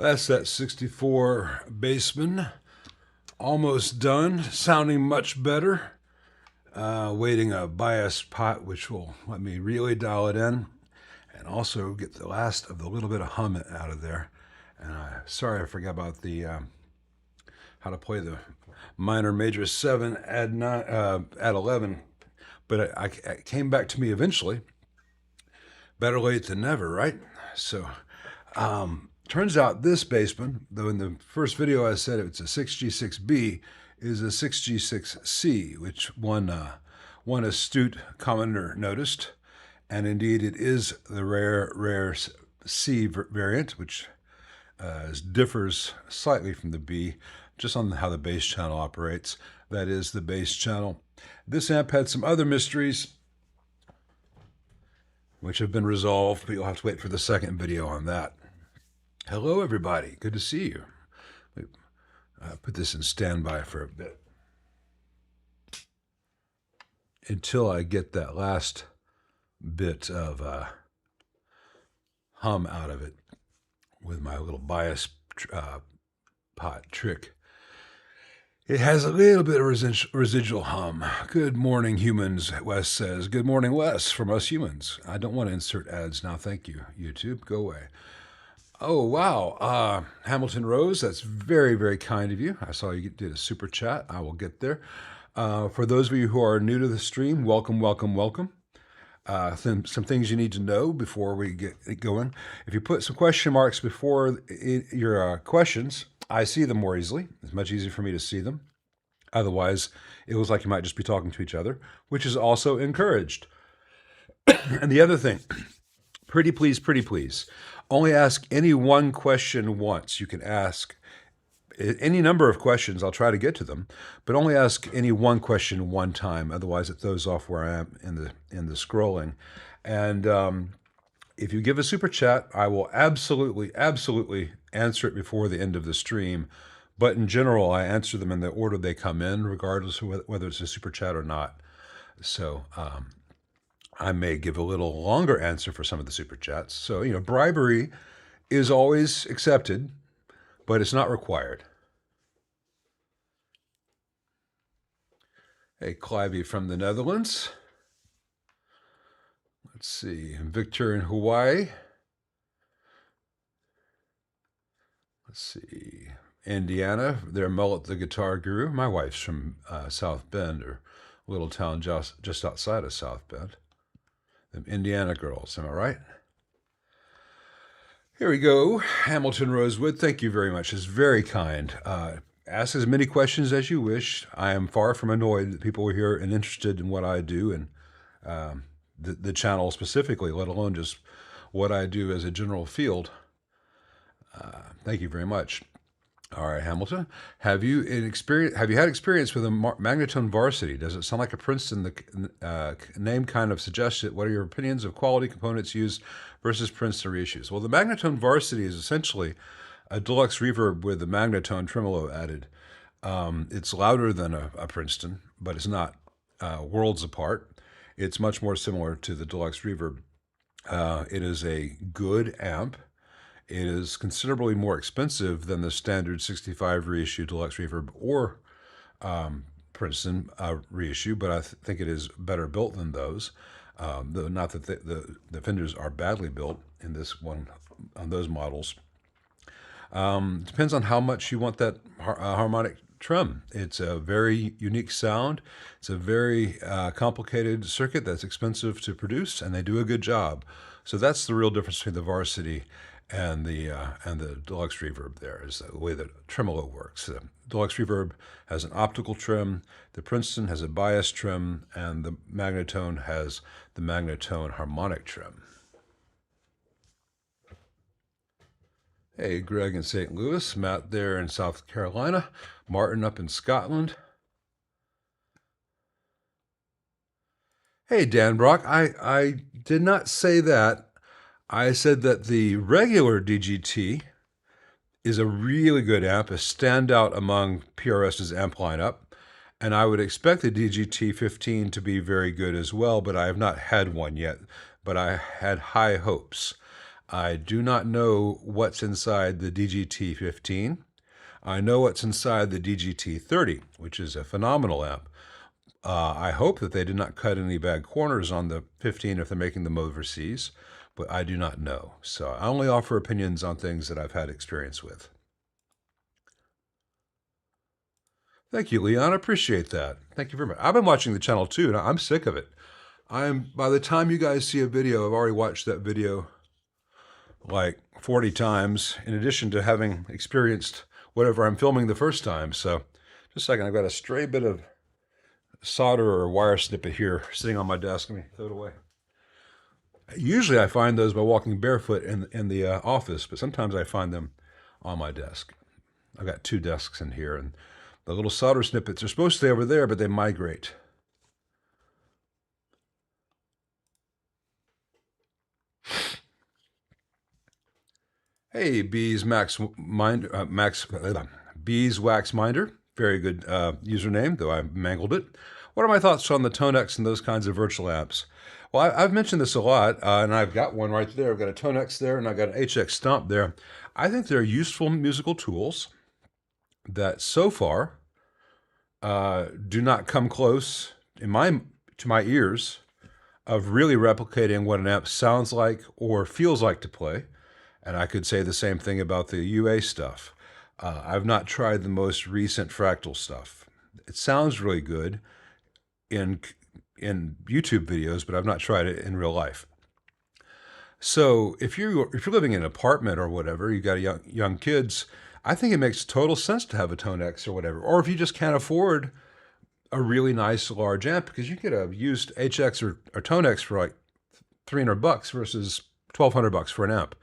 That's that 64 Bassman. Almost done, sounding much better. Waiting a bias pot, which will let me really dial it in and also get the last of the little bit of hum out of there. And sorry, I forgot about the how to play the minor major 7 add 9 add 11, but it came back to me eventually. Better late than never, right? So turns out this Bassman, though in the first video I said it's a 6G6B, is a 6G6C, which one astute commenter noticed. And indeed it is the rare C variant, which differs slightly from the B, just on how the bass channel operates. That is the bass channel. This amp had some other mysteries, which have been resolved, but you'll have to wait for the second video on that. Hello, everybody. Good to see you. Put this in standby for a bit until I get that last bit of hum out of it with my little bias pot trick. It has a little bit of residual hum. Good morning, humans, Wes says. Good morning, Wes, from us humans. I don't want to insert ads now. Thank you, YouTube. Go away. Oh, wow. Hamilton Rose, that's very, very kind of you. I saw you did a super chat. I will get there. For those of you who are new to the stream, welcome, welcome, welcome. Some things you need to know before we get going. If you put some question marks before your questions, I see them more easily. It's much easier for me to see them. Otherwise, it looks like you might just be talking to each other, which is also encouraged. And the other thing, pretty please, only ask any one question once. You can ask any number of questions. I'll try to get to them, but only ask any one question one time. Otherwise, it throws off where I am in the scrolling. And if you give a super chat, I will absolutely answer it before the end of the stream. But in general, I answer them in the order they come in, regardless of whether it's a super chat or not. So I may give a little longer answer for some of the super chats. So, bribery is always accepted, but it's not required. Hey, Clivey from the Netherlands. Let's see, Victor in Hawaii. Let's see, Indiana, they're Mullet the Guitar Guru. My wife's from South Bend, or a little town just outside of South Bend. Them Indiana girls, am I right? Here we go. Hamilton Rosewood, thank you very much. It's very kind. Ask as many questions as you wish. I am far from annoyed that people are here and interested in what I do and the channel specifically, let alone just what I do as a general field. Thank you very much. All right, Hamilton, have you had experience with a Magnatone Varsity? Does it sound like a Princeton? The name kind of suggests it. What are your opinions of quality components used versus Princeton reissues? Well, the Magnatone Varsity is essentially a deluxe reverb with the Magnatone tremolo added. It's louder than a Princeton, but it's not worlds apart. It's much more similar to the deluxe reverb. It is a good amp. It is considerably more expensive than the standard 65 reissue deluxe reverb or Princeton reissue, but I think it is better built than those. Though not that the Fenders are badly built in this one on those models. Depends on how much you want that harmonic trim. It's a very unique sound. It's a very complicated circuit that's expensive to produce, and they do a good job. So that's the real difference between the Varsity and the deluxe reverb. There is the way that tremolo works. The deluxe reverb has an optical trim, the Princeton has a bias trim, and the Magnatone has the Magnatone harmonic trim. Hey, Greg in St. Louis, Matt there in South Carolina, Martin up in Scotland. Hey, Dan Brock, I did not say that. I said that the regular DGT is a really good amp, a standout among PRS's amp lineup, and I would expect the DGT 15 to be very good as well, but I have not had one yet, but I had high hopes. I do not know what's inside the DGT-15. I know what's inside the DGT-30, which is a phenomenal amp. I hope that they did not cut any bad corners on the 15 if they're making them overseas, but I do not know. So I only offer opinions on things that I've had experience with. Thank you, Leon. I appreciate that. Thank you very much. I've been watching the channel too, and I'm sick of it. By the time you guys see a video, I've already watched that video like 40 times, in addition to having experienced whatever I'm filming the first time. So just a second, I've got a stray bit of solder or wire snippet here sitting on my desk. Let me throw it away. Usually I find those by walking barefoot in the office, but sometimes I find them on my desk. I've got 2 desks in here, and the little solder snippets are supposed to stay over there, but they migrate. Hey, Beeswax Minder. Very good username, though I mangled it. What are my thoughts on the Tonex and those kinds of virtual amps? Well, I've mentioned this a lot, and I've got one right there. I've got a Tonex there, and I've got an HX Stomp there. I think they're useful musical tools that so far do not come close, to my ears, of really replicating what an amp sounds like or feels like to play. And I could say the same thing about the UA stuff. I've not tried the most recent Fractal stuff. It sounds really good in YouTube videos, but I've not tried it in real life. So if you're living in an apartment or whatever, you got young kids, I think it makes total sense to have a Tonex or whatever. Or if you just can't afford a really nice large amp, because you get a used HX or Tonex for like $300 versus $1,200 for an amp.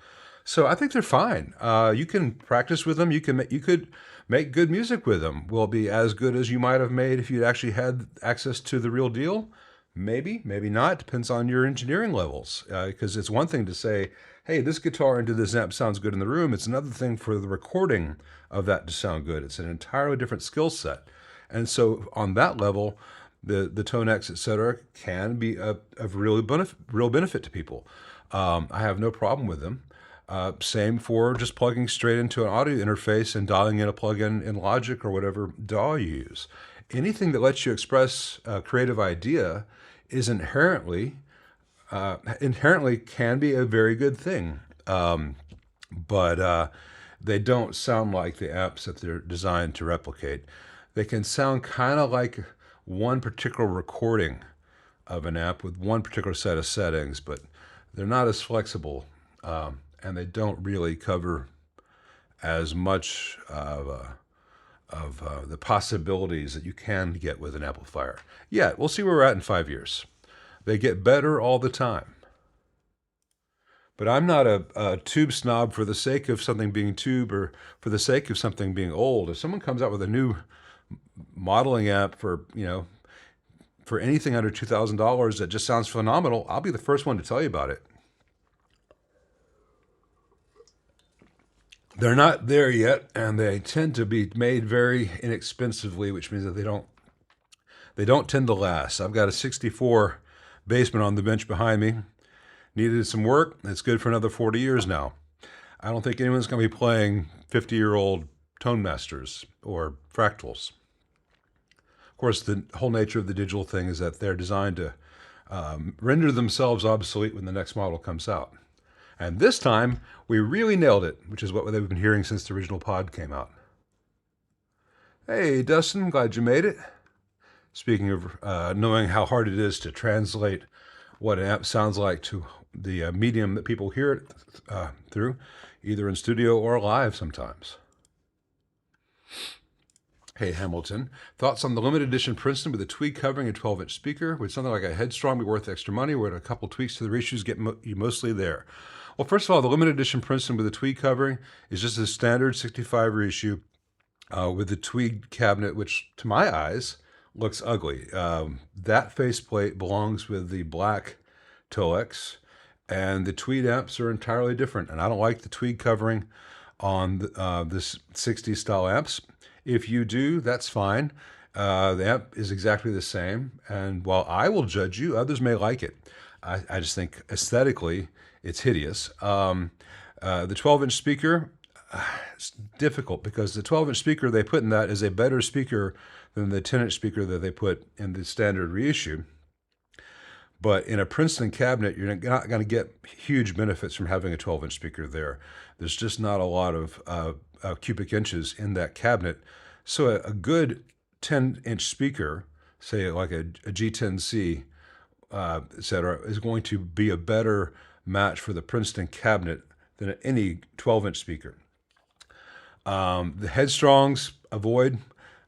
So I think they're fine. You can practice with them. You could make good music with them. Will it be as good as you might have made if you actually had access to the real deal? Maybe, maybe not. Depends on your engineering levels. Because it's one thing to say, hey, this guitar into this amp sounds good in the room. It's another thing for the recording of that to sound good. It's an entirely different skill set. And so on that level, the Tonex, etc., can be of real benefit to people. I have no problem with them. Same for just plugging straight into an audio interface and dialing in a plugin in Logic or whatever DAW you use. Anything that lets you express a creative idea is inherently can be a very good thing. But they don't sound like the amps that they're designed to replicate. They can sound kind of like one particular recording of an amp with one particular set of settings, but they're not as flexible. And they don't really cover as much of the possibilities that you can get with an amplifier. Yeah, we'll see where we're at in 5 years. They get better all the time. But I'm not a tube snob for the sake of something being tube or for the sake of something being old. If someone comes out with a new modeling amp for anything under $2,000 that just sounds phenomenal, I'll be the first one to tell you about it. They're not there yet, and they tend to be made very inexpensively, which means that they don't tend to last. I've got a 64 Bassman on the bench behind me. Needed some work. It's good for another 40 years now. I don't think anyone's going to be playing 50-year-old Tone Masters or Fractals. Of course, the whole nature of the digital thing is that they're designed to render themselves obsolete when the next model comes out. And this time, we really nailed it, which is what they've been hearing since the original pod came out. Hey, Dustin, glad you made it. Speaking of knowing how hard it is to translate what an amp sounds like to the medium that people hear it through, either in studio or live sometimes. Hey, Hamilton, thoughts on the limited edition Princeton with a tweed covering and 12-inch speaker? Would something like a Headstrong be worth extra money? Would a couple tweaks to the reissues get you mostly there? Well, first of all, the limited edition Princeton with a tweed covering is just a standard 65 reissue with the tweed cabinet, which to my eyes looks ugly. That faceplate belongs with the black Tolex, and the tweed amps are entirely different. And I don't like the tweed covering on this 60s style amps. If you do, that's fine. The amp is exactly the same, and while I will judge you, others may like it. I just think aesthetically it's hideous. The 12-inch speaker, it's difficult because the 12-inch speaker they put in that is a better speaker than the 10-inch speaker that they put in the standard reissue. But in a Princeton cabinet, you're not going to get huge benefits from having a 12-inch speaker there. There's just not a lot of cubic inches in that cabinet. So a good 10-inch speaker, say like a G10C, et cetera, is going to be a better match for the Princeton cabinet than any 12-inch speaker. The headstrongs, avoid.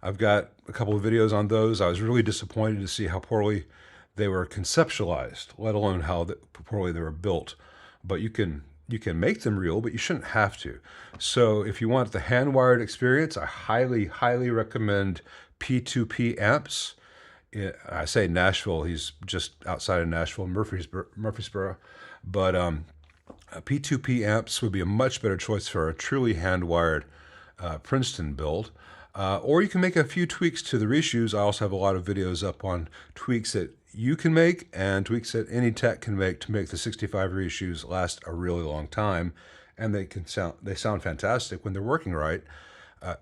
I've got a couple of videos on those. I was really disappointed to see how poorly they were conceptualized, let alone how poorly they were built. But you can make them real, but you shouldn't have to. So if you want the hand-wired experience, I highly, highly recommend P2P amps. I say Nashville, he's just outside of Nashville, Murfreesboro. But P2P amps would be a much better choice for a truly hand-wired Princeton build. Or you can make a few tweaks to the reissues. I also have a lot of videos up on tweaks that you can make and tweaks that any tech can make to make the 65 reissues last a really long time. And they sound fantastic when they're working right.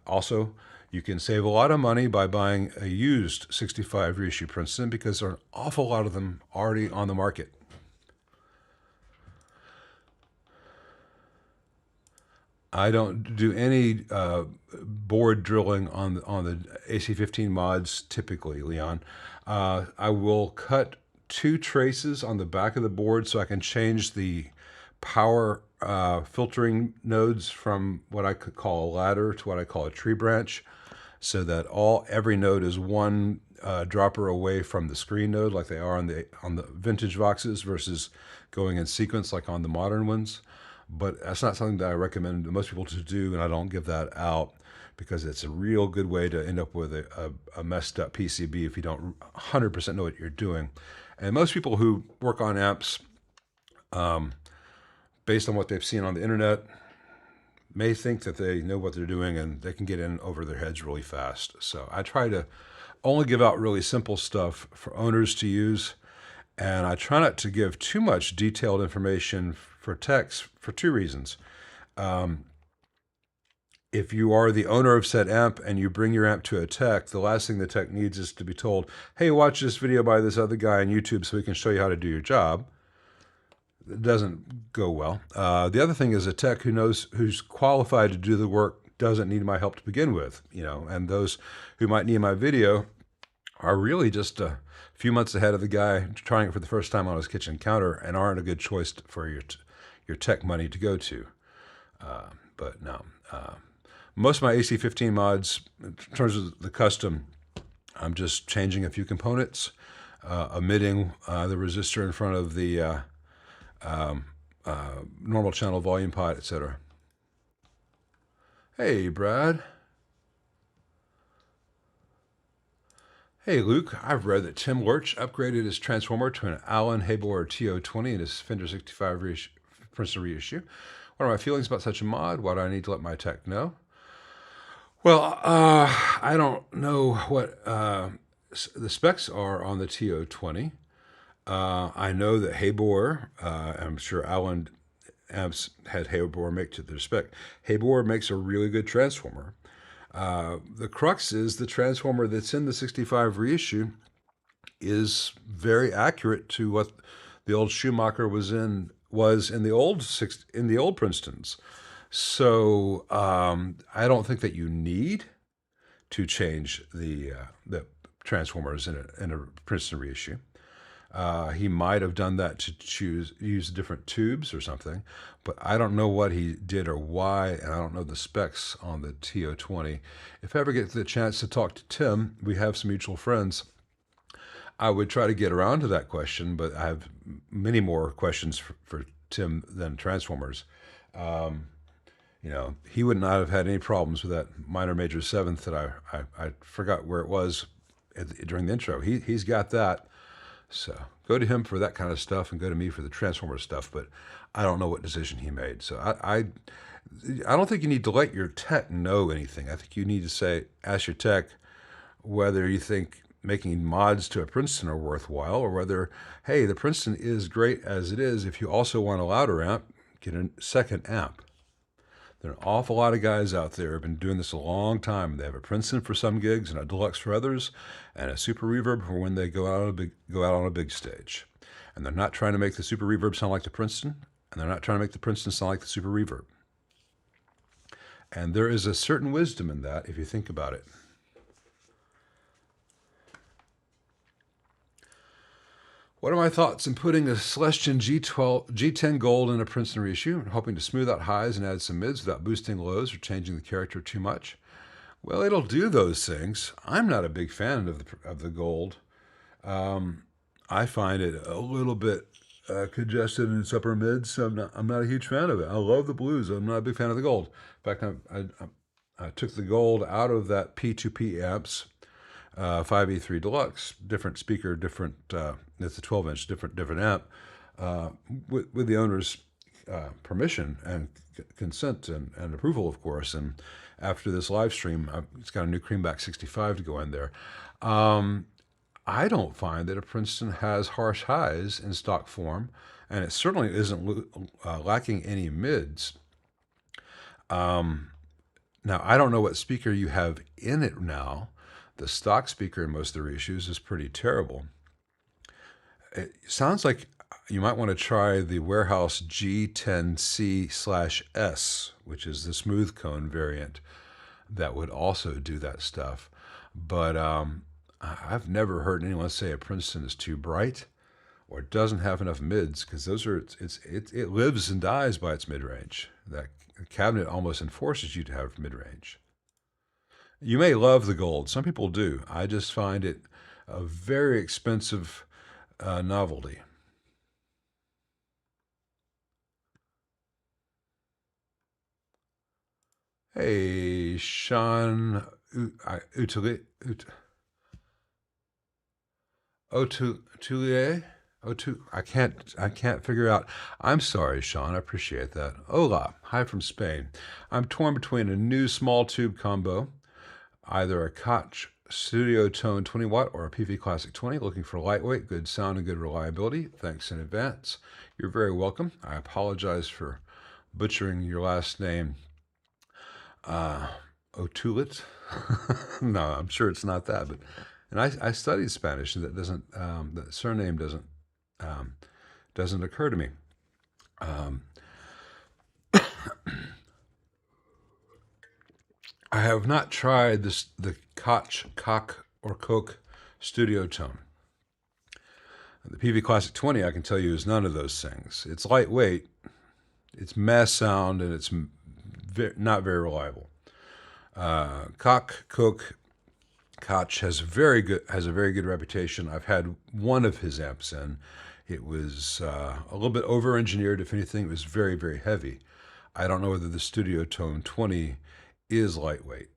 Also, you can save a lot of money by buying a used 65 reissue Princeton because there are an awful lot of them already on the market. I don't do any board drilling on the AC-15 mods typically, Leon. I will cut 2 traces on the back of the board so I can change the power filtering nodes from what I could call a ladder to what I call a tree branch, so that every node is one dropper away from the screen node, like they are on the vintage Voxes, versus going in sequence like on the modern ones. But that's not something that I recommend most people to do, and I don't give that out because it's a real good way to end up with a messed up PCB if you don't 100% know what you're doing. And most people who work on amps, based on what they've seen on the internet, may think that they know what they're doing and they can get in over their heads really fast. So I try to only give out really simple stuff for owners to use, and I try not to give too much detailed information for techs for 2 reasons. If you are the owner of said amp and you bring your amp to a tech, the last thing the tech needs is to be told, hey, watch this video by this other guy on YouTube so he can show you how to do your job. It doesn't go well. The other thing is a tech who's qualified to do the work doesn't need my help to begin with, and those who might need my video are really just a few months ahead of the guy trying it for the first time on his kitchen counter and aren't a good choice for your tech money to go to. But no, most of my AC-15 mods, in terms of the custom, I'm just changing a few components, omitting the resistor in front of the normal channel volume pot, etc. Hey, Brad. Hey, Luke. I've read that Tim Lurch upgraded his transformer to an Allen Haybor TO20 in his Fender 65 Princeton reissue. What are my feelings about such a mod? What do I need to let my tech know? Well, I don't know what the specs are on the TO20. I know that Haybor, I'm sure Allen amps had Haybor make to their spec. Haybor makes a really good transformer. The crux is the transformer that's in the 65 reissue is very accurate to what the old Schumacher was in the old Princetons. So I don't think that you need to change the transformers in a Princeton reissue. He might have done that to use different tubes or something, but I don't know what he did or why, and I don't know the specs on the TO20. If I ever get the chance to talk to Tim, we have some mutual friends, I would try to get around to that question, but I have many more questions for Tim than transformers. He would not have had any problems with that minor major seventh that I forgot where it was during the intro. He's got that. So go to him for that kind of stuff and go to me for the transformer stuff, but I don't know what decision he made. So I don't think you need to let your tech know anything. I think you need to ask your tech, whether you think making mods to a Princeton are worthwhile, or whether, hey, the Princeton is great as it is. If you also want a louder amp, get a second amp. There are an awful lot of guys out there who have been doing this a long time. They have a Princeton for some gigs and a deluxe for others, and a super reverb for when they go out on a big stage. And they're not trying to make the super reverb sound like the Princeton, and they're not trying to make the Princeton sound like the super reverb. And there is a certain wisdom in that if you think about it. What are my thoughts in putting a Celestion G10 Gold in a Princeton reissue, hoping to smooth out highs and add some mids without boosting lows or changing the character too much? Well, it'll do those things. I'm not a big fan of the Gold. I find it a little bit congested in its upper mids, so I'm not a huge fan of it. I love the blues. I'm not a big fan of the Gold. In fact, I took the Gold out of that P2P amps. 5E3 Deluxe, different speaker, different, it's a 12-inch, different amp, with the owner's permission and consent and approval, of course. And after this live stream, it's got a new Creamback 65 to go in there. I don't find that a Princeton has harsh highs in stock form, and it certainly isn't lacking any mids. Now, I don't know what speaker you have in it now. The stock speaker in most of the reissues is pretty terrible. It sounds like you might want to try the Warehouse G10C/S, which is the smooth cone variant that would also do that stuff. But I've never heard anyone say a Princeton is too bright or doesn't have enough mids, because those are it lives and dies by its mid-range. That cabinet almost enforces you to have mid-range. You may love the Gold. Some people do. I just find it a very expensive novelty. Hey, Sean Otulier? I can't figure out. I'm sorry, Sean. I appreciate that. Hola. Hi from Spain. I'm torn between a new small tube combo, either a Koch Studio Tone 20 watt or a PV Classic 20, looking for lightweight, good sound, and good reliability. Thanks in advance. You're very welcome. I apologize for butchering your last name. Otulit? No, I'm sure it's not that. But and I studied Spanish, and that doesn't the surname doesn't occur to me. I have not tried the Koch Studio Tone. The PV Classic 20, I can tell you, is none of those things. It's lightweight, it's mass sound, and it's not very reliable. Koch has a very good reputation. I've had one of his amps in. It was a little bit over-engineered. If anything, it was very, very heavy. I don't know whether the Studio Tone 20 is lightweight.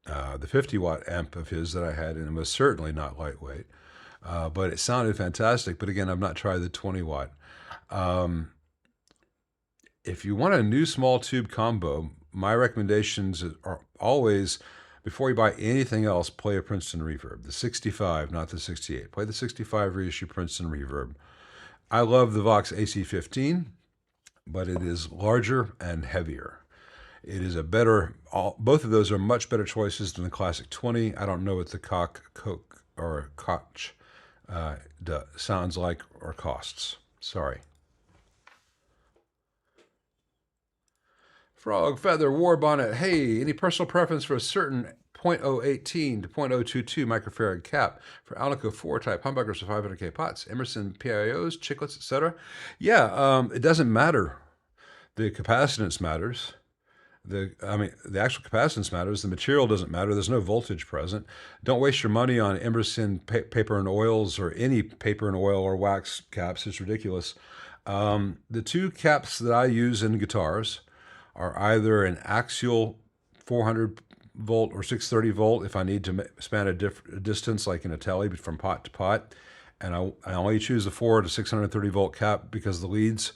The 50-watt amp of his that I had in was certainly not lightweight, but it sounded fantastic. But again, I've not tried the 20-watt. If you want a new small tube combo, my recommendations are always, before you buy anything else, play a Princeton reverb. The 65, not the 68. Play the 65 reissue Princeton reverb. I love the Vox AC15, but it is larger and heavier. It is a better, both of those are much better choices than the Classic 20. I don't know what the Koch sounds like or costs. Sorry. Frog Feather War Bonnet. Hey, any personal preference for a certain 0.018 to 0.022 microfarad cap for Alnico 4 type humbuckers with 500K pots, Emerson PIOs, chiclets, etc.? Yeah, it doesn't matter. The capacitance matters. The actual capacitance matters. The material doesn't matter. There's no voltage present. Don't waste your money on Emerson paper and oils or any paper and oil or wax caps. It's ridiculous. The two caps that I use in guitars are either an axial 400 volt or 630 volt if I need to span a distance like in a telly from pot to pot. And I only choose a 4 to 630 volt cap because the leads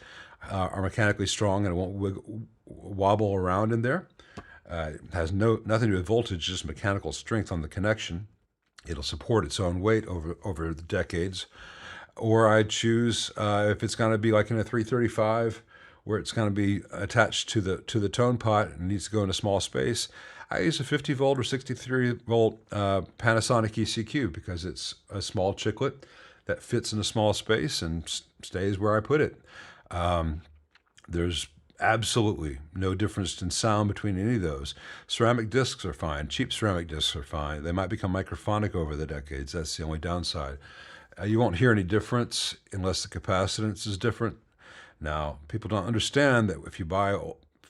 are mechanically strong and it won't wobble around in there. It has nothing to do with voltage, just mechanical strength on the connection. It'll support its own weight over the decades. Or I choose if it's going to be like in a 335, where it's going to be attached to the tone pot and needs to go in a small space. I use a 50 volt or 63 volt Panasonic ECQ because it's a small chiclet that fits in a small space and stays where I put it. There's absolutely no difference in sound between any of those. Ceramic discs are fine. Cheap ceramic discs are fine. They might become microphonic over the decades. That's the only downside. You won't hear any difference unless the capacitance is different. Now, people don't understand that if you buy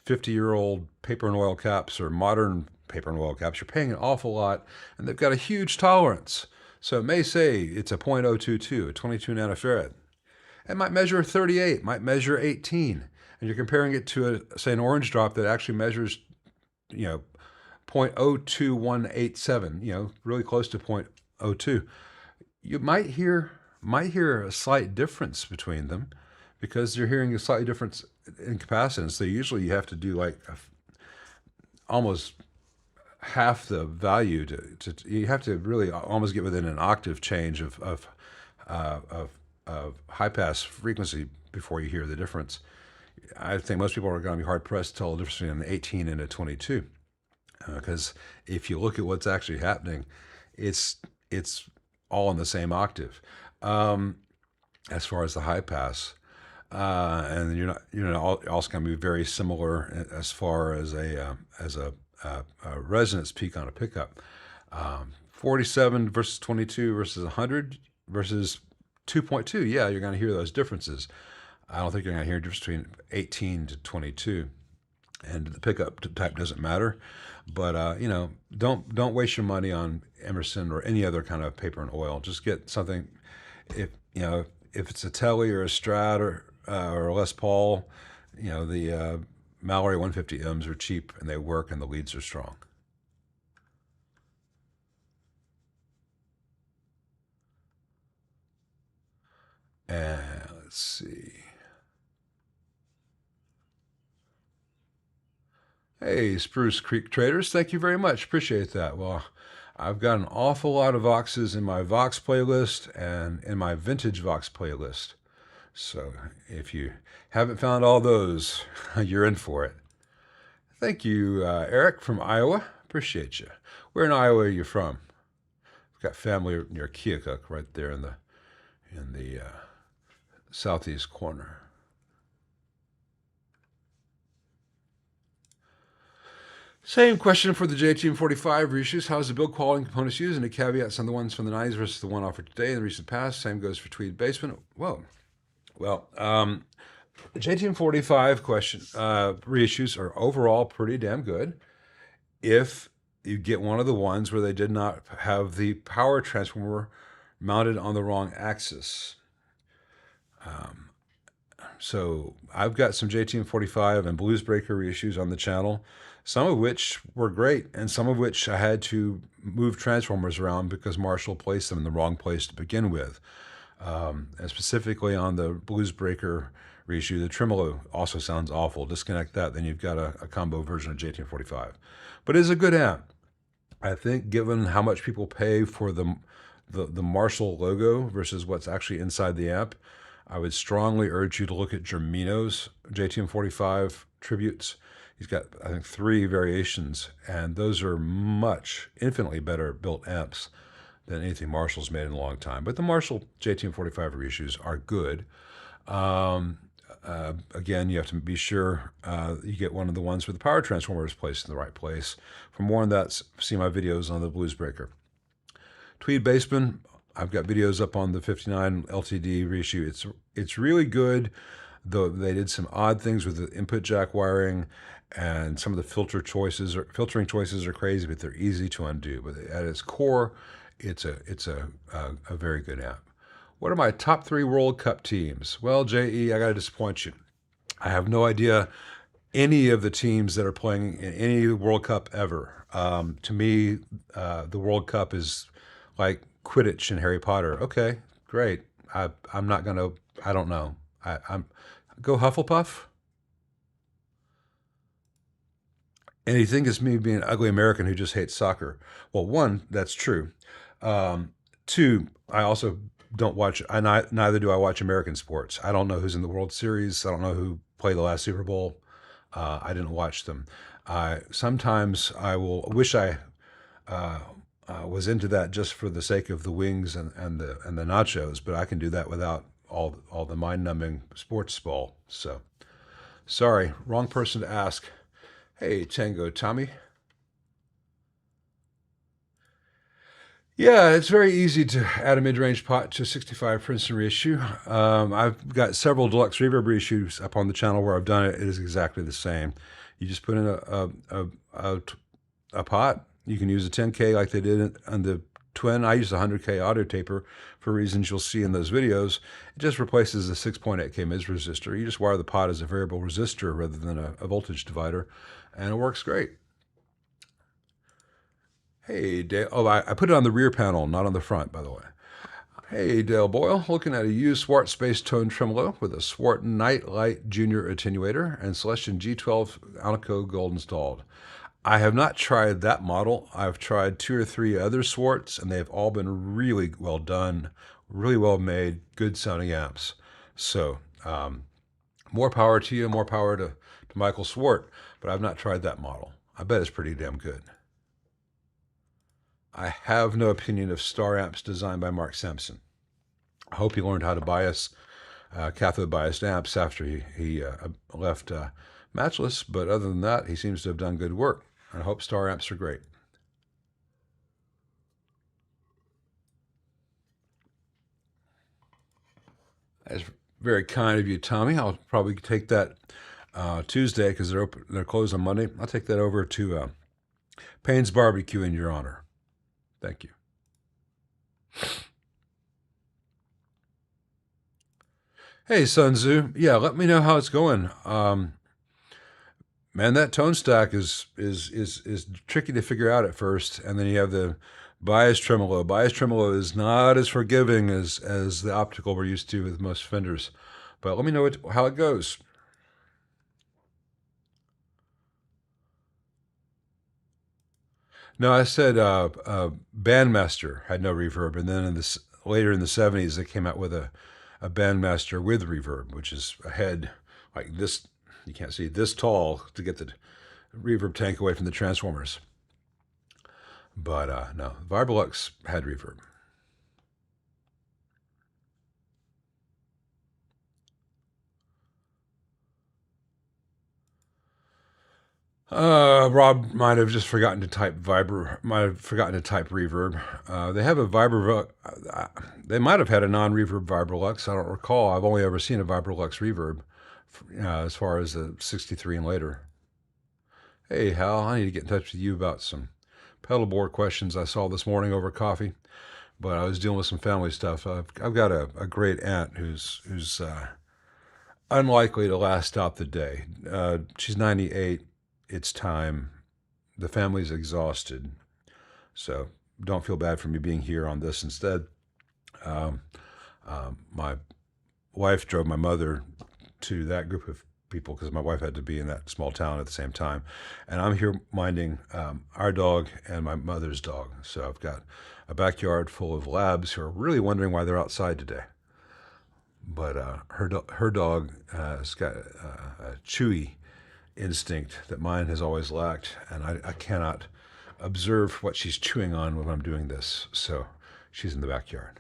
50-year-old paper and oil caps or modern paper and oil caps, you're paying an awful lot, and they've got a huge tolerance. So it may say it's a 0.022, a 22 nanofarad. It might measure 38, might measure 18, and you're comparing it to, say, an orange drop that actually measures, 0.02187, really close to 0.02. You might hear a slight difference between them because you're hearing a slightly difference in capacitance. So usually you have to do like almost half the value you have to really almost get within an octave change of high pass frequency before you hear the difference. I think most people are going to be hard pressed to tell the difference between an 18 and a 22 because if you look at what's actually happening, it's all in the same octave as far as the high pass. And you're also going to be very similar as far as a resonance peak on a pickup. 47 versus 22 versus 100 versus 2.2. Yeah, you're going to hear those differences. I don't think you're going to hear a difference between 18 to 22. And the pickup type doesn't matter. But, don't waste your money on Emerson or any other kind of paper and oil. Just get something, if it's a Tele or a Strat or a Les Paul, the Mallory 150Ms are cheap and they work and the leads are strong. And let's see. Hey, Spruce Creek Traders, thank you very much. Appreciate that. Well, I've got an awful lot of Voxes in my Vox playlist and in my vintage Vox playlist. So if you haven't found all those, you're in for it. Thank you, Eric from Iowa. Appreciate you. Where in Iowa are you from? I've got family near Keokuk, right there in the southeast corner. Same question for the JTM45 reissues. How is the build quality and components used? And the caveats on the ones from the 90s versus the one offered today in the recent past. Same goes for Tweed Basement. Whoa. Well, the JTM45 question reissues are overall pretty damn good. If you get one of the ones where they did not have the power transformer mounted on the wrong axis. So I've got some JTM45 and Bluesbreaker reissues on the channel, some of which were great and some of which I had to move transformers around because Marshall placed them in the wrong place to begin with. And specifically on the Bluesbreaker reissue, the tremolo also sounds awful. Disconnect that, then you've got a combo version of JTM45. But it's a good amp. I think given how much people pay for the Marshall logo versus what's actually inside the amp, I would strongly urge you to look at Germino's JTM45 tributes. He's got, I think, 3 variations, and those are infinitely better built amps than anything Marshall's made in a long time. But the Marshall JTM45 reissues are good. Again, you have to be sure you get one of the ones where the power transformer is placed in the right place. For more on that, see my videos on the Bluesbreaker. Tweed Basement, I've got videos up on the 59 LTD reissue. It's really good, though they did some odd things with the input jack wiring, and some of the filtering choices are crazy, but they're easy to undo. But at its core, it's a very good amp. What are my top 3 World Cup teams? Well, JE, I got to disappoint you. I have no idea any of the teams that are playing in any World Cup ever. To me, the World Cup is like Quidditch in Harry Potter. Okay, great. I'm not going to, I don't know. I'm go Hufflepuff. And you think it's me being an ugly American who just hates soccer. Well, one, that's true. Two, I also don't watch. Neither do I watch American sports. I don't know who's in the World Series. I don't know who played the last Super Bowl. I didn't watch them. Sometimes I will wish I was into that just for the sake of the wings and the nachos, but I can do that without all the mind numbing sports ball. So sorry, wrong person to ask. Hey, Tango Tommy. Yeah, it's very easy to add a mid-range pot to 65 Princeton reissue. I've got several deluxe reverb reissues up on the channel where I've done it. It is exactly the same. You just put in a pot. You can use a 10K like they did on the Twin. I use a 100K audio taper for reasons you'll see in those videos. It just replaces a 6.8K mids resistor. You just wire the pot as a variable resistor rather than a voltage divider, and it works great. Hey, Dale. Oh, I put it on the rear panel, not on the front, by the way. Hey, Dale Boyle, looking at a used Swart Space Tone Tremolo with a Swart Nightlight Junior attenuator and Celestion G12 Alnico Gold installed. I have not tried that model. I've tried 2 or 3 other Swarts, and they've all been really well done, really well made, good sounding amps. So, more power to you, more power to Michael Swart, but I've not tried that model. I bet it's pretty damn good. I have no opinion of Star amps designed by Mark Sampson. I hope he learned how to bias cathode biased amps after he left Matchless, but other than that, he seems to have done good work. I hope Star amps are great. That's very kind of you, Tommy. I'll probably take that Tuesday because they're closed on Monday. I'll take that over to Payne's Barbecue in your honor. Thank you. Hey, Sun Tzu. Yeah, let me know how it's going. Man, that tone stack is tricky to figure out at first, and then you have the bias tremolo. Bias tremolo is not as forgiving as the optical we're used to with most Fenders. But let me know how it goes. No, I said Bandmaster had no reverb, and then later in the 70s they came out with a Bandmaster with reverb, which is a head like this. You can't see this tall to get the reverb tank away from the transformers. But no, Vibrolux had reverb. Rob might have just forgotten to type reverb. They have a they might have had a non-reverb Vibrolux. I don't recall. I've only ever seen a Vibrolux reverb as far as the 63 and later. Hey, Hal, I need to get in touch with you about some pedal board questions I saw this morning over coffee, but I was dealing with some family stuff. I've got a great aunt who's unlikely to last out the day. She's 98. It's time. The family's exhausted. So don't feel bad for me being here on this instead. My wife drove my mother to that group of people because my wife had to be in that small town at the same time. And I'm here minding our dog and my mother's dog. So I've got a backyard full of labs who are really wondering why they're outside today. But her dog has got a chewy instinct that mine has always lacked, and I cannot observe what she's chewing on when I'm doing this. So she's in the backyard.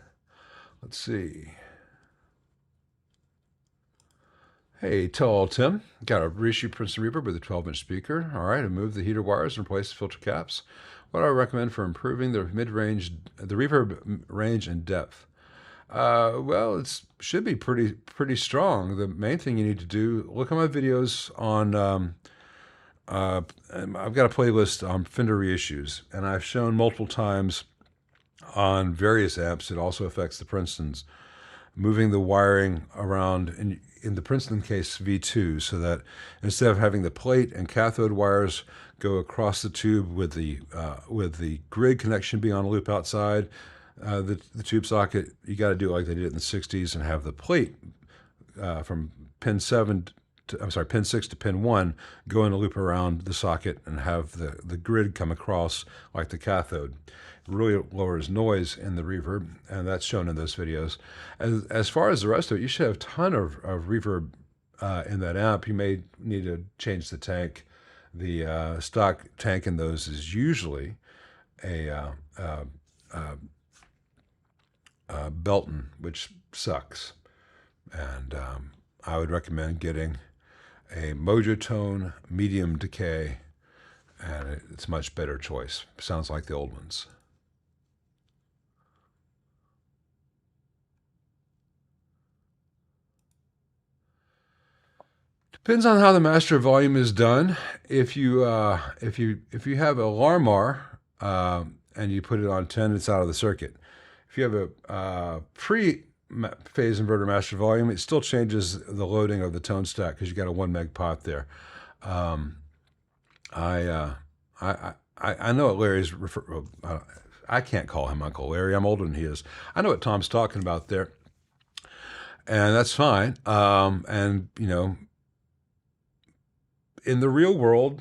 Let's see. Hey, Tall Tim. Got a reissue Princeton reverb with a 12-inch speaker. All right, I moved the heater wires and replaced the filter caps. What do I recommend for improving the reverb range and depth? Well, it should be pretty strong. The main thing you need to do, look at my videos on, I've got a playlist on Fender reissues, and I've shown multiple times on various amps, it also affects the Princetons, moving the wiring around, in the Princeton case, V2, so that instead of having the plate and cathode wires go across the tube with the grid connection being on a loop outside, the tube socket, you got to do it like they did in the 60s and have the plate from pin 7 pin 6 to pin 1, go in a loop around the socket and have the grid come across like the cathode. It really lowers noise in the reverb, and that's shown in those videos. As far as the rest of it, you should have a ton of reverb in that amp. You may need to change the tank. The stock tank in those is usually a Belton, which sucks. And I would recommend getting a Magnatone medium decay, and it's a much better choice. Sounds like the old ones. Depends on how the master volume is done. If you have a Larmar and you put it on 10, it's out of the circuit. If you have a pre-phase inverter master volume, it still changes the loading of the tone stack because you got a 1 meg pot there. I know what Larry's I can't call him Uncle Larry. I'm older than he is. I know what Tom's talking about there, and that's fine. And you know, in the real world,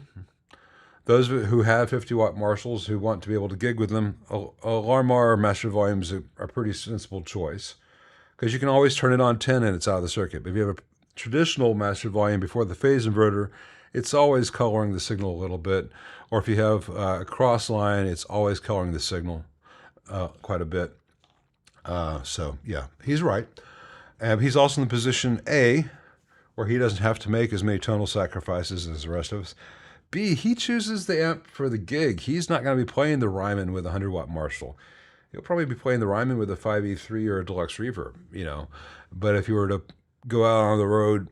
those who have 50-watt Marshalls who want to be able to gig with them, a Larmar master volume is a pretty sensible choice because you can always turn it on 10 and it's out of the circuit. But if you have a traditional master volume before the phase inverter, it's always coloring the signal a little bit. Or if you have a cross line, it's always coloring the signal quite a bit. So yeah, he's right. He's also in the position A, where he doesn't have to make as many tonal sacrifices as the rest of us. B, he chooses the amp for the gig. He's not going to be playing the Ryman with a 100-watt Marshall. He'll probably be playing the Ryman with a 5E3 or a deluxe reverb, you know. But if you were to go out on the road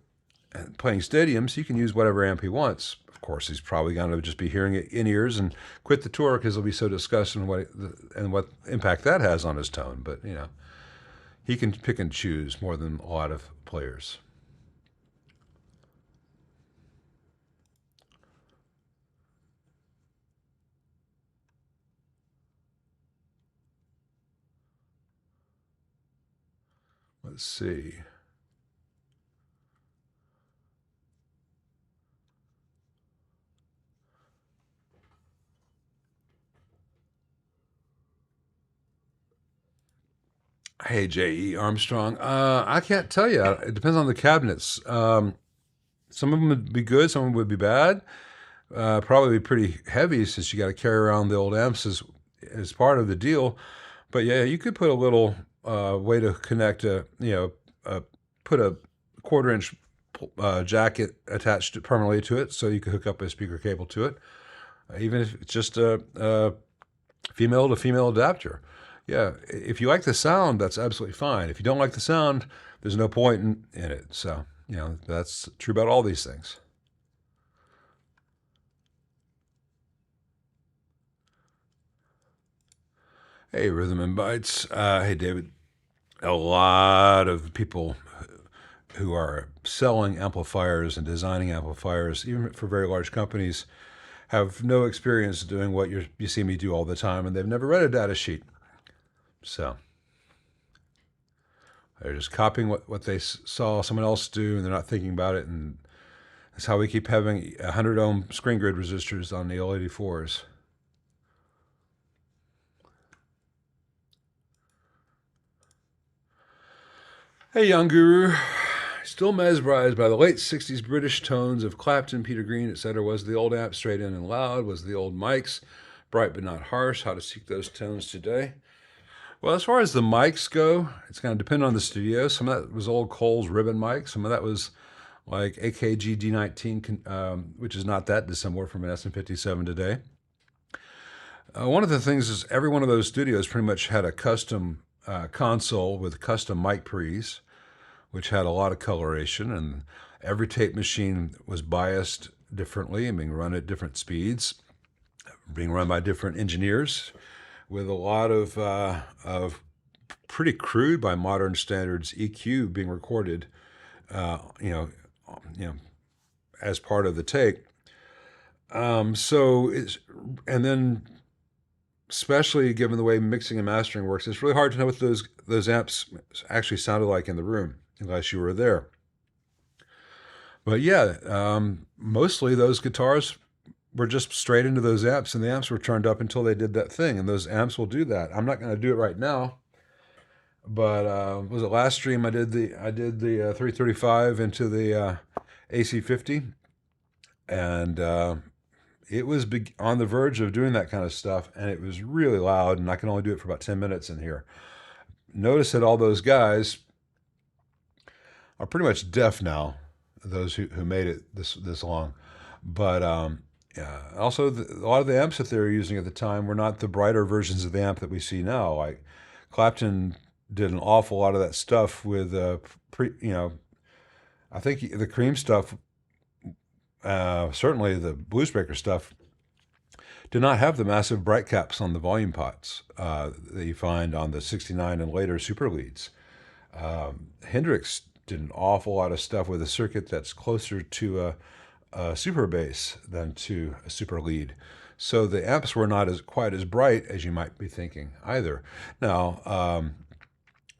and playing stadiums, he can use whatever amp he wants. Of course, he's probably going to just be hearing it in ears and quit the tour because he'll be so disgusted and what impact that has on his tone. But, you know, he can pick and choose more than a lot of players. Let's see. Hey, J.E. Armstrong. I can't tell you. It depends on the cabinets. Some of them would be good. Some of them would be bad. Probably be pretty heavy since you got to carry around the old amps as part of the deal. But yeah, you could put a little way to connect put a 1/4-inch jacket attached permanently to it, so you could hook up a speaker cable to it, even if it's just a female to female adapter. Yeah, if you like the sound, that's absolutely fine. If you don't like the sound, there's no point in it. So, you know, that's true about all these things. Hey, Rhythm and Bites. Hey, David. A lot of people who are selling amplifiers and designing amplifiers, even for very large companies, have no experience doing what you see me do all the time, and they've never read a data sheet. So they're just copying what they saw someone else do, and they're not thinking about it. And that's how we keep having 100 ohm screen grid resistors on the L84s. Hey, young guru. Still mesmerized by the late 60s British tones of Clapton, Peter Green, etc. Was the old amp straight in and loud? Was the old mics bright but not harsh? How to seek those tones today? Well, as far as the mics go, it's going to depend on the studio. Some of that was old Cole's ribbon mic. Some of that was like AKG D19, which is not that dissimilar from an SM57 today. One of the things is every one of those studios pretty much had a custom console with custom mic pre's, which had a lot of coloration, and every tape machine was biased differently and being run at different speeds, being run by different engineers, with a lot of pretty crude by modern standards EQ being recorded, as part of the take. And then, especially given the way mixing and mastering works, it's really hard to know what those amps actually sounded like in the room unless you were there. But yeah, mostly those guitars were just straight into those amps, and the amps were turned up until they did that thing, and those amps will do that. I'm not going to do it right now, but was it last stream I did the 335 into the AC50, and it was on the verge of doing that kind of stuff, and it was really loud, and I can only do it for about 10 minutes in here. Notice that all those guys are pretty much deaf now, those who made it this long. But yeah, also a lot of the amps that they were using at the time were not the brighter versions of the amp that we see now. Like Clapton did an awful lot of that stuff with I think the Cream stuff, certainly the Bluesbreaker stuff, did not have the massive bright caps on the volume pots that you find on the 69 and later super leads. Hendrix did an awful lot of stuff with a circuit that's closer to a super bass than to a super lead. So the amps were not quite as bright as you might be thinking either. Now,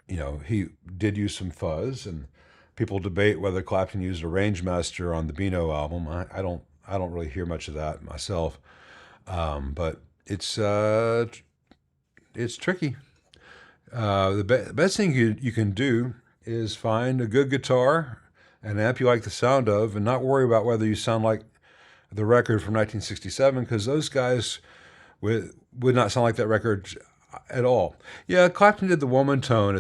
he did use some fuzz, and people debate whether Clapton used a Rangemaster on the Beano album. I don't really hear much of that myself, but it's tricky. The best thing you can do is find a good guitar, an amp you like the sound of, and not worry about whether you sound like the record from 1967, because those guys would not sound like that record at all. Yeah, Clapton did the woman tone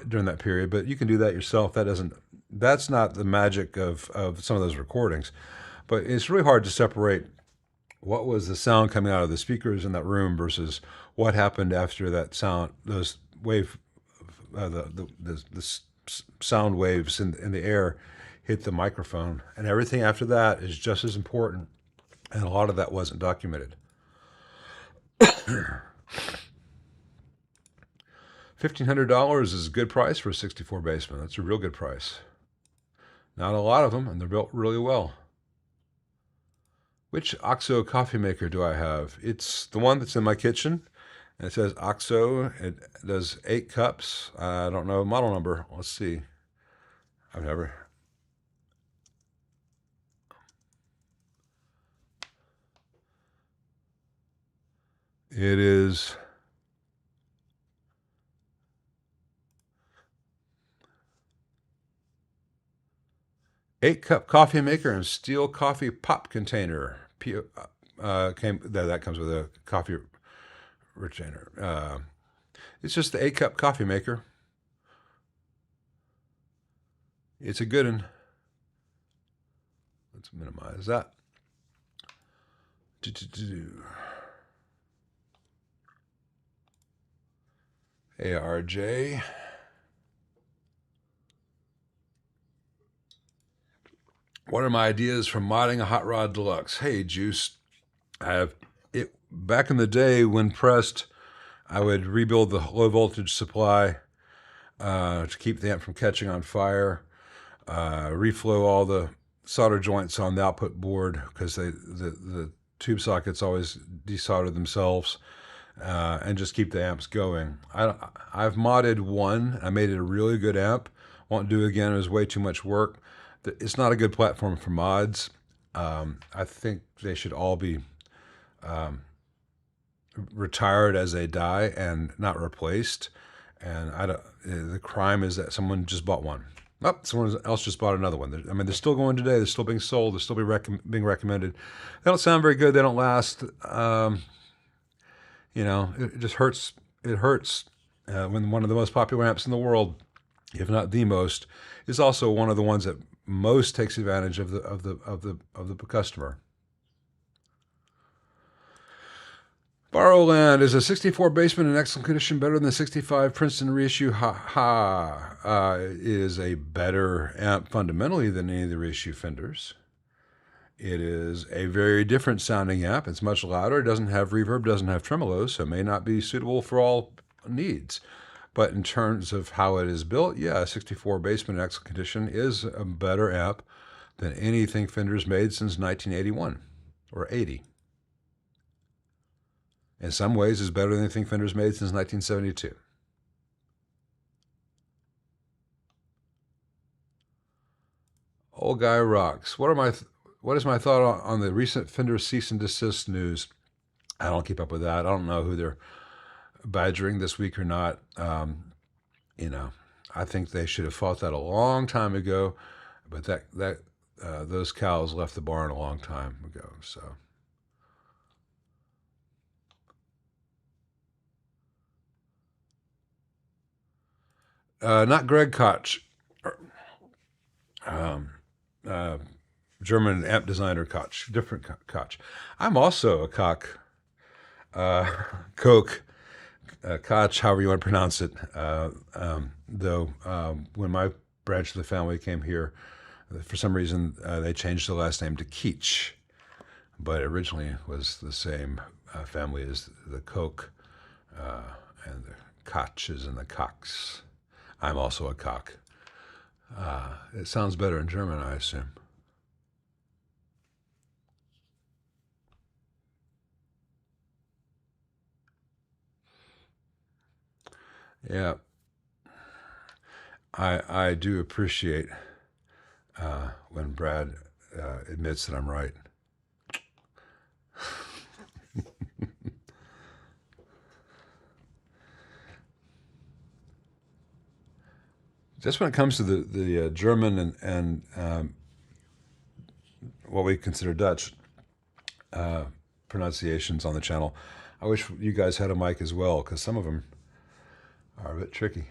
during that period, but you can do that yourself. That's not the magic of some of those recordings. But it's really hard to separate what was the sound coming out of the speakers in that room versus what happened after that sound, those wave, the sound waves in the air hit the microphone, and everything after that is just as important, and a lot of that wasn't documented. $1,500 is a good price for a 64 Bassman. That's a real good price. Not a lot of them, and they're built really well. Which OXO coffee maker do I have? It's the one that's in my kitchen, and it says OXO. It does 8 cups. I don't know model number. Let's see. I've never. It is 8-cup coffee maker and steel coffee pop container. That comes with a coffee retainer. It's just the 8-cup coffee maker. It's a good one. Let's minimize that. ARJ. What are my ideas for modding a Hot Rod Deluxe? Hey, Juice. Back in the day when pressed, I would rebuild the low voltage supply to keep the amp from catching on fire, reflow all the solder joints on the output board because the tube sockets always desolder themselves, and just keep the amps going. I've modded one. I made it a really good amp. Won't do it again. It was way too much work. It's not a good platform for mods. I think they should all be retired as they die and not replaced. And the crime is that someone just bought one. Oh, someone else just bought another one. They're still going today. They're still being sold. They're still being recommended. They don't sound very good. They don't last. It just hurts. It hurts when one of the most popular amps in the world, if not the most, is also one of the ones that most takes advantage of the customer. Borrowland, is a 64 Bassman in excellent condition better than the 65 Princeton reissue? It is a better amp fundamentally than any of the reissue Fenders. It is a very different sounding amp. It's much louder. It doesn't have reverb, doesn't have tremolo, so it may not be suitable for all needs. But in terms of how it is built, yeah, 64 Bassman in excellent condition is a better amp than anything Fender's made since 1981 or 80. In some ways, it's better than anything Fender's made since 1972. Old guy rocks. What is my thought on the recent Fender cease and desist news? I don't keep up with that. I don't know who they're badgering this week or not. You know, I think they should have fought that a long time ago, but those cows left the barn a long time ago. So. Not Greg Koch. Um, uh, German amp designer Koch, different Koch. I'm also a uh, Koch, Koch, however you want to pronounce it. Though when my branch of the family came here, for some reason they changed the last name to Keach, but originally it was the same family as the Koch and the Koches and the Kochs. I'm also a Koch. It sounds better in German, I assume. Yeah, I do appreciate when Brad admits that I'm right. Just when it comes to the German and what we consider Dutch pronunciations on the channel, I wish you guys had a mic as well, because some of them are a bit tricky.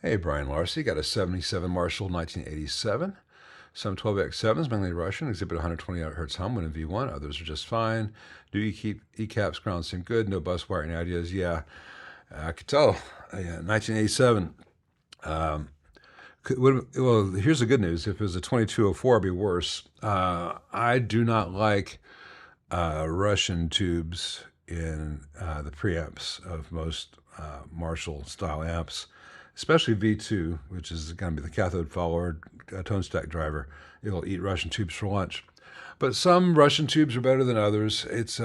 Hey, Brian Larcy, got a 77 Marshall 1987. Some 12X7s, mainly Russian, exhibit 120 Hz hum when in V1. Others are just fine. Do you keep ECAPs? Grounds seem good. No bus wiring ideas? Yeah, I could tell. Yeah, 1987. Well, here's the good news. If it was a 2204, it'd be worse. I do not like Russian tubes in the preamps of most Marshall style amps, especially V2, which is going to be the cathode follower tone stack driver. It'll eat Russian tubes for lunch. But some Russian tubes are better than others. Has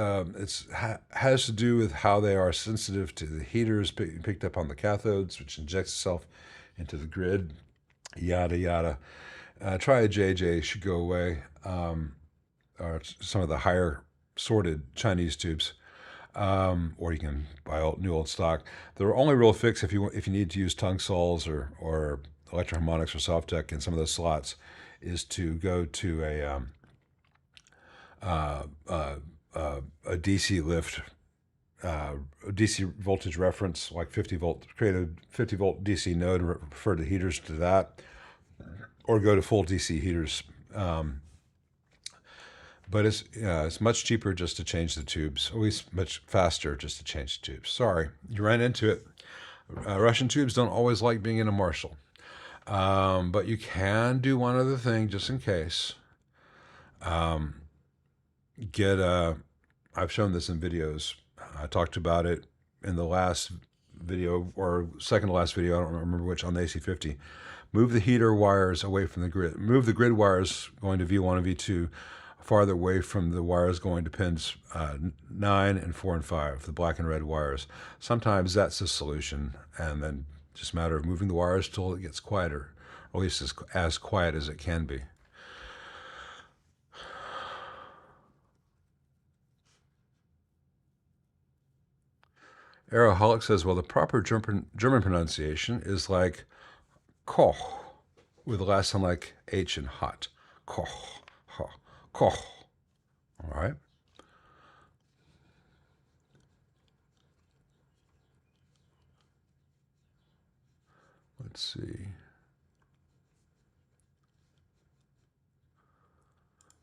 to do with how they are sensitive to the heaters picked up on the cathodes, which injects itself into the grid. Yada yada. Try a JJ, should go away. Or some of the higher sorted Chinese tubes. Or you can buy new old stock. The only real fix if you need to use tongue sols or electroharmonics or Softtech in some of those slots is to go to a DC lift, a DC voltage reference like 50 volt. Create a 50 volt DC node and refer the heaters to that, or go to full DC heaters. But it's much cheaper just to change the tubes, at least much faster just to change the tubes. Sorry, you ran into it. Russian tubes don't always like being in a Marshall. But you can do one other thing just in case. I've shown this in videos. I talked about it in the last video or second to last video, I don't remember which, on the AC50. Move the heater wires away from the grid. Move the grid wires going to V1 and V2 farther away from the wires going to pins 9 and 4 and 5, the black and red wires. Sometimes that's the solution, and then just a matter of moving the wires till it gets quieter, or at least as quiet as it can be. Aeroholic says, well, the proper German pronunciation is like Koch, with the last sound like H in hot. Koch, Koch. All right. Let's see.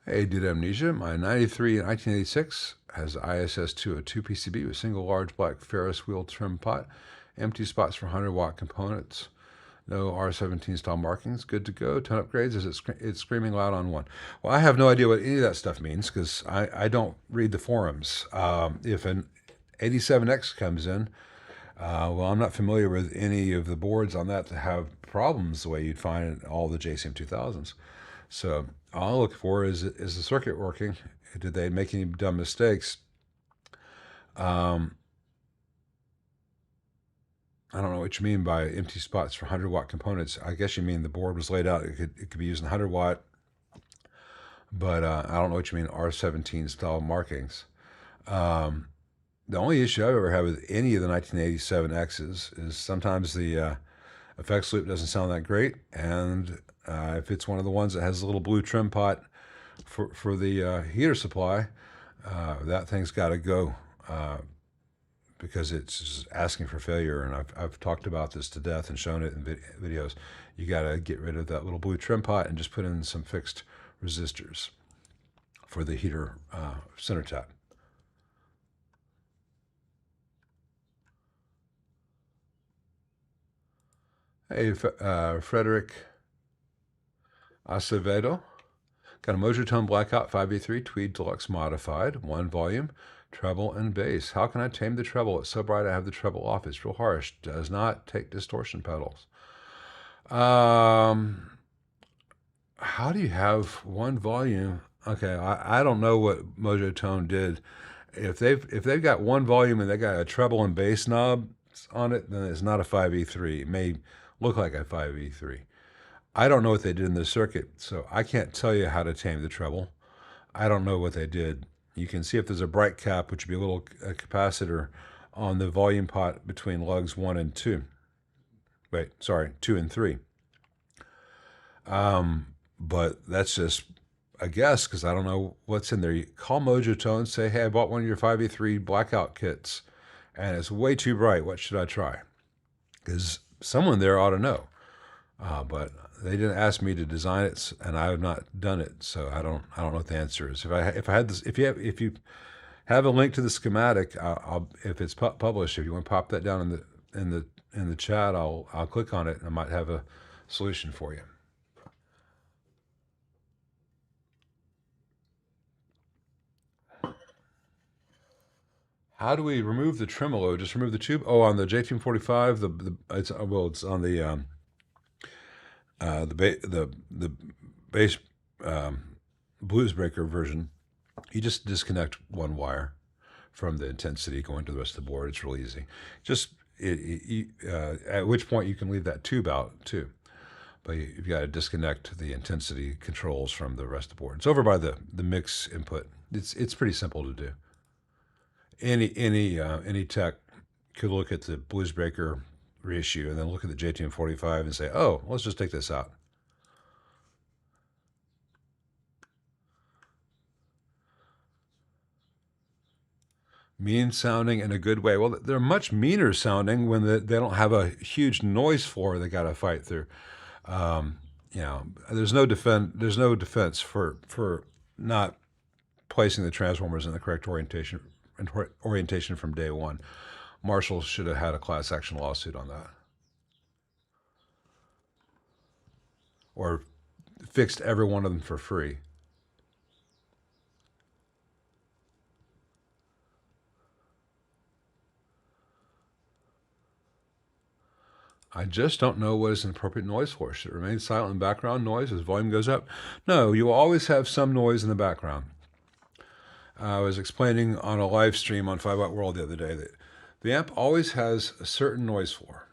Hey, did amnesia? My 93 and 1986 has ISS 202 PCB with single large black Ferris wheel trim pot, empty spots for 100 watt components, no R17 style markings, good to go. Tone upgrades, it's screaming loud on one. Well, I have no idea what any of that stuff means because I don't read the forums. If an 87X comes in, well, I'm not familiar with any of the boards on that that have problems the way you'd find in all the JCM 2000s. So all I look for is the circuit working? Did they make any dumb mistakes? I don't know what you mean by empty spots for 100-watt components. I guess you mean the board was laid out. It could be using 100-watt, but I don't know what you mean R17 style markings. Um, the only issue I've ever had with any of the 1987 X's is sometimes the effects loop doesn't sound that great, and if it's one of the ones that has a little blue trim pot for the heater supply, that thing's got to go. Because it's just asking for failure, and I've talked about this to death and shown it in videos. You got to get rid of that little blue trim pot and just put in some fixed resistors for the heater center tap. Hey, Frederick Acevedo. Got a Magnatone Blackout 5v3 Tweed Deluxe Modified, 1 volume, treble and bass. How can I tame the treble? It's so bright I have the treble off. It's real harsh. Does not take distortion pedals. How do you have 1 volume? Okay, I don't know what Magnatone did. If they've got 1 volume and they got a treble and bass knob on it, then it's not a 5v3. It may look like a 5v3. I don't know what they did in the circuit, so I can't tell you how to tame the treble. I don't know what they did. You can see if there's a bright cap, which would be a little capacitor on the volume pot between lugs 1 and 2. Wait, sorry, 2 and 3. But that's just a guess because I don't know what's in there. You call Magnatone, say, hey, I bought one of your 5v3 blackout kits, and it's way too bright. What should I try? Because someone there ought to know. But they didn't ask me to design it, and I have not done it, so I don't know what the answer is. If I had this, if you have a link to the schematic, if it's published, if you want to pop that down in the chat, I'll click on it and I might have a solution for you. How do we remove the tremolo? Just remove the tube. Oh, on the J245, it's on the bass blues breaker version. You just disconnect 1 wire from the intensity going to the rest of the board. It's real easy. Just at which point you can leave that tube out too, but you've got to disconnect the intensity controls from the rest of the board. It's over by the mix input. It's pretty simple to do. Any tech could look at the blues breaker reissue and then look at the J245 and say, oh, let's just take this out. Mean sounding in a good way. Well, they're much meaner sounding when they don't have a huge noise floor they got to fight through. There's no defense for not placing the transformers in the correct orientation from day one. Marshall should have had a class action lawsuit on that, or fixed every one of them for free. I just don't know what is an appropriate noise floor. Should it remain silent in background noise as volume goes up? No, you will always have some noise in the background. I was explaining on a live stream on 5 Watt World the other day that the amp always has a certain noise floor.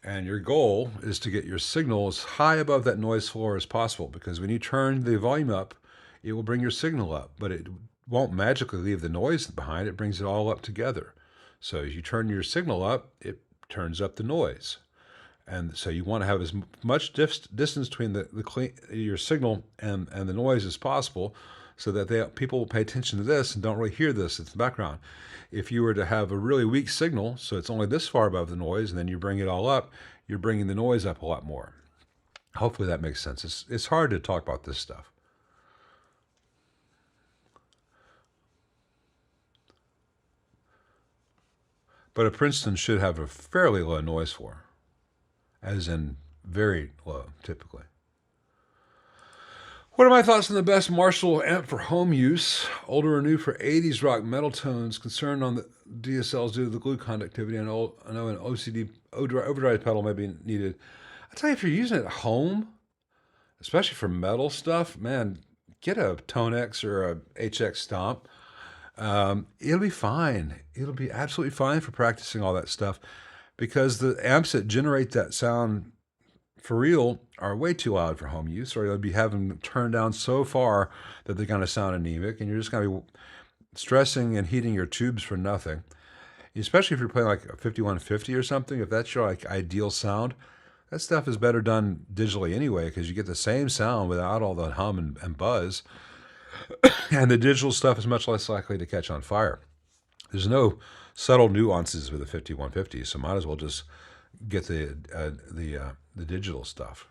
And your goal is to get your signal as high above that noise floor as possible, because when you turn the volume up, it will bring your signal up, but it won't magically leave the noise behind. It brings it all up together. So as you turn your signal up, it turns up the noise. And so you want to have as much distance between your signal and the noise as possible, so that people will pay attention to this and don't really hear this in the background. If you were to have a really weak signal, so it's only this far above the noise, and then you bring it all up, you're bringing the noise up a lot more. Hopefully that makes sense. It's hard to talk about this stuff. But a Princeton should have a fairly low noise floor, as in very low, typically. What are my thoughts on the best Marshall amp for home use? Older or new for 80s rock metal tones? Concerned on the DSLs due to the glue conductivity. I know an OCD overdrive pedal may be needed. I tell you, if you're using it at home, especially for metal stuff, man, get a Tone X or a HX Stomp. It'll be fine. It'll be absolutely fine for practicing all that stuff. because the amps that generate that sound for real are way too loud for home use, or you'll be having them turned down so far that they're going to sound anemic, and you're just going to be stressing and heating your tubes for nothing. Especially if you're playing like a 5150 or something, if that's your like ideal sound, that stuff is better done digitally anyway, because you get the same sound without all the hum and buzz, and the digital stuff is much less likely to catch on fire. There's no subtle nuances with the 5150, so might as well just get the digital stuff.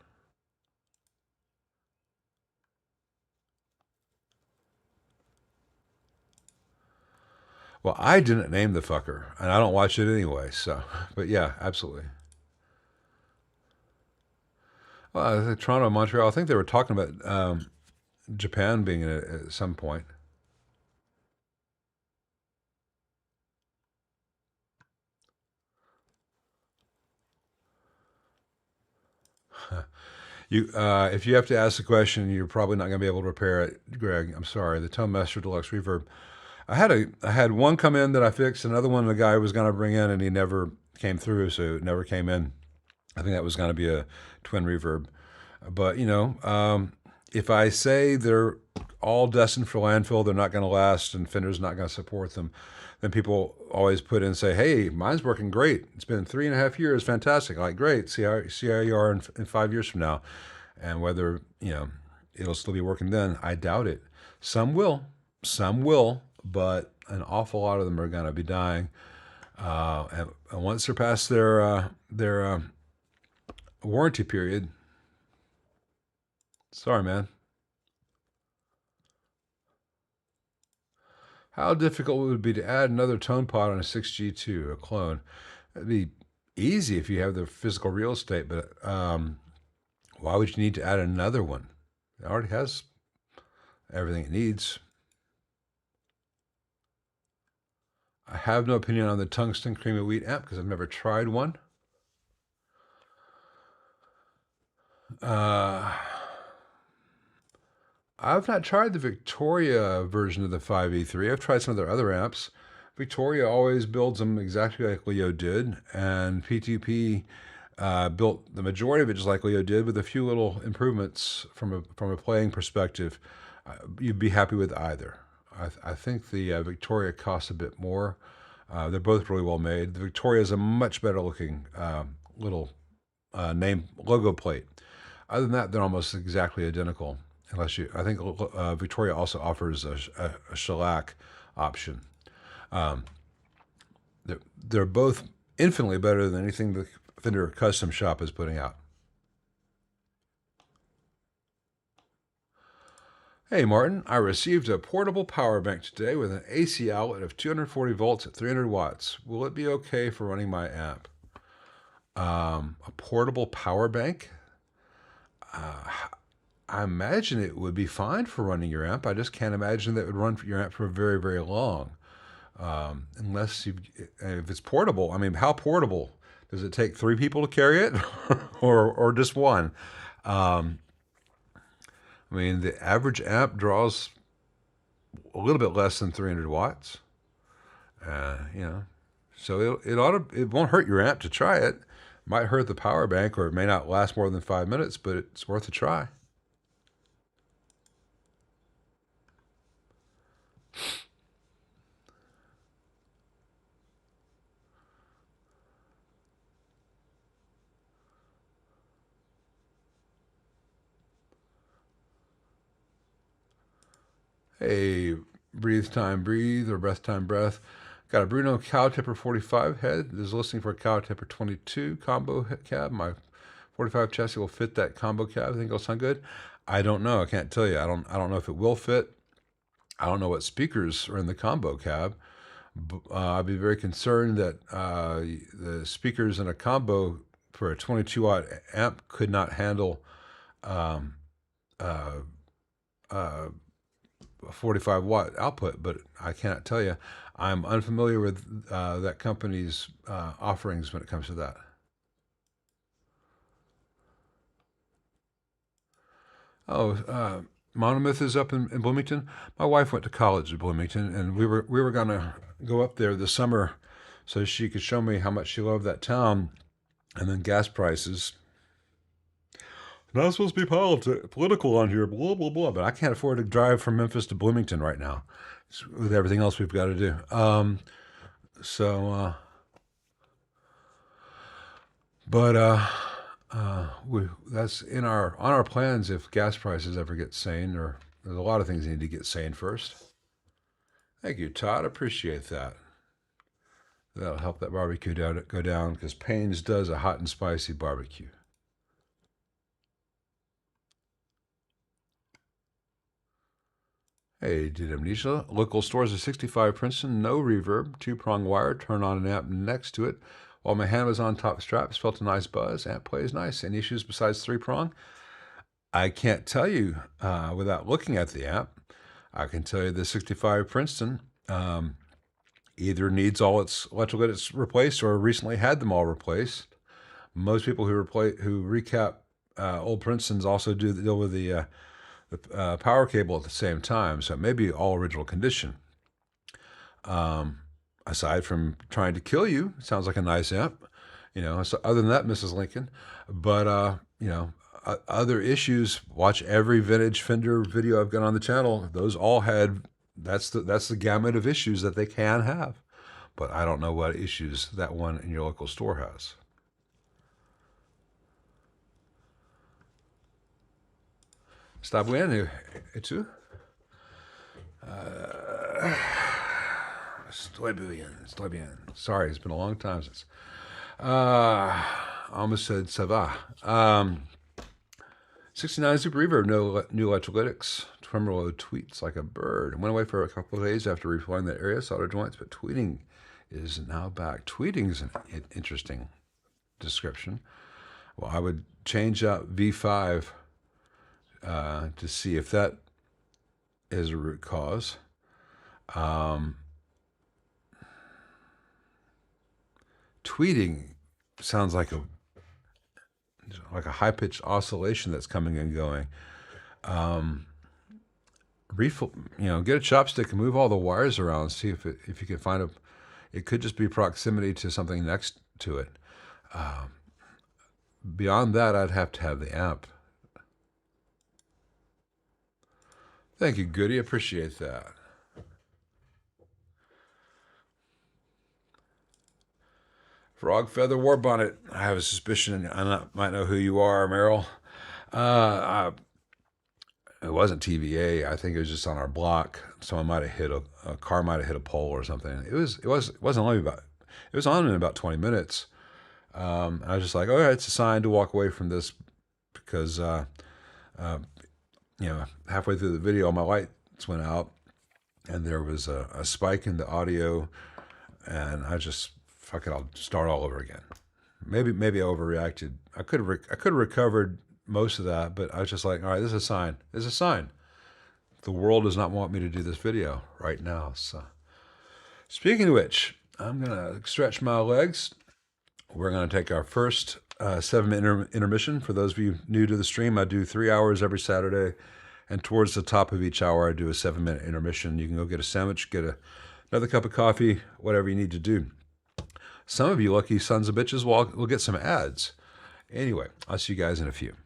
Well, I didn't name the fucker, and I don't watch it anyway. So, but yeah, absolutely. Well, I think Toronto, Montreal. I think they were talking about Japan being in it at some point. If you have to ask the question, you're probably not going to be able to repair it, Greg. I'm sorry. The Tone Master Deluxe Reverb. I had one come in that I fixed. Another one the guy was going to bring in, and he never came through, so it never came in. I think that was going to be a twin reverb. But if I say they're all destined for landfill, they're not going to last, and Fender's not going to support them, then people always put in and say, "Hey, mine's working great. It's been 3.5 years, fantastic. Like, great. See how you are in 5 years from now, and whether it'll still be working then. I doubt it. Some will, but an awful lot of them are going to be dying. And once they're past their warranty period, sorry, man. How difficult would it be to add another tone pot on a 6G2, a clone? It'd be easy if you have the physical real estate, but why would you need to add another one? It already has everything it needs. I have no opinion on the tungsten cream of wheat amp because I've never tried one. I've not tried the Victoria version of the 5E3. I've tried some of their other amps. Victoria always builds them exactly like Leo did, and PTP built the majority of it just like Leo did, with a few little improvements from a playing perspective. You'd be happy with either. I think the Victoria costs a bit more. They're both really well made. The Victoria is a much better looking little name logo plate. Other than that, they're almost exactly identical. I think Victoria also offers a shellac option. Um, they're both infinitely better than anything the Fender Custom Shop is putting out. Hey Martin, I received a portable power bank today with an AC outlet of 240 volts at 300 watts. Will it be okay for running my amp? A portable power bank? I imagine it would be fine for running your amp. I just can't imagine that it would run your amp for very, very long. Unless if it's portable. I mean, how portable? Does it take 3 people to carry it or just one? Um, I mean, the average amp draws a little bit less than 300 watts. You know, so it won't hurt your amp to try it. Might hurt the power bank, or it may not last more than 5 minutes, but it's worth a try. Hey, breathe time breathe, or breath time breath. Got a Bruno Cow Tipper 45 head. Is listening for a Cow Tipper 22 combo cab. My 45 chassis will fit that combo cab. I think it'll sound good. I don't know. I can't tell you. I don't know if it will fit. I don't know what speakers are in the combo cab. I'd be very concerned that the speakers in a combo for a 22 watt amp could not handle um, uh, uh, a 45 watt output, but I cannot tell you. I'm unfamiliar with that company's offerings when it comes to that. Oh, Monomyth is up in Bloomington. My wife went to college at Bloomington, and we were gonna go up there this summer so she could show me how much she loved that town, and then gas prices. Not supposed to be political on here, blah, blah, blah. But I can't afford to drive from Memphis to Bloomington right now with everything else we've got to do. So, but that's in our plans if gas prices ever get sane, or there's a lot of things that need to get sane first. Thank you, Todd. Appreciate that. That'll help that barbecue go down because Payne's does a hot and spicy barbecue. Hey, did amnesia? Local stores at 65 Princeton, no reverb, two-prong wire, turn on an amp next to it. While my hand was on top straps, felt a nice buzz. Amp plays nice. Any issues besides three-prong? I can't tell you without looking at the amp. I can tell you the 65 Princeton either needs all its electrical gadgets replaced or recently had them all replaced. Most people who recap old Princetons also deal with the power cable at the same time, so it may be all original condition. Aside from trying to kill you, it sounds like a nice amp. So other than that, Mrs. Lincoln. But, other issues, watch every vintage Fender video I've got on the channel. Those all had, that's the gamut of issues that they can have. But I don't know what issues that one in your local store has. Está bien, ¿tú? Estoy bien. Sorry, it's been a long time since. I almost said ça va. 69 Super Reverb, no new electrolytics. Tremolo tweets like a bird. Went away for a couple of days after refilling that area, solder joints, but tweeting is now back. Tweeting is an interesting description. Well, I would change out V5 to see if that is a root cause. Tweeting sounds like a high-pitched oscillation that's coming and going. Get a chopstick and move all the wires around. See if you can find it could just be proximity to something next to it. Beyond that, I'd have to have the amp. Thank you, Goody. Appreciate that. Frog Feather War Bonnet. I have a suspicion I might know who you are, Meryl. It wasn't TVA. I think it was just on our block. Someone might have hit a car might have hit a pole or something. It wasn't only about. It was on in about 20 minutes. I was just like, oh yeah, it's a sign to walk away from this because halfway through the video, my lights went out and there was a spike in the audio, and I just fuck it, I'll start all over again. Maybe I overreacted. I could have recovered most of that, but I was just like, all right, this is a sign. It's a sign. The world does not want me to do this video right now. So, speaking of which, I'm gonna stretch my legs. We're gonna take our first 7-minute intermission. For those of you new to the stream, I do 3 hours every Saturday, and towards the top of each hour, I do a 7-minute intermission. You can go get a sandwich, get another cup of coffee, whatever you need to do. Some of you lucky sons of bitches will get some ads. Anyway, I'll see you guys in a few.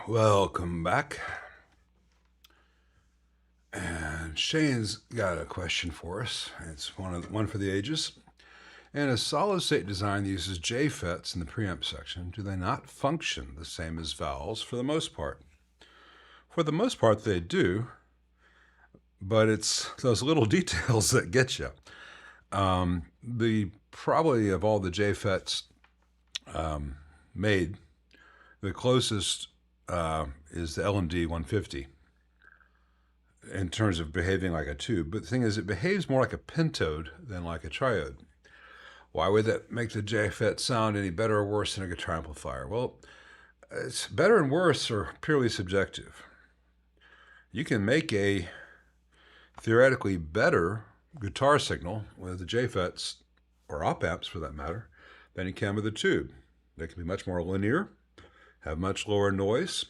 Welcome back. And Shane's got a question for us. It's one for the ages. In a solid-state design that uses J-FETs in the preamp section, do they not function the same as vowels for the most part? For the most part, they do, but it's those little details that get you. Probably of all the J-FETs made, the closest is the LMD 150 in terms of behaving like a tube. But the thing is, it behaves more like a pentode than like a triode. Why would that make the J-FET sound any better or worse than a guitar amplifier? Well, it's better and worse are purely subjective. You can make a theoretically better guitar signal with the J-FETs, or op amps for that matter, than you can with a tube. They can be much more linear, have much lower noise,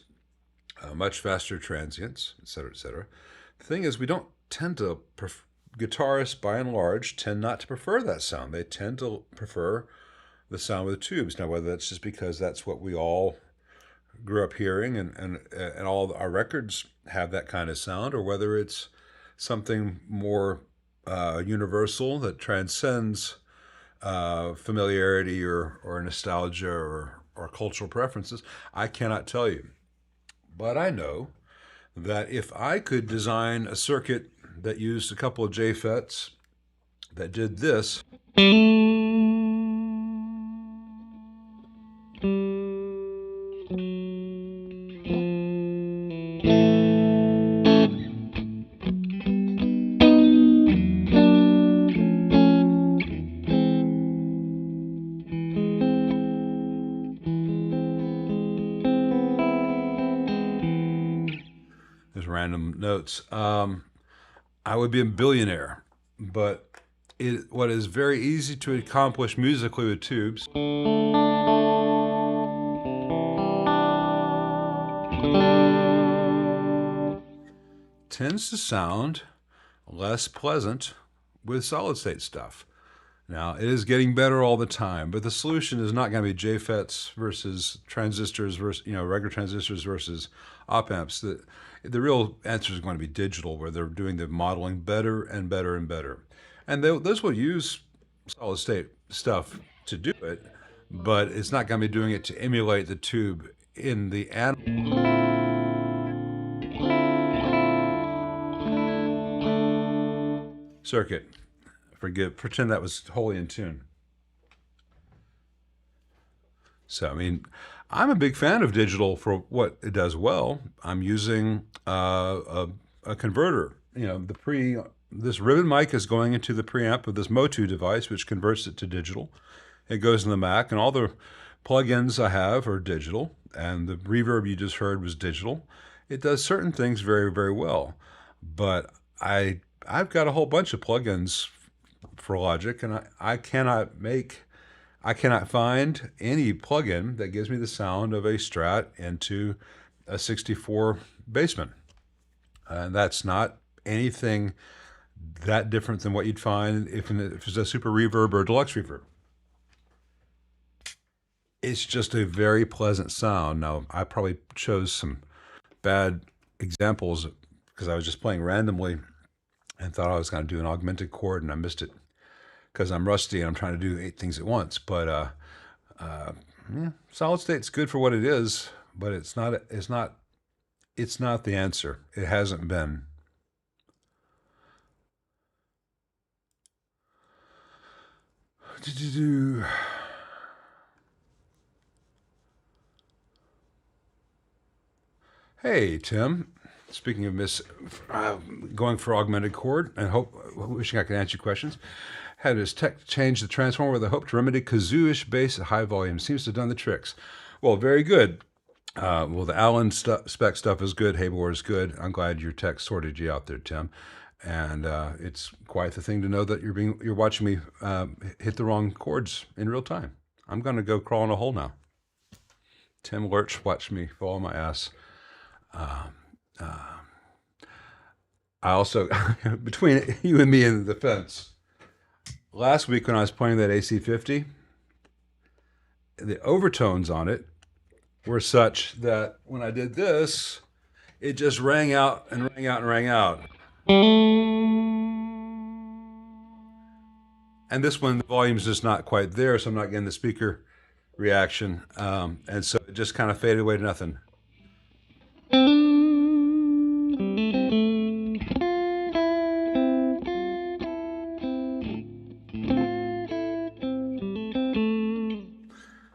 much faster transients, etc., etc. The thing is, we don't tend to guitarists, by and large, tend not to prefer that sound. They tend to prefer the sound with the tubes. Now, whether that's just because that's what we all grew up hearing and all our records have that kind of sound, or whether it's something more universal that transcends familiarity or nostalgia or cultural preferences, I cannot tell you. But I know that if I could design a circuit that used a couple of J-FETs that did this, there's random notes, I would be a billionaire. But what is very easy to accomplish musically with tubes tends to sound less pleasant with solid-state stuff. Now, it is getting better all the time, but the solution is not going to be J-FETs versus transistors versus, regular transistors versus op amps. The real answer is going to be digital, where they're doing the modeling better and better and better. And those will use solid-state stuff to do it, but it's not going to be doing it to emulate the tube in the circuit. Pretend that was wholly in tune. So, I'm a big fan of digital for what it does well. I'm using a converter. This ribbon mic is going into the preamp of this Motu device, which converts it to digital. It goes in the Mac, and all the plugins I have are digital, and the reverb you just heard was digital. It does certain things very, very well, but I've got a whole bunch of plugins for Logic, and I cannot find any plugin that gives me the sound of a Strat into a 64 Bassman. And that's not anything that different than what you'd find if it's a Super Reverb or a Deluxe Reverb. It's just a very pleasant sound. Now, I probably chose some bad examples because I was just playing randomly and thought I was going to do an augmented chord, and I missed it because I'm rusty and I'm trying to do 8 things at once. But solid state's good for what it is, but it's not the answer. It hasn't been. Hey, Tim. Speaking of going for augmented chord and wishing I could answer your questions, had his tech change the transformer with a hope to remedy kazoo-ish bass at high volume. Seems to have done the tricks. Well, very good. The Allen spec stuff is good. Hayward is good. I'm glad your tech sorted you out there, Tim. And it's quite the thing to know that you're watching me hit the wrong chords in real time. I'm going to go crawl in a hole now. Tim Lurch watched me fall on my ass. I also, between you and me and the fence, last week when I was playing that AC50, the overtones on it were such that when I did this, it just rang out and rang out and rang out. And this one, the volume's just not quite there, so I'm not getting the speaker reaction. And so it just kind of faded away to nothing.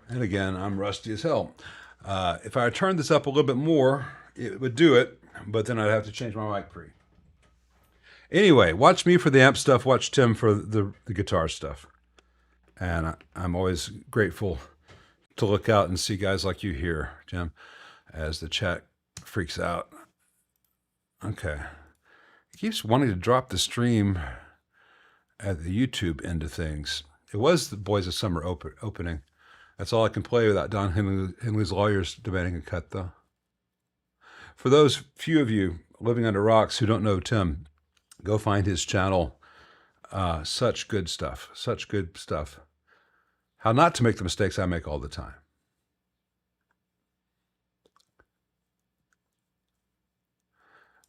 And again, I'm rusty as hell. If I turned this up a little bit more, it would do it, but then I'd have to change my mic pre. Anyway, watch me for the amp stuff, watch Tim for the guitar stuff. And I'm always grateful to look out and see guys like you here, Jim, as the chat freaks out. Okay. He keeps wanting to drop the stream at the YouTube end of things. It was the Boys of Summer opening. That's all I can play without Don Henley's lawyers demanding a cut, though. For those few of you living under rocks who don't know Tim, go find his channel. Such good stuff. Such good stuff. How not to make the mistakes I make all the time.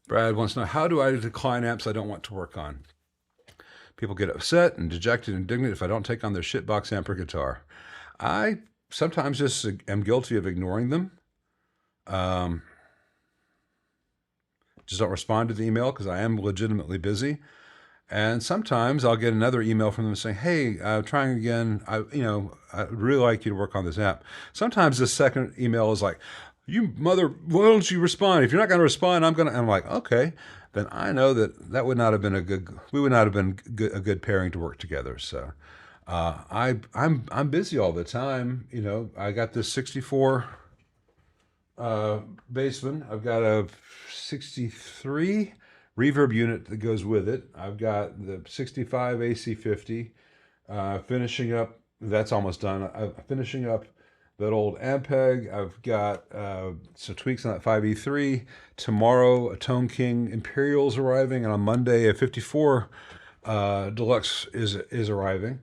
Brad wants to know, how do I decline amps I don't want to work on? People get upset and dejected and indignant if I don't take on their shitbox amp or guitar. I sometimes just am guilty of ignoring them. Just don't respond to the email because I am legitimately busy. And sometimes I'll get another email from them saying, hey, trying again. I'd really like you to work on this app. Sometimes the second email is like, you mother, why don't you respond? If you're not going to respond, I'm like, okay. Then I know that would not have been we would not have been a good pairing to work together. So I'm busy all the time. I got this 64 Bassman. I've got a 63 reverb unit that goes with it. I've got the 65 AC50 finishing up. That's almost done. I'm finishing up that old Ampeg. I've got some tweaks on that 5E3. Tomorrow, a Tone King Imperial's arriving, and on Monday, a 54 Deluxe is arriving.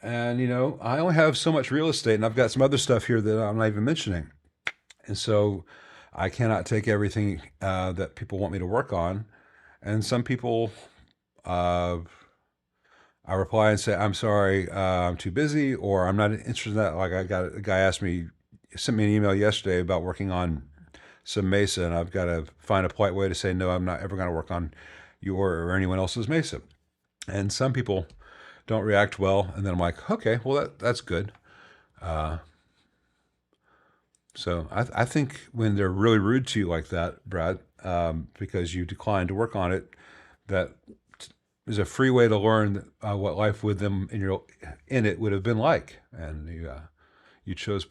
And, I only have so much real estate, and I've got some other stuff here that I'm not even mentioning. And so I cannot take everything that people want me to work on. And some people, I reply and say, I'm sorry, I'm too busy, or I'm not interested in that. Like a guy sent me an email yesterday about working on some Mesa, and I've got to find a polite way to say, no, I'm not ever going to work on your or anyone else's Mesa. And some people don't react well, and then I'm like, okay, well, that's good. So I think when they're really rude to you like that, Brad, because you declined to work on it, that is a free way to learn what life with them in it would have been like, and you chose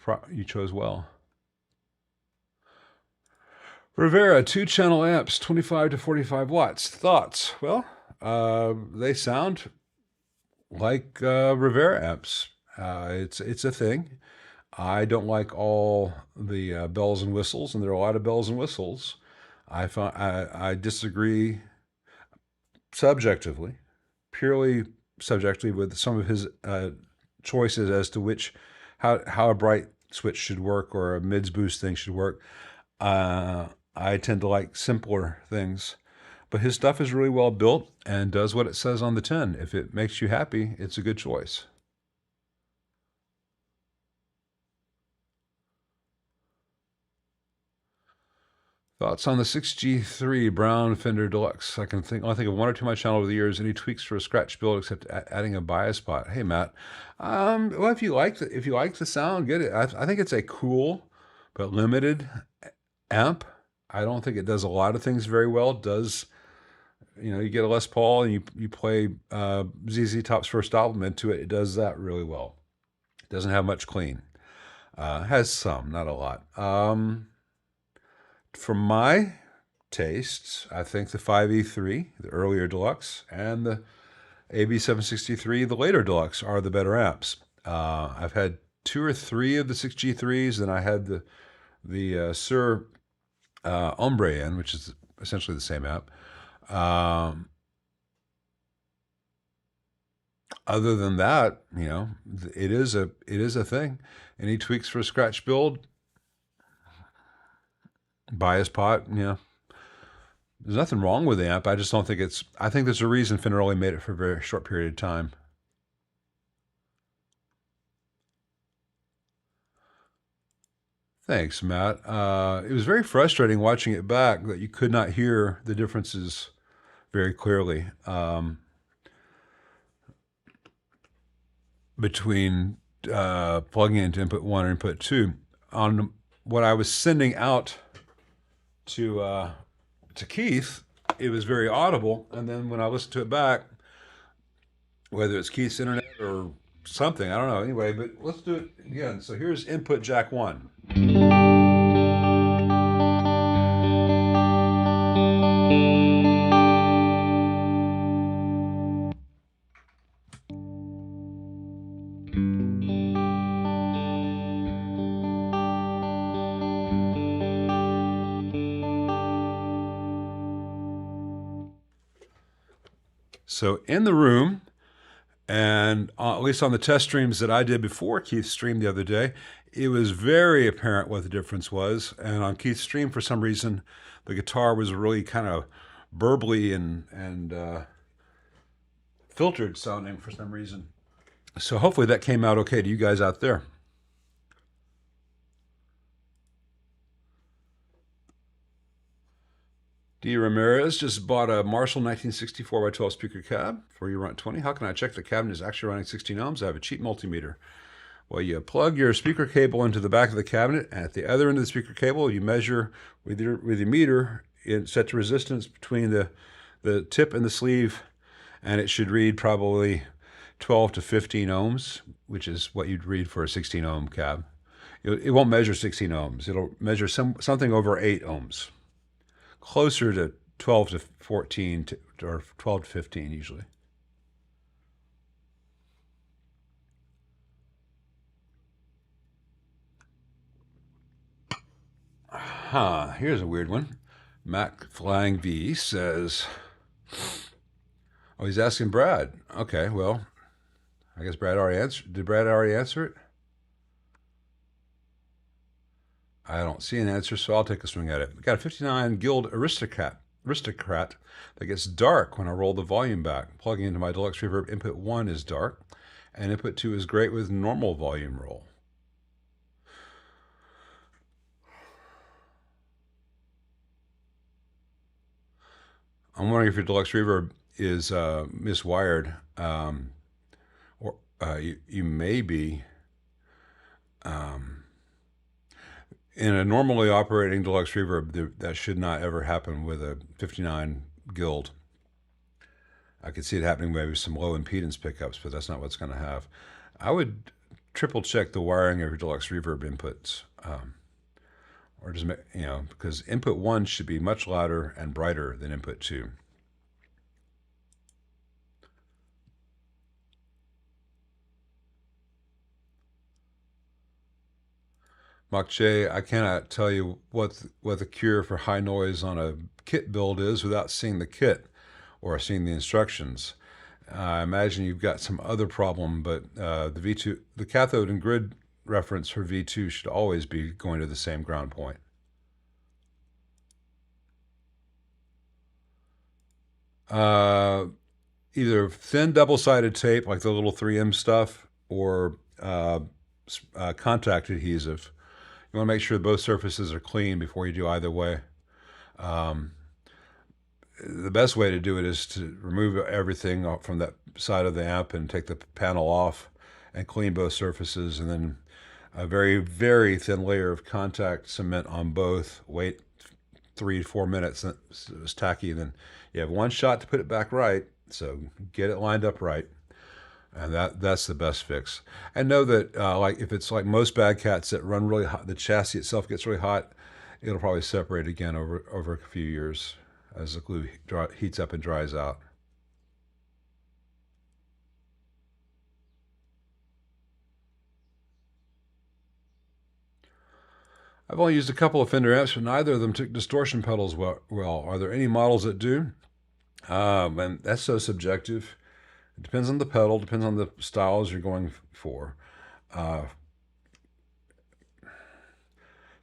well. Rivera 2-channel amps, 25 to 45 watts. Thoughts? Well, they sound like Rivera amps. It's a thing. I don't like all the bells and whistles, and there are a lot of bells and whistles. I disagree purely subjectively with some of his choices as to how a bright switch should work or a mids boost thing should work. I tend to like simpler things, but his stuff is really well built and does what it says on the tin. If it makes you happy, it's a good choice. Thoughts on the 6G3 Brown Fender Deluxe? I can only think of one or two on my channel over the years. Any tweaks for a scratch build except adding a bias pot? Hey Matt, well, if you like the sound, get it. I think it's a cool but limited amp. I don't think it does a lot of things very well. It does, you get a Les Paul and you play ZZ Top's first album into it. It does that really well. It doesn't have much clean. Has some, not a lot. For my tastes, I think the 5E3, the earlier Deluxe, and the AB763, the later Deluxe, are the better amps. I've had 2 or 3 of the 6G3s, and I had the Sur Ombre in, which is essentially the same amp. Other than that, it is a thing. Any tweaks for a scratch build? Bias pot, yeah. There's nothing wrong with the amp. I just don't think it's. I think there's a reason Fender only made it for a very short period of time. Thanks, Matt. It was very frustrating watching it back that you could not hear the differences very clearly between plugging into input one and input two. On what I was sending out to Keith, it was very audible, and then when I listened to it back, whether it's Keith's internet or something, I don't know. Anyway, but let's do it again. So here's input jack one. So in the room, and at least on the test streams that I did before Keith's stream the other day, it was very apparent what the difference was. And on Keith's stream, for some reason, the guitar was really kind of burbly and filtered sounding for some reason. So hopefully that came out okay to you guys out there. D. Ramirez just bought a Marshall 1964 by 12 speaker cab for your Runt 20. How can I check the cabinet is actually running 16 ohms? I have a cheap multimeter. Well, you plug your speaker cable into the back of the cabinet, and at the other end of the speaker cable, you measure with your meter, set the resistance between the tip and the sleeve, and it should read probably 12 to 15 ohms, which is what you'd read for a 16 ohm cab. It won't measure 16 ohms. It'll measure something over 8 ohms. Closer to 12 to 14 or 12 to 15 usually. Here's a weird one. Mac Flying V says, oh, he's asking Brad. Okay, well, I guess Brad already answered. Did Brad already answer it? I don't see an answer, so I'll take a swing at it. We got a 59 Guild Aristocrat that gets dark when I roll the volume back. Plugging into my Deluxe Reverb, input 1 is dark, and input 2 is great with normal volume roll. I'm wondering if your Deluxe Reverb is miswired, or you may be in a normally operating Deluxe Reverb. That should not ever happen with a 59 Guild. I could see it happening maybe with some low impedance pickups, but that's not what's going to have. I would triple check the wiring of your Deluxe Reverb inputs, or just because input 1 should be much louder and brighter than input 2. Mach J, I cannot tell you what the cure for high noise on a kit build is without seeing the kit or seeing the instructions. I imagine you've got some other problem, but the V2, the cathode and grid reference for V2 should always be going to the same ground point. Either thin double-sided tape, like the little 3M stuff, or contact adhesive. You want to make sure both surfaces are clean before you do either way. The best way to do it is to remove everything from that side of the amp and take the panel off and clean both surfaces, and then a very, very thin layer of contact cement on both. Wait 3 to 4 minutes. It's tacky. Then you have one shot to put it back right. So get it lined up right. And that's the best fix. And know that like if it's like most bad cats that run really hot, the chassis itself gets really hot, it'll probably separate again over a few years as the glue heats up and dries out. I've only used a couple of Fender amps, but neither of them took distortion pedals well. Are there any models that do? And that's so subjective. It depends on the pedal, depends on the styles you're going for.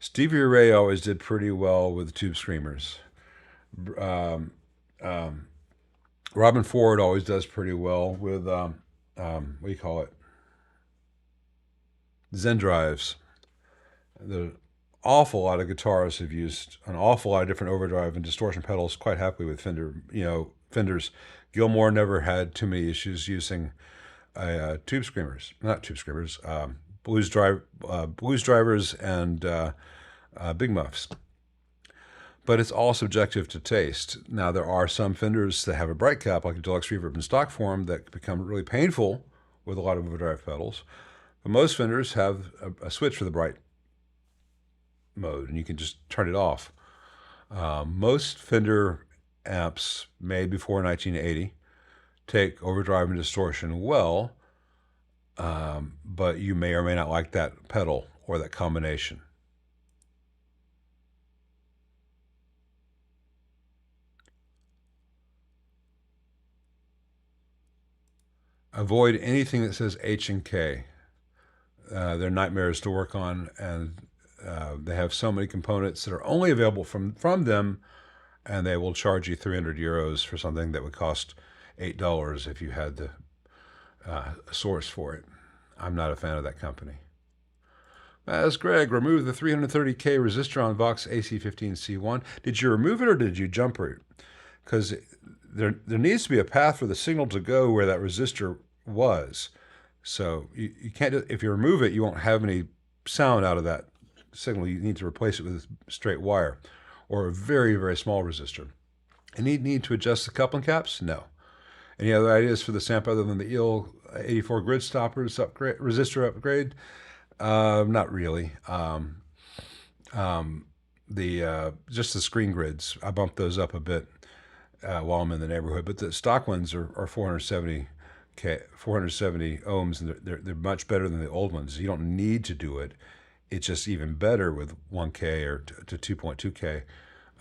Stevie Ray always did pretty well with tube screamers. Um, um, Robin Ford always does pretty well with what do you call it? Zen drives. The awful lot of guitarists have used an awful lot of different overdrive and distortion pedals quite happily with Fender. Fenders. Gilmore never had too many issues using tube screamers, not tube screamers, blues drivers and big muffs. But it's all subjective to taste. Now there are some Fenders that have a bright cap, like a deluxe reverb in stock form, that become really painful with a lot of overdrive pedals. But most Fenders have a switch for the bright mode, and you can just turn it off. Most Fender amps made before 1980 take overdrive and distortion well, but you may or may not like that pedal or that combination. Avoid anything that says H and K. They're nightmares to work on, and they have so many components that are only available from them, and they will charge you 300 euros for something that would cost $8 if you had the source for it. I'm not a fan of that company. As Greg, remove the 330K resistor on Vox AC15C1. Did you remove it or did you jump root? Because there needs to be a path for the signal to go where that resistor was. So you can't, if you remove it, you won't have any sound out of that signal. You need to replace it with a straight wire or a very, very small resistor. And need to adjust the coupling caps? No. Any other ideas for the amp other than the EL84 grid stoppers resistor upgrade? Not really. Just the screen grids, I bumped those up a bit while I'm in the neighborhood, but the stock ones are 470 ohms, and they're much better than the old ones. You don't need to do it. It's just even better with 1K or to 2.2K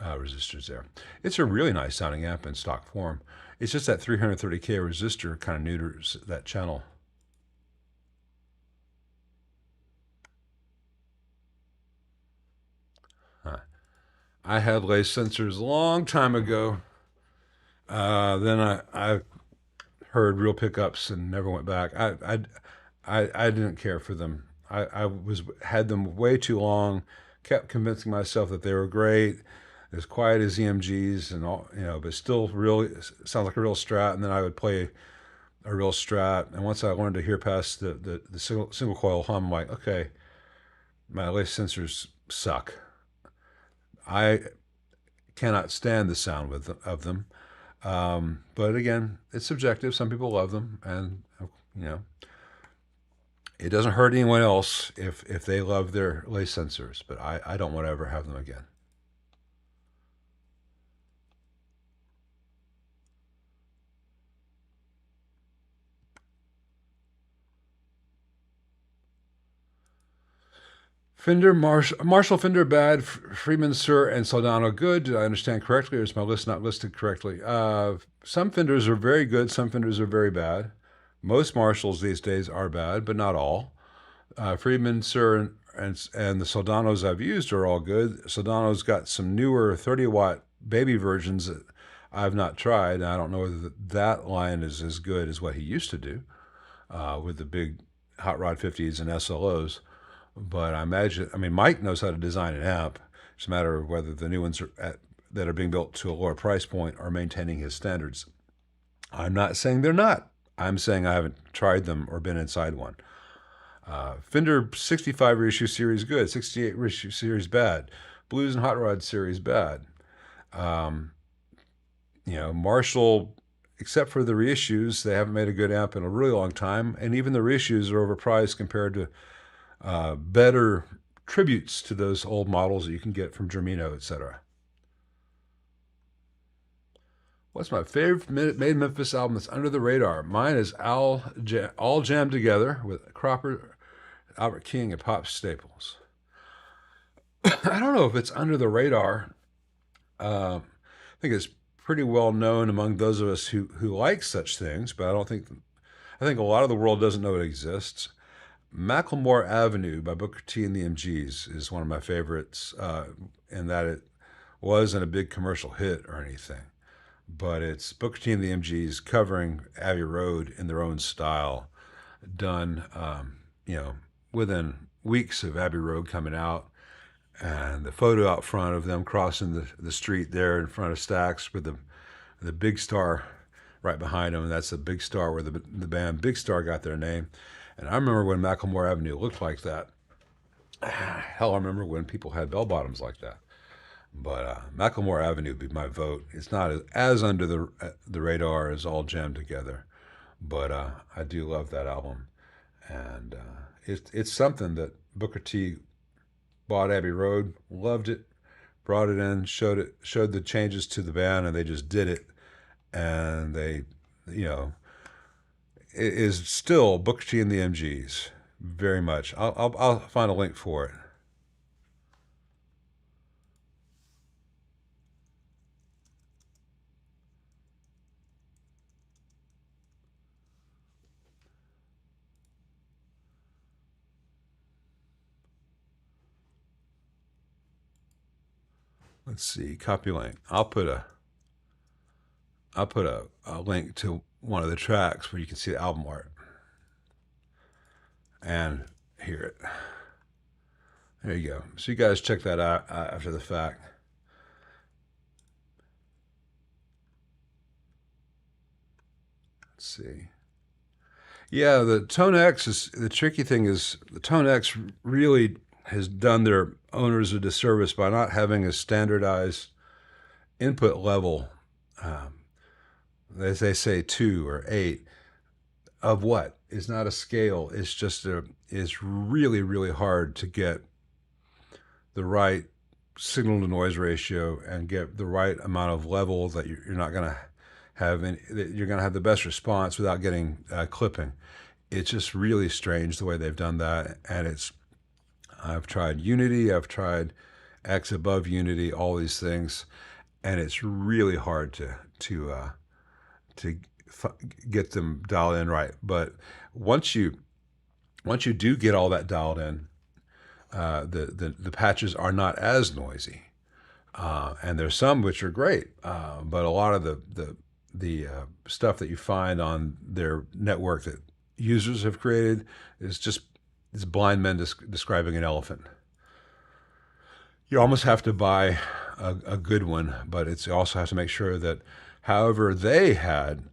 resistors there. It's a really nice sounding amp in stock form. It's just that 330K resistor kind of neuters that channel. I had lace sensors a long time ago. Then I heard real pickups and never went back. I didn't care for them. I had them way too long. Kept convincing myself that they were great, as quiet as EMGs and all, but still really sounds like a real Strat. And then I would play a real Strat. And once I learned to hear past the single coil hum, I'm like, okay, my lace sensors suck. I cannot stand the sound of them. But again, it's subjective. Some people love them, and it doesn't hurt anyone else if they love their lace sensors. But I don't want to ever have them again. Fender, Marshall Fender bad, Freeman Sir and Soldano good. Did I understand correctly, or is my list not listed correctly? Some Fenders are very good, some Fenders are very bad. Most Marshalls these days are bad, but not all. Freeman Sir and the Soldanos I've used are all good. Soldano's got some newer 30-watt baby versions that I've not tried. I don't know whether that line is as good as what he used to do with the big Hot Rod 50s and SLOs. But I mean, Mike knows how to design an amp. It's a matter of whether the new ones that are being built to a lower price point are maintaining his standards. I'm not saying they're not. I'm saying I haven't tried them or been inside one. Fender 65 reissue series good, 68 reissue series bad, Blues and Hot Rod series bad. Marshall, except for the reissues, they haven't made a good amp in a really long time, and even the reissues are overpriced compared to better tributes to those old models that you can get from Germino, etc. What's my favorite Made in Memphis album that's under the radar? Mine is All Jammed Together with Cropper, Albert King, and Pop Staples. I don't know if it's under the radar. I think it's pretty well known among those of us who like such things, but I think a lot of the world doesn't know it exists. Macklemore Avenue by Booker T and the MGs is one of my favorites, in that it wasn't a big commercial hit or anything, but it's Booker T and the MGs covering Abbey Road in their own style, done, within weeks of Abbey Road coming out. And the photo out front of them crossing the street there in front of Stax with the big star right behind them. And that's the big star where the band Big Star got their name. And I remember when Macklemore Avenue looked like that. Hell, I remember when people had bell bottoms like that. But Macklemore Avenue would be my vote. It's not as under the radar as All Jammed Together, but I do love that album. And it's something that Booker T bought Abbey Road, loved it, brought it in, showed the changes to the band, and they just did it. And they, it is still Booker T and the MGs, very much. I'll find a link for it. Let's see, copy link. I'll put a link to one of the tracks where you can see the album art and hear it. There you go. So you guys check that out after the fact. Let's see. Yeah, the Tone X is the tricky thing. Is the Tone X really has done their owners a disservice by not having a standardized input level. Um, as they say, 2 or 8 of what is not a scale. It's really, really hard to get the right signal to noise ratio and get the right amount of level that you're not going to that you're going to have the best response without getting clipping. It's just really strange the way they've done that. And I've tried Unity, I've tried X above Unity, all these things, and it's really hard to get them dialed in right. But once you do get all that dialed in, the patches are not as noisy, and there's some which are great, but a lot of the stuff that you find on their network that users have created is just it's blind men describing an elephant. You almost have to buy a good one, but it's you also have to make sure that however they had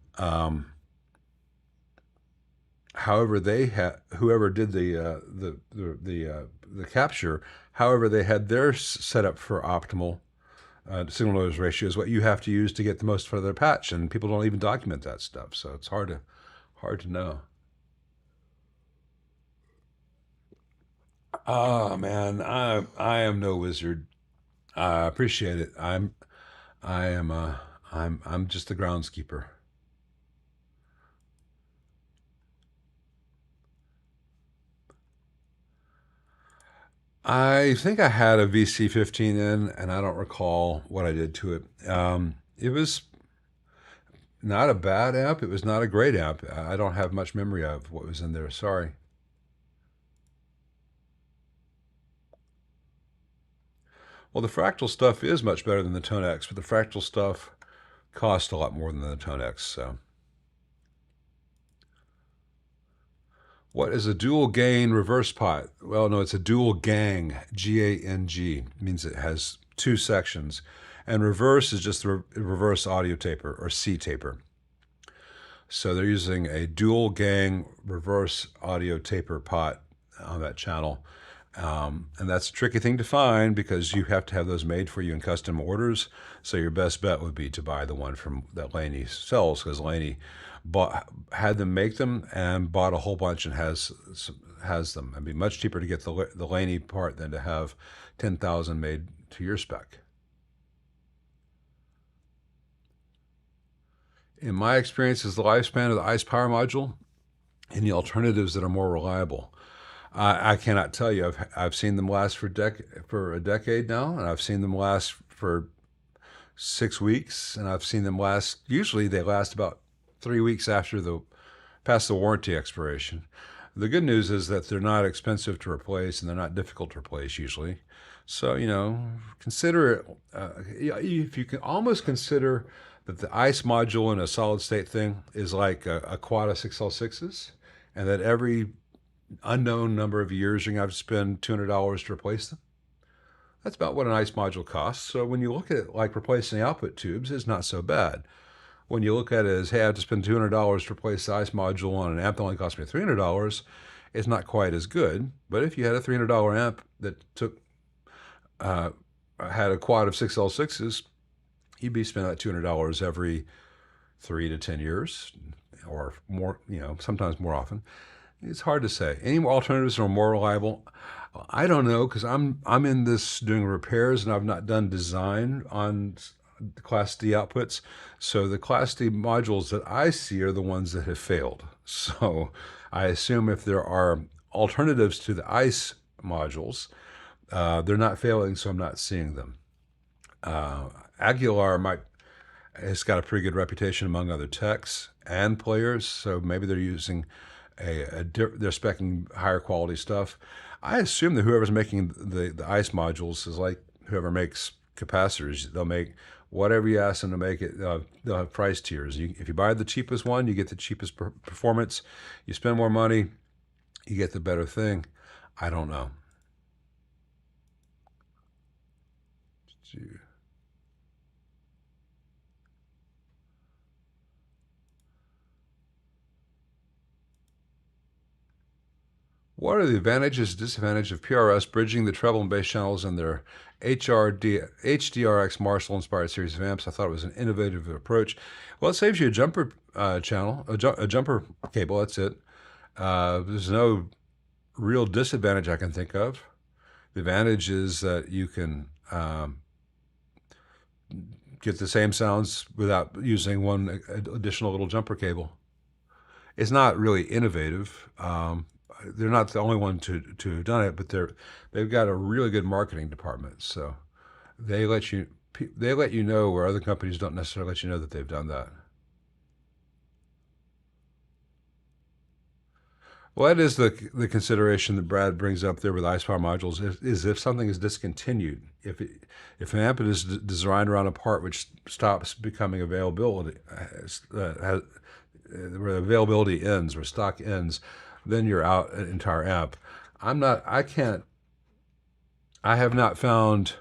whoever did the capture, however they had theirs set up for optimal signal noise ratio is what you have to use to get the most for their patch, and people don't even document that stuff, so it's hard to know. Oh man, I am no wizard. I appreciate it. I'm just the groundskeeper. I think I had a VC15 in, and I don't recall what I did to it. It was not a bad amp. It was not a great amp. I don't have much memory of what was in there. Sorry. Well, the fractal stuff is much better than the Tone X, but the fractal stuff cost a lot more than the Tone X. So, what is a dual gain reverse pot? Well, no, it's a dual gang, Gang. It means it has 2 sections. And reverse is just the reverse audio taper or C taper. So they're using a dual gang reverse audio taper pot on that channel. And that's a tricky thing to find because you have to have those made for you in custom orders. So your best bet would be to buy the one from that Laney sells, because Laney had them make them and bought a whole bunch and has them. It'd be much cheaper to get the Laney part than to have 10,000 made to your spec. In my experience, is the lifespan of the ICE power module and the alternatives that are more reliable. I cannot tell you. I've seen them last for a decade now, and I've seen them last for 6 weeks, and I've seen them usually they last about 3 weeks after past the warranty expiration. The good news is that they're not expensive to replace and they're not difficult to replace usually. So, consider it, if you can almost consider that the ICE module in a solid state thing is like a quad of 6L6s, and that every unknown number of years you're going to have to spend $200 to replace them. That's about what an ICE module costs. So when you look at it like replacing output tubes, it's not so bad. When you look at it as, hey, I have to spend $200 to replace the ICE module on an amp that only cost me $300, it's not quite as good. But if you had a $300 amp that had a quad of 6L6s, you'd be spending that $200 every 3 to 10 years or more, sometimes more often. It's hard to say. Any alternatives are more reliable? I don't know, because I'm in this doing repairs and I've not done design on the Class D outputs. So the Class D modules that I see are the ones that have failed. So I assume if there are alternatives to the ICE modules, they're not failing, so I'm not seeing them. Aguilar has got a pretty good reputation among other techs and players, so maybe they're using they're speccing higher quality stuff. I assume that whoever's making the ICE modules is like whoever makes capacitors. They'll make whatever you ask them to make it. They'll have price tiers. If you buy the cheapest one, you get the cheapest performance. You spend more money, you get the better thing. I don't know. What are the advantages and disadvantages of PRS bridging the treble and bass channels in their HDRX Marshall-inspired series of amps? I thought it was an innovative approach. Well, it saves you a jumper channel, a jumper cable, that's it. There's no real disadvantage I can think of. The advantage is that you can get the same sounds without using one additional little jumper cable. It's not really innovative. They're not the only one to have done it, but they've got a really good marketing department. So they let you know where other companies don't necessarily let you know that they've done that. Well, that is the consideration that Brad brings up there with ICE power modules is if something is discontinued, if an amp is designed around a part which stops becoming availability, where availability ends, where stock ends, then you're out an entire amp. I have not found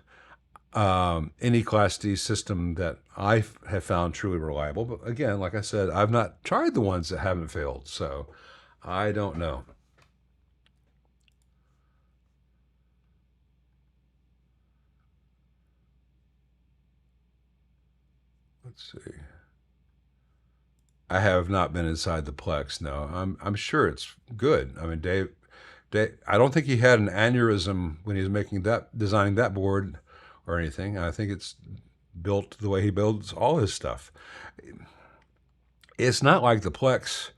any Class D system that I have found truly reliable. But again, like I said, I've not tried the ones that haven't failed, so I don't know. Let's see. I have not been inside the Plex. No, I'm sure it's good. I mean, Dave, I don't think he had an aneurysm when he was designing that board or anything. I think it's built the way he builds all his stuff. It's not like the Plex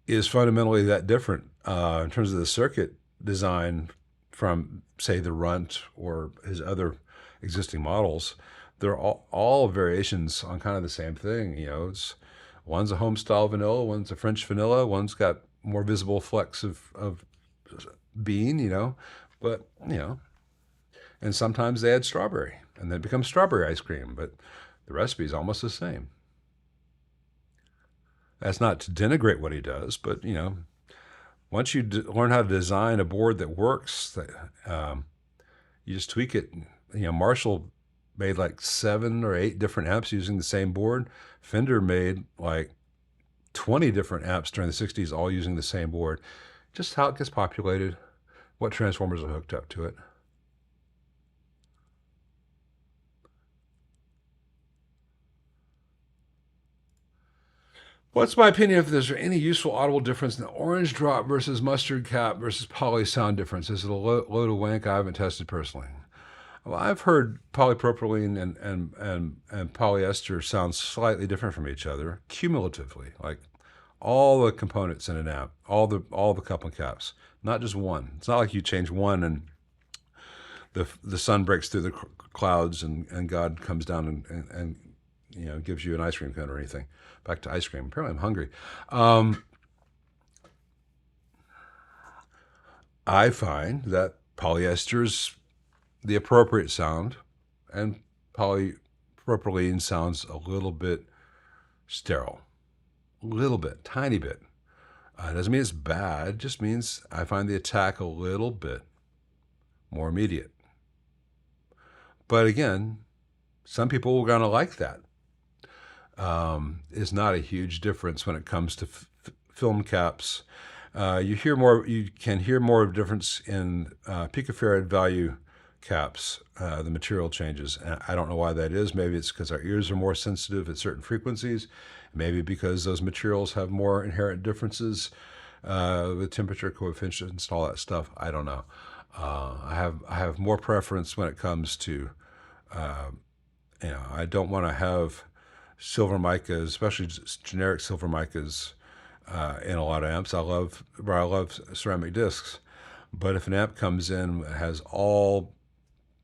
is fundamentally that different in terms of the circuit design from, say, the Runt or his other existing models. They're all variations on kind of the same thing. One's a home style vanilla, one's a French vanilla, one's got more visible flecks of bean, but, and sometimes they add strawberry and then it becomes strawberry ice cream, but the recipe is almost the same. That's not to denigrate what he does, but, once you learn how to design a board that works, you just tweak it. Marshall made like 7 or 8 different amps using the same board. Fender made like 20 different amps during the 60s, all using the same board. Just how it gets populated, what transformers are hooked up to it. What's my opinion if there's any useful audible difference in the orange drop versus mustard cap versus poly sound difference? Is it a load of wank? I haven't tested personally. Well, I've heard polypropylene and polyester sound slightly different from each other cumulatively, like all the components in an amp, all the coupling caps, not just one. It's not like you change one and the sun breaks through the clouds and God comes down and gives you an ice cream cone or anything. Back to ice cream. Apparently I'm hungry. I find that polyester's the appropriate sound, and polypropylene sounds a little bit sterile. A little bit, tiny bit. Doesn't mean it's bad, it just means I find the attack a little bit more immediate. But again, some people are going to like that. It's not a huge difference when it comes to film caps. You can hear more of a difference in picofarad value caps. The material changes. And I don't know why that is. Maybe it's because our ears are more sensitive at certain frequencies. Maybe because those materials have more inherent differences with temperature coefficients and all that stuff. I don't know. I have more preference when it comes to, I don't want to have silver micas, especially generic silver micas, in a lot of amps. I love ceramic discs, but if an amp comes in that has all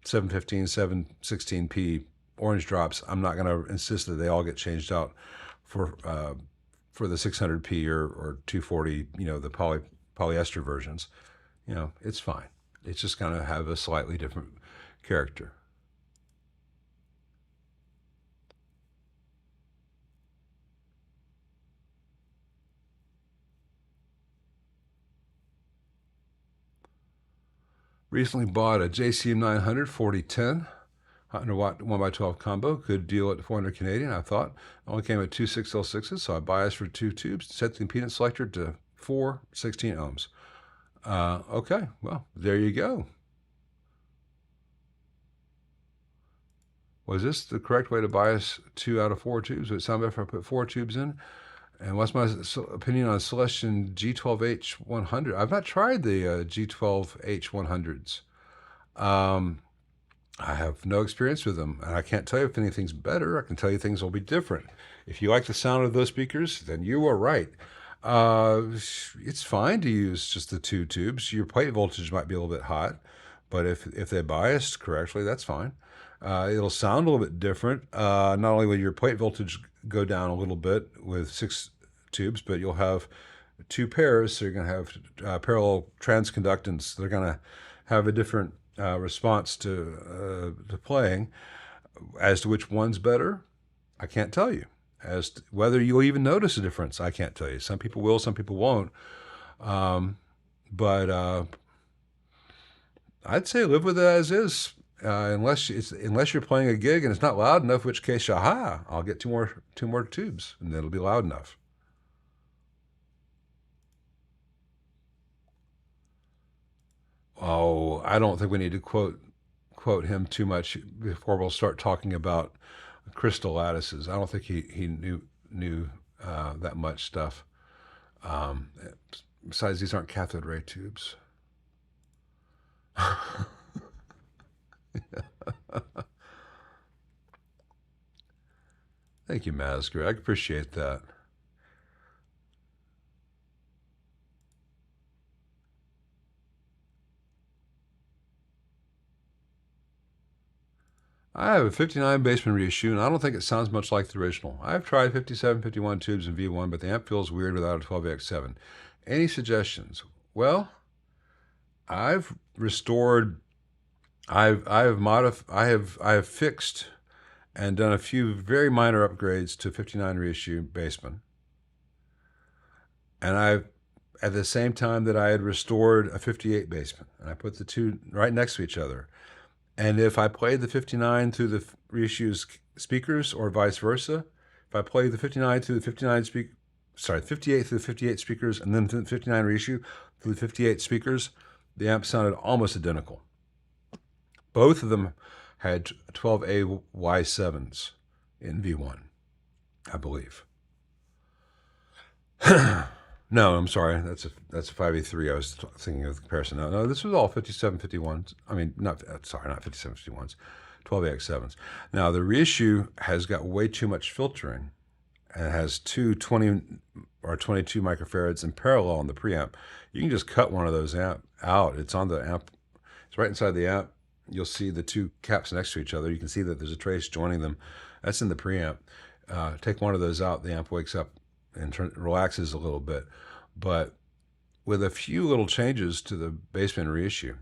715, 716p orange drops, I'm not going to insist that they all get changed out for the 600p or 240, the polyester versions. It's fine. It's just going to have a slightly different character. Recently bought a JCM 900 4010 100 watt 1x12 combo. Good deal at 400 Canadian, I thought. Only came at 2 6L6s, so I biased for 2 tubes, set the impedance selector to 416 ohms. Okay, well, there you go. Was this the correct way to bias 2 out of 4 tubes? Would it sound better if I put 4 tubes in? And what's my opinion on Celestion G12H100? I've not tried the G12H100s. I have no experience with them, and I can't tell you if anything's better. I can tell you things will be different. If you like the sound of those speakers, then you are right. It's fine to use just the 2 tubes. Your plate voltage might be a little bit hot, but if they biased correctly, that's fine. It'll sound a little bit different. Not only will your plate voltage go down a little bit with 6 tubes, but you'll have 2 pairs, so you're going to have parallel transconductance. They're going to have a different response to playing. As to which one's better, I can't tell you. As to whether you'll even notice a difference, I can't tell you. Some people will, some people won't. But I'd say live with it as is. Unless you're playing a gig and it's not loud enough, in which case, aha, I'll get two more tubes, and it'll be loud enough. Oh, I don't think we need to quote him too much before we'll start talking about crystal lattices. I don't think he knew that much stuff. Besides, these aren't cathode ray tubes. Thank you, Masker. I appreciate that. I have a 59 Bassman reissue, and I don't think it sounds much like the original. I've tried 57, 51 tubes in V1, but the amp feels weird without a 12AX7. Any suggestions? Well, I've restored, I have fixed and done a few very minor upgrades to 59 reissue Bassman. And at the same time that I had restored a 58 Bassman, and I put the two right next to each other. And if I played the 59 through the reissues speakers or vice versa, if I played the 59 through the 58 through the 58 speakers and then the 59 reissue through the 58 speakers, the amp sounded almost identical. Both of them had 12A Y7s in V1, I believe. No, I'm sorry. That's a 5A3. I was thinking of the comparison. No, this was all 57, 51s. I mean, not 57, 51s, 12AX7s. Now, the reissue has got way too much filtering, and it has two 20 or 22 microfarads in parallel on the preamp. You can just cut one of those out. It's on the amp. It's right inside the amp. You'll see the two caps next to each other. You can see that there's a trace joining them. That's in the preamp. Take one of those out, the amp wakes up and relaxes a little bit. But with a few little changes to the baseband reissue,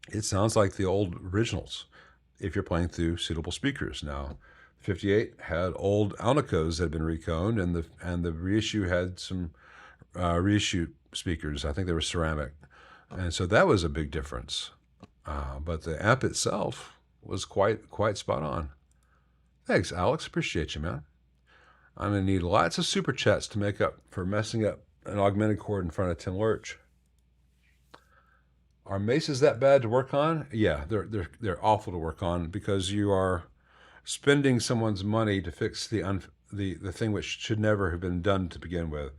it sounds like the old originals if you're playing through suitable speakers. Now, 58 had old Alnicos that had been reconed, and the reissue had some reissue speakers. I think they were ceramic. And so that was a big difference. But the amp itself was quite spot on. Thanks, Alex. Appreciate you, man. I'm going to need lots of super chats to make up for messing up an augmented chord in front of Tim Lurch. Are maces that bad to work on? Yeah, they're awful to work on because you are spending someone's money to fix the thing which should never have been done to begin with.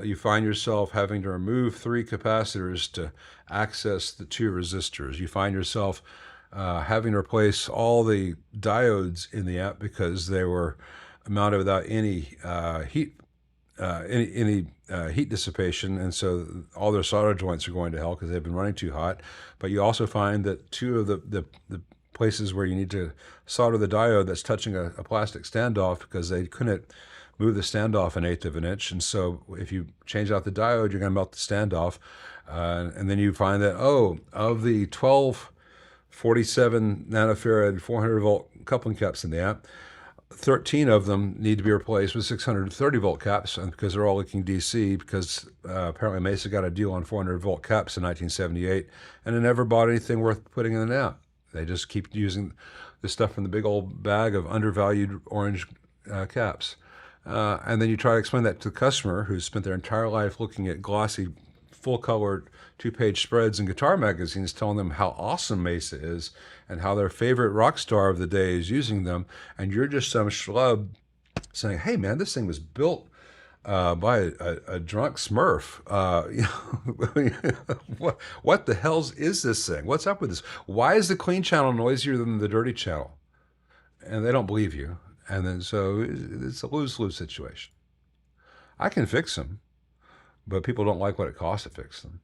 You find yourself having to remove 3 capacitors to access the 2 resistors. You find yourself having to replace all the diodes in the amp because they were mounted without any heat dissipation, and so all their solder joints are going to hell because they've been running too hot. But you also find that 2 of the places where you need to solder the diode that's touching a plastic standoff because they couldn't move the standoff 1/8 of an inch, and so if you change out the diode, you're going to melt the standoff, and then you find that, oh, of the 12 47 nanofarad 400 volt coupling caps in the amp, 13 of them need to be replaced with 630 volt caps, and because they're all leaking DC, because apparently Mesa got a deal on 400 volt caps in 1978, and they never bought anything worth putting in an amp. They just keep using the stuff from the big old bag of undervalued orange caps. And then you try to explain that to the customer who's spent their entire life looking at glossy, full-colored 2-page spreads in guitar magazines, telling them how awesome Mesa is and how their favorite rock star of the day is using them, and you're just some schlub saying, hey, man, this thing was built by a drunk Smurf. What the hell is this thing? What's up with this? Why is the clean channel noisier than the dirty channel? And they don't believe you. And then so it's a lose-lose situation. I can fix them, but people don't like what it costs to fix them.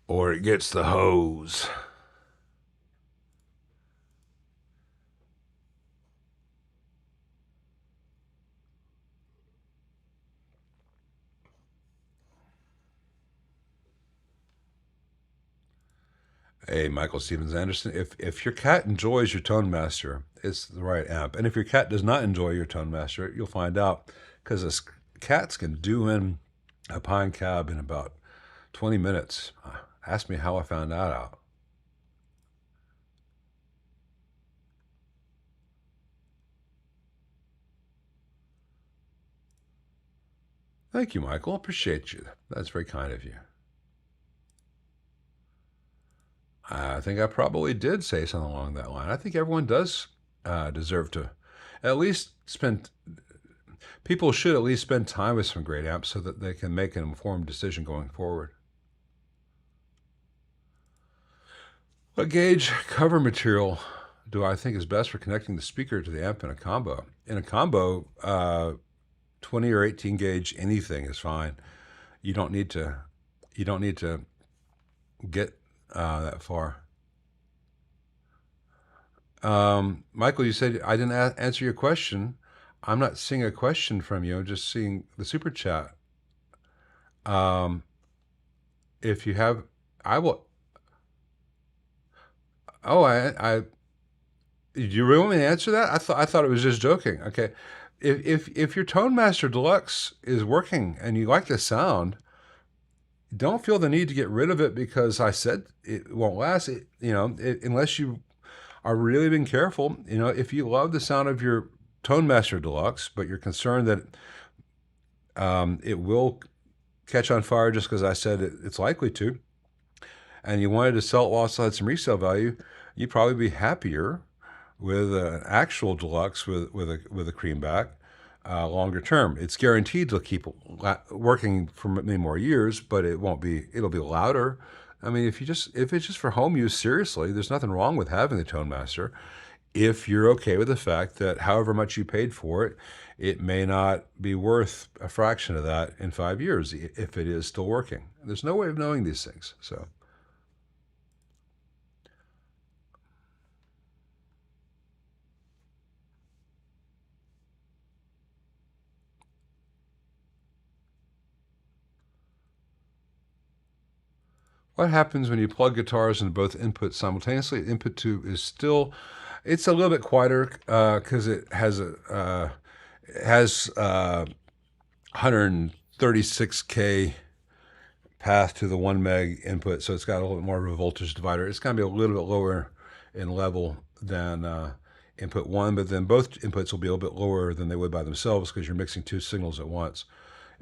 Or it gets the hose. Hey, Michael Stevens Anderson, if your cat enjoys your Tone Master, it's the right amp. And if your cat does not enjoy your Tone Master, you'll find out, because cats can do in a pine cab in about 20 minutes. Ask me how I found that out. Thank you, Michael. Appreciate you. That's very kind of you. I think I probably did say something along that line. I think everyone does deserve to at least people should at least spend time with some great amps so that they can make an informed decision going forward. What gauge cover material do I think is best for connecting the speaker to the amp in a combo? In a combo, 20 or 18 gauge anything is fine. You don't need to get that far. Michael, you said I didn't answer your question. I'm not seeing a question from you. I'm just seeing the super chat. If you have, I will. Oh, you really want me to answer that? I thought it was just joking. Okay, if your Tone Master Deluxe is working and you like the sound, don't feel the need to get rid of it because I said it won't last. Unless you are really being careful. If you love the sound of your Tone Master Deluxe, but you're concerned that it will catch on fire just because I said it's likely to, and you wanted to sell it while it still had some resale value, you'd probably be happier with an actual Deluxe with a cream back. Longer term, it's guaranteed to keep working for many more years, but it'll be louder. I mean, if it's just for home use, seriously, there's nothing wrong with having the Tone Master. If you're okay with the fact that however much you paid for it, it may not be worth a fraction of that in 5 years if it is still working. There's no way of knowing these things. So. What happens when you plug guitars into both inputs simultaneously? Input 2 is still, it's a little bit quieter because it has 136K path to the 1 meg input, so it's got a little bit more of a voltage divider. It's going to be a little bit lower in level than input 1, but then both inputs will be a little bit lower than they would by themselves because you're mixing two signals at once.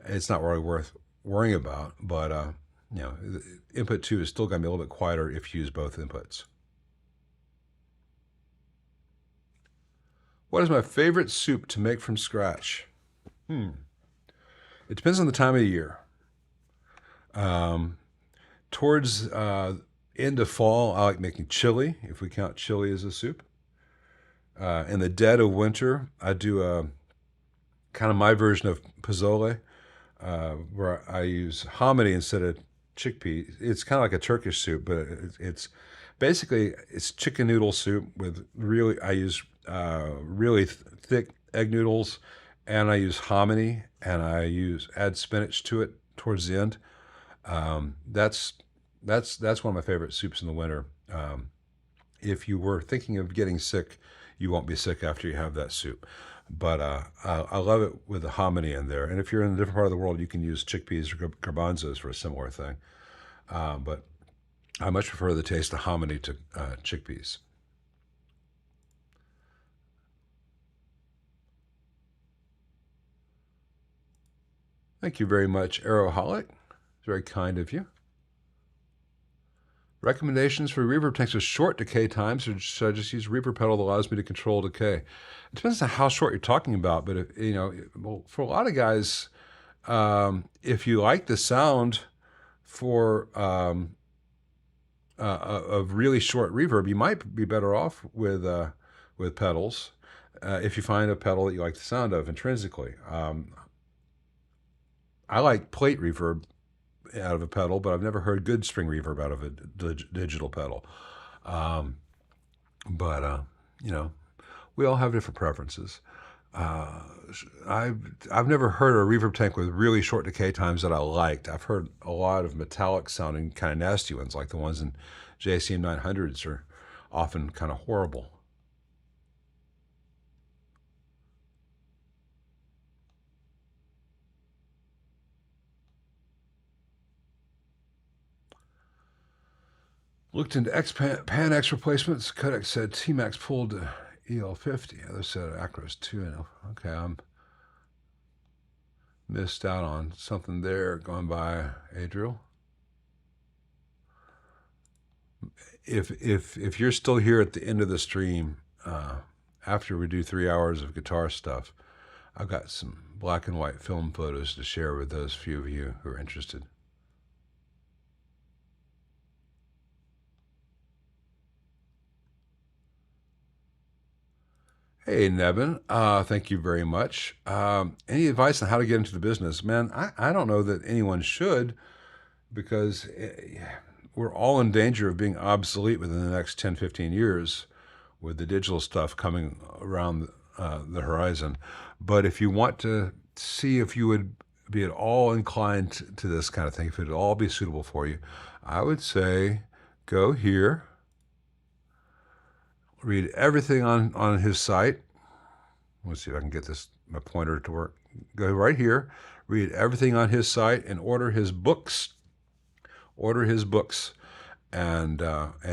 It's not really worth worrying about, but you know, input 2 is still going to be a little bit quieter if you use both inputs. What is my favorite soup to make from scratch? It depends on the time of year. Towards end of fall, I like making chili, if we count chili as a soup. In the dead of winter, I do a kind of my version of pozole, where I use hominy instead of chickpea. It's kind of like a Turkish soup, but it's basically it's chicken noodle soup with I use really thick egg noodles, and I use hominy, and add spinach to it towards the end. That's one of my favorite soups in the winter. If you were thinking of getting sick, you won't be sick after you have that soup. But I love it with the hominy in there. And if you're in a different part of the world, you can use chickpeas or garbanzos for a similar thing. But I much prefer the taste of hominy to chickpeas. Thank you very much, Arrowholic. It's very kind of you. Recommendations for reverb tanks with short decay times, or should I just use a reverb pedal that allows me to control decay? It depends on how short you're talking about, but well, for a lot of guys, if you like the sound for of really short reverb, you might be better off with pedals. If you find a pedal that you like the sound of intrinsically, I like plate reverb out of a pedal, but I've never heard good string reverb out of a digital pedal. But we all have different preferences. I've never heard a reverb tank with really short decay times that I liked. I've heard a lot of metallic sounding kind of nasty ones, like the ones in JCM 900s are often kind of horrible. Looked into Pan X replacements. Codec said T-Max pulled EL50. Other said Acros 2. Okay, I'm missed out on something there going by Adriel. If you're still here at the end of the stream, after we do 3 hours of guitar stuff, I've got some black and white film photos to share with those few of you who are interested. Hey, Nevin, thank you very much. Any advice on how to get into the business? Man, I don't know that anyone should, because we're all in danger of being obsolete within the next 10, 15 years with the digital stuff coming around the horizon. But if you want to see if you would be at all inclined to this kind of thing, if it would all be suitable for you, I would say go here. Read everything on his site. Let's see if I can get my pointer to work. Go right here, read everything on his site, and order his books. Order his books, and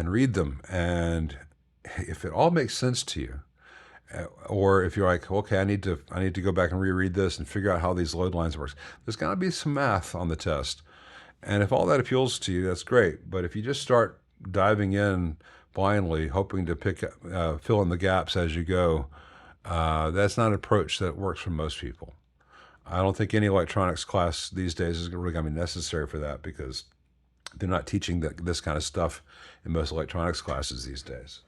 read them. And if it all makes sense to you, or if you're like, okay, I need to go back and reread this and figure out how these load lines works, there's got to be some math on the test. And if all that appeals to you, that's great. But if you just start diving in blindly, hoping to fill in the gaps as you go, that's not an approach that works for most people. I don't think any electronics class these days is really going to be necessary for that, because they're not teaching this kind of stuff in most electronics classes these days.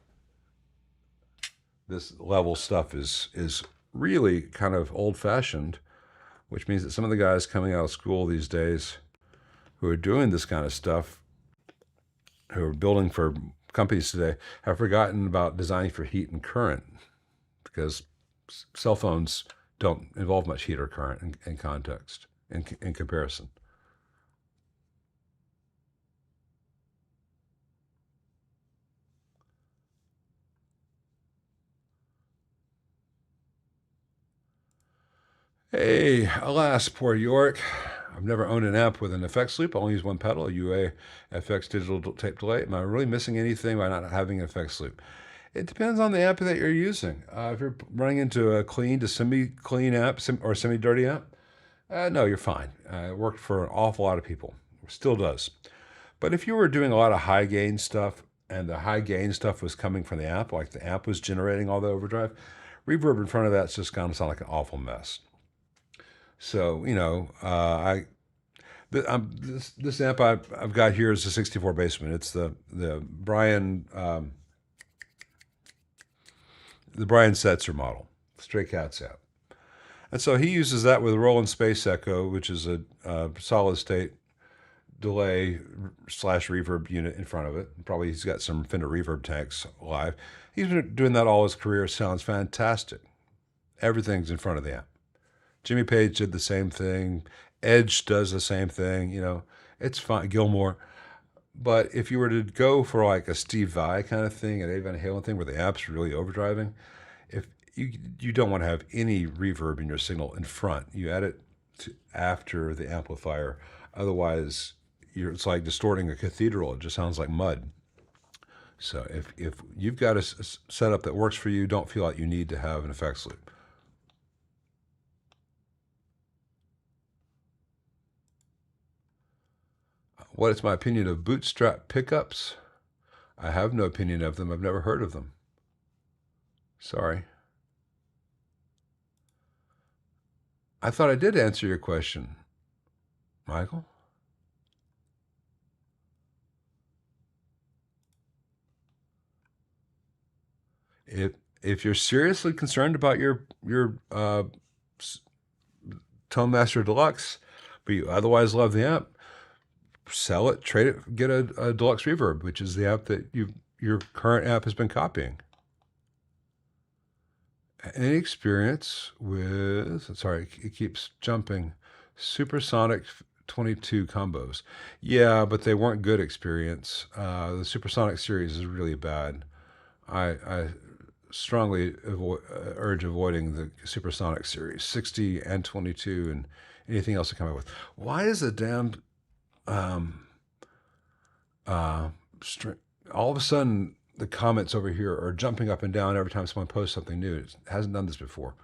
This level stuff is really kind of old-fashioned, which means that some of the guys coming out of school these days who are doing this kind of stuff, who are building for companies today, have forgotten about designing for heat and current, because cell phones don't involve much heat or current in context, in comparison. Hey, alas, poor York. I've never owned an amp with an effects loop. I only use one pedal, a UA FX digital tape delay. Am I really missing anything by not having an effects loop? It depends on the amp that you're using. If you're running into a clean to semi-clean amp or semi-dirty amp, no, you're fine. It worked for an awful lot of people. Still does. But if you were doing a lot of high gain stuff and the high gain stuff was coming from the amp, like the amp was generating all the overdrive, reverb in front of that's just going to sound like an awful mess. So, this amp I've got here is a 64 Bassman. It's the Brian Setzer model, Stray Cats amp. And so he uses that with a Roland Space Echo, which is a solid state delay slash reverb unit in front of it. Probably he's got some Fender reverb tanks live. He's been doing that all his career. Sounds fantastic. Everything's in front of the amp. Jimmy Page did the same thing. Edge does the same thing. It's fine. Gilmore. But if you were to go for like a Steve Vai kind of thing, an Eddie Van Halen thing where the amp's really overdriving, if you don't want to have any reverb in your signal in front, you add it after the amplifier. Otherwise, it's like distorting a cathedral. It just sounds like mud. So if you've got a setup that works for you, don't feel like you need to have an effects loop. What is my opinion of bootstrap pickups? I have no opinion of them. I've never heard of them. Sorry. I thought I did answer your question, Michael. If you're seriously concerned about your Tone Master Deluxe, but you otherwise love the amp, sell it, trade it, get a Deluxe Reverb, which is the amp that your current amp has been copying. Any experience with, sorry, it keeps jumping, Supersonic 22 combos? Yeah, but they weren't good experience. The Supersonic series is really bad. I strongly urge avoiding the Supersonic series, 60 and 22 and anything else to come up with. Why is the damn all of a sudden the comments over here are jumping up and down every time someone posts something new? It hasn't done this before.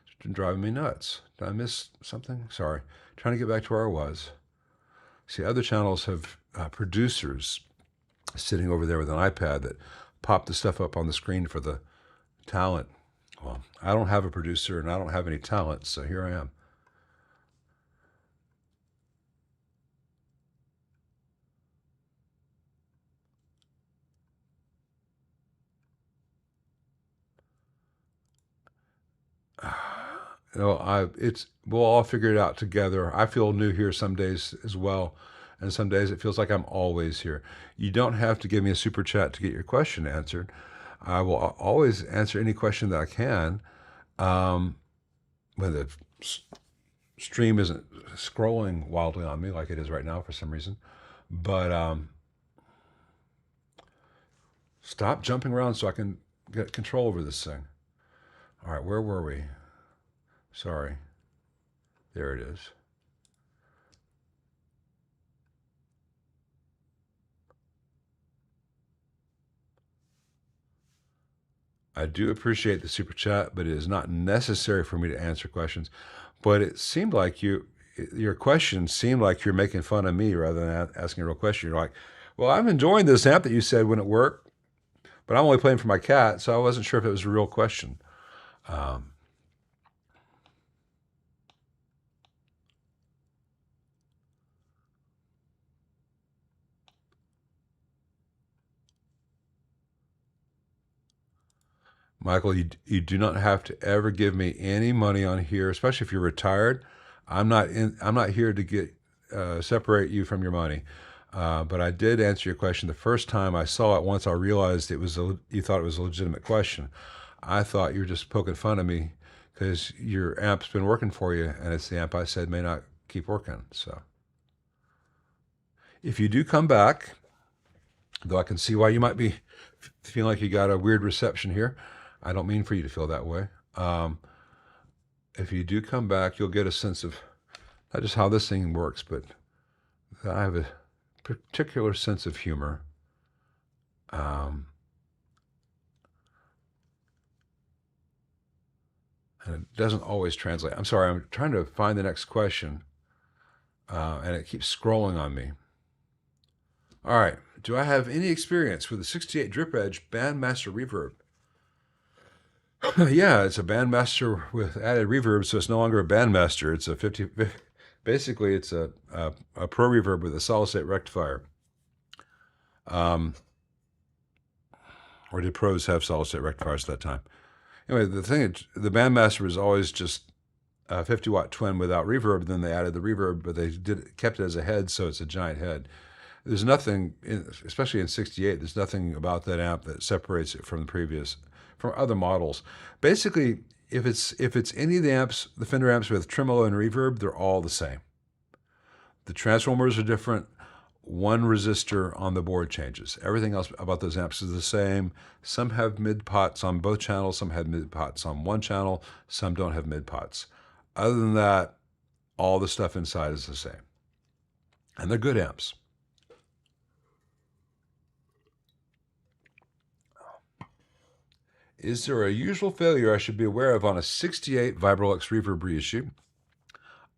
It's been driving me nuts. Did I miss something? Sorry. Trying to get back to where I was. See, other channels have producers sitting over there with an iPad that pop the stuff up on the screen for the talent. Well, I don't have a producer and I don't have any talent, so here I am. We'll all figure it out together. I feel new here some days as well, and some days it feels like I'm always here. You don't have to give me a super chat to get your question answered. I will always answer any question that I can. When the stream isn't scrolling wildly on me like it is right now for some reason, but stop jumping around so I can get control over this thing. All right, where were we? Sorry. There it is. I do appreciate the super chat, but it is not necessary for me to answer questions. But it seemed like your question seemed like you're making fun of me rather than asking a real question. You're like, well, I'm enjoying this amp that you said wouldn't work, but I'm only playing for my cat, so I wasn't sure if it was a real question. Michael, you do not have to ever give me any money on here, especially if you're retired. I'm not here to get separate you from your money. But I did answer your question the first time I saw it. Once I realized you thought it was a legitimate question. I thought you were just poking fun of me because your amp's been working for you, and it's the amp I said may not keep working. So if you do come back, though I can see why you might be feeling like you got a weird reception here. I don't mean for you to feel that way. if you do come back, you'll get a sense of not just how this thing works, but that I have a particular sense of humor. Um, and it doesn't always translate. I'm sorry, I'm trying to find the next question, and it keeps scrolling on me. All right. Do I have any experience with the 68 Drip Edge Bandmaster Reverb? Yeah, it's a Bandmaster with added reverb, so it's no longer a Bandmaster. It's a 50. Basically, it's a Pro Reverb with a solid state rectifier. Or did Pros have solid state rectifiers at that time? Anyway, the Bandmaster was always just a 50-watt twin without reverb. Then they added the reverb, but they kept it as a head, so it's a giant head. There's nothing, especially in 68, there's nothing about that amp that separates it from other models. Basically, if it's any of the amps, the Fender amps with tremolo and reverb, they're all the same. The transformers are different. One resistor on the board changes. Everything else about those amps is the same. Some have mid pots on both channels. Some have mid pots on one channel. Some don't have mid pots. Other than that, all the stuff inside is the same. And they're good amps. Is there a usual failure I should be aware of on a 68 Vibrolux Reverb reissue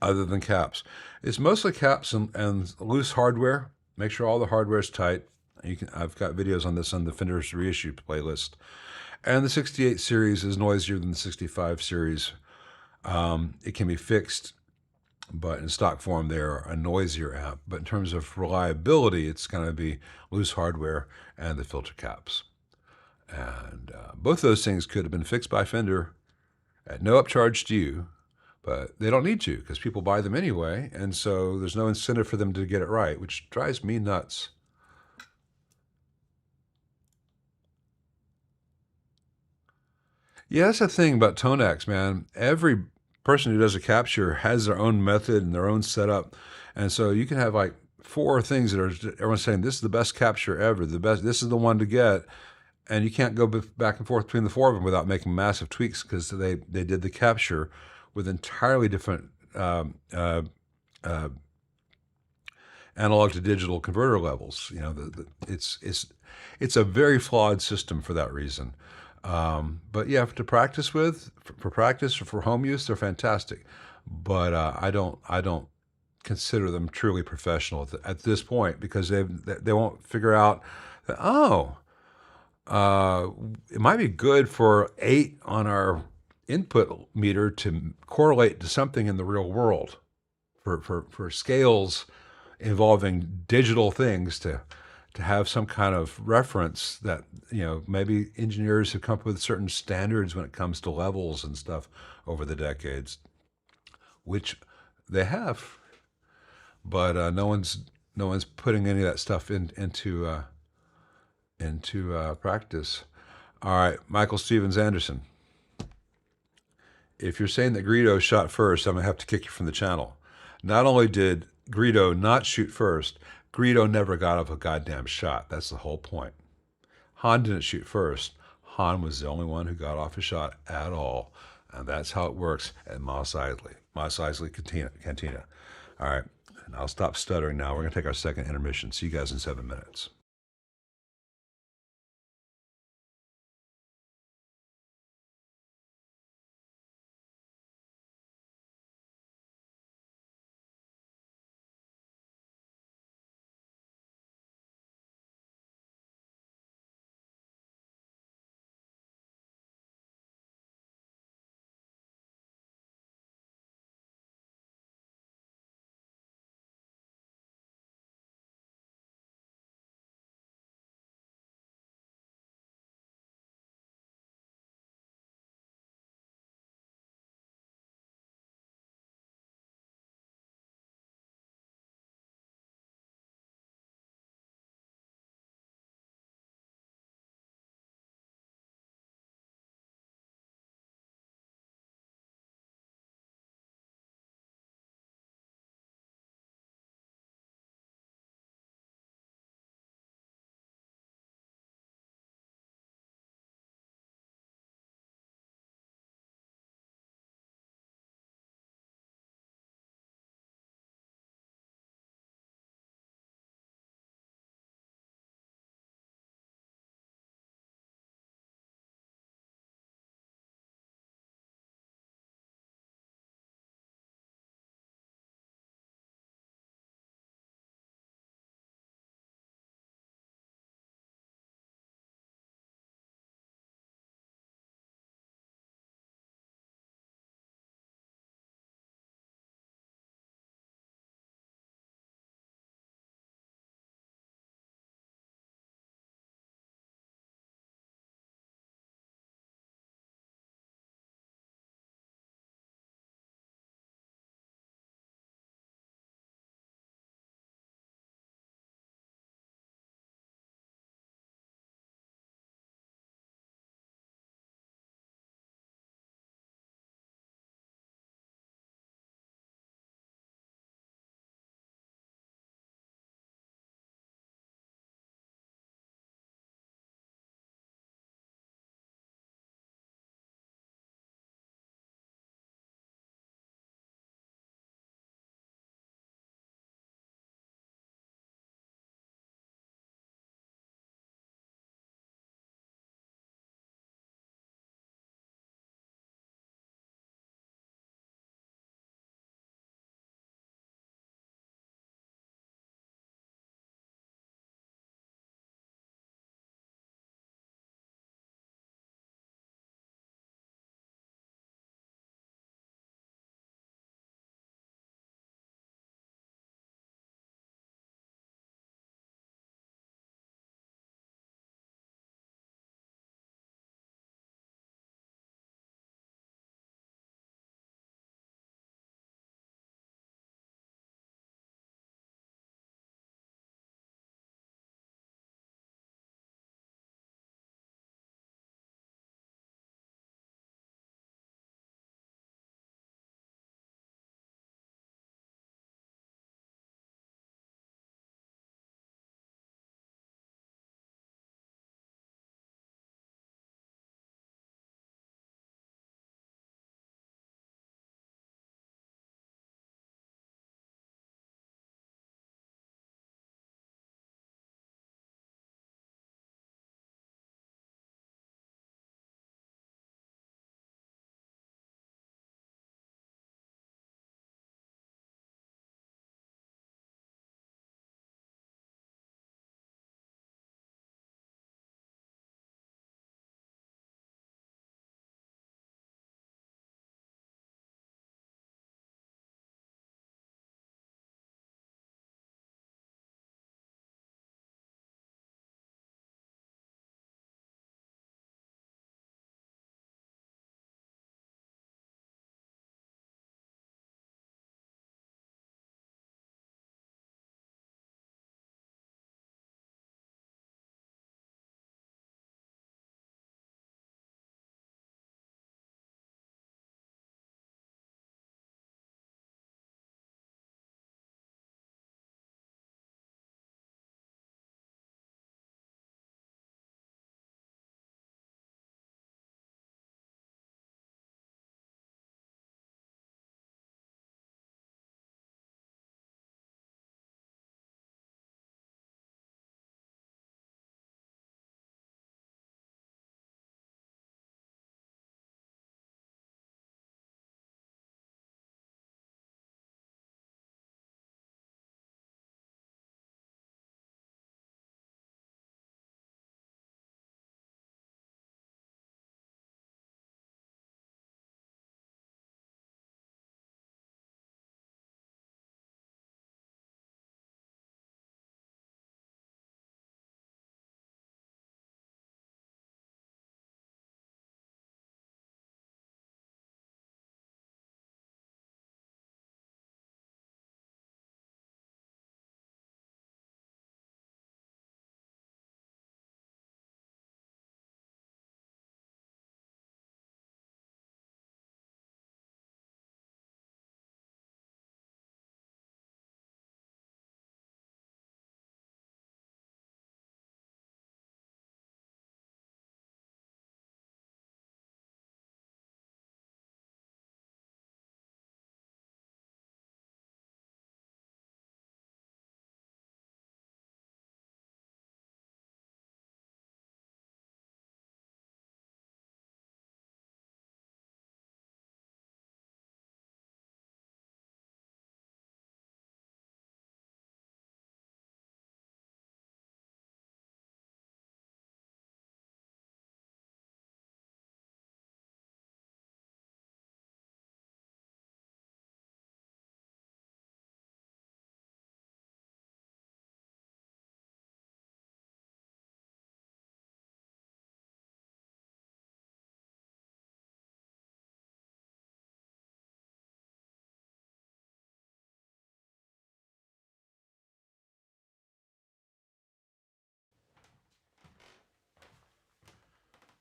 other than caps? It's mostly caps and loose hardware. Make sure all the hardware is tight. I've got videos on this on the Fender's reissue playlist. And the 68 series is noisier than the 65 series. It can be fixed, but in stock form, they're a noisier amp. But in terms of reliability, it's going to be loose hardware and the filter caps. And both those things could have been fixed by Fender at no upcharge to you, but they don't need to because people buy them anyway, and so there's no incentive for them to get it right, which drives me nuts. Yeah, that's the thing about Tonex, man. Every person who does a capture has their own method and their own setup, and so you can have like 4 things that are everyone's saying this is the best capture ever, the best. This is the one to get. And you can't go back and forth between the 4 of them without making massive tweaks because they did the capture with entirely different analog to digital converter levels. You know, it's a very flawed system for that reason. But yeah, to practice with, for practice or for home use, they're fantastic. But I don't consider them truly professional at this point because they won't figure out that it might be good for 8 on our input meter to correlate to something in the real world for scales involving digital things to have some kind of reference that, you know, maybe engineers have come up with certain standards when it comes to levels and stuff over the decades, which they have, but no one's putting any of that stuff into practice. All right, Michael Stevens Anderson. If you're saying that Greedo shot first, I'm going to have to kick you from the channel. Not only did Greedo not shoot first, Greedo never got off a goddamn shot. That's the whole point. Han didn't shoot first. Han was the only one who got off a shot at all. And that's how it works at Mos Eisley Cantina. All right, and I'll stop stuttering now. We're going to take our second intermission. See you guys in 7 minutes.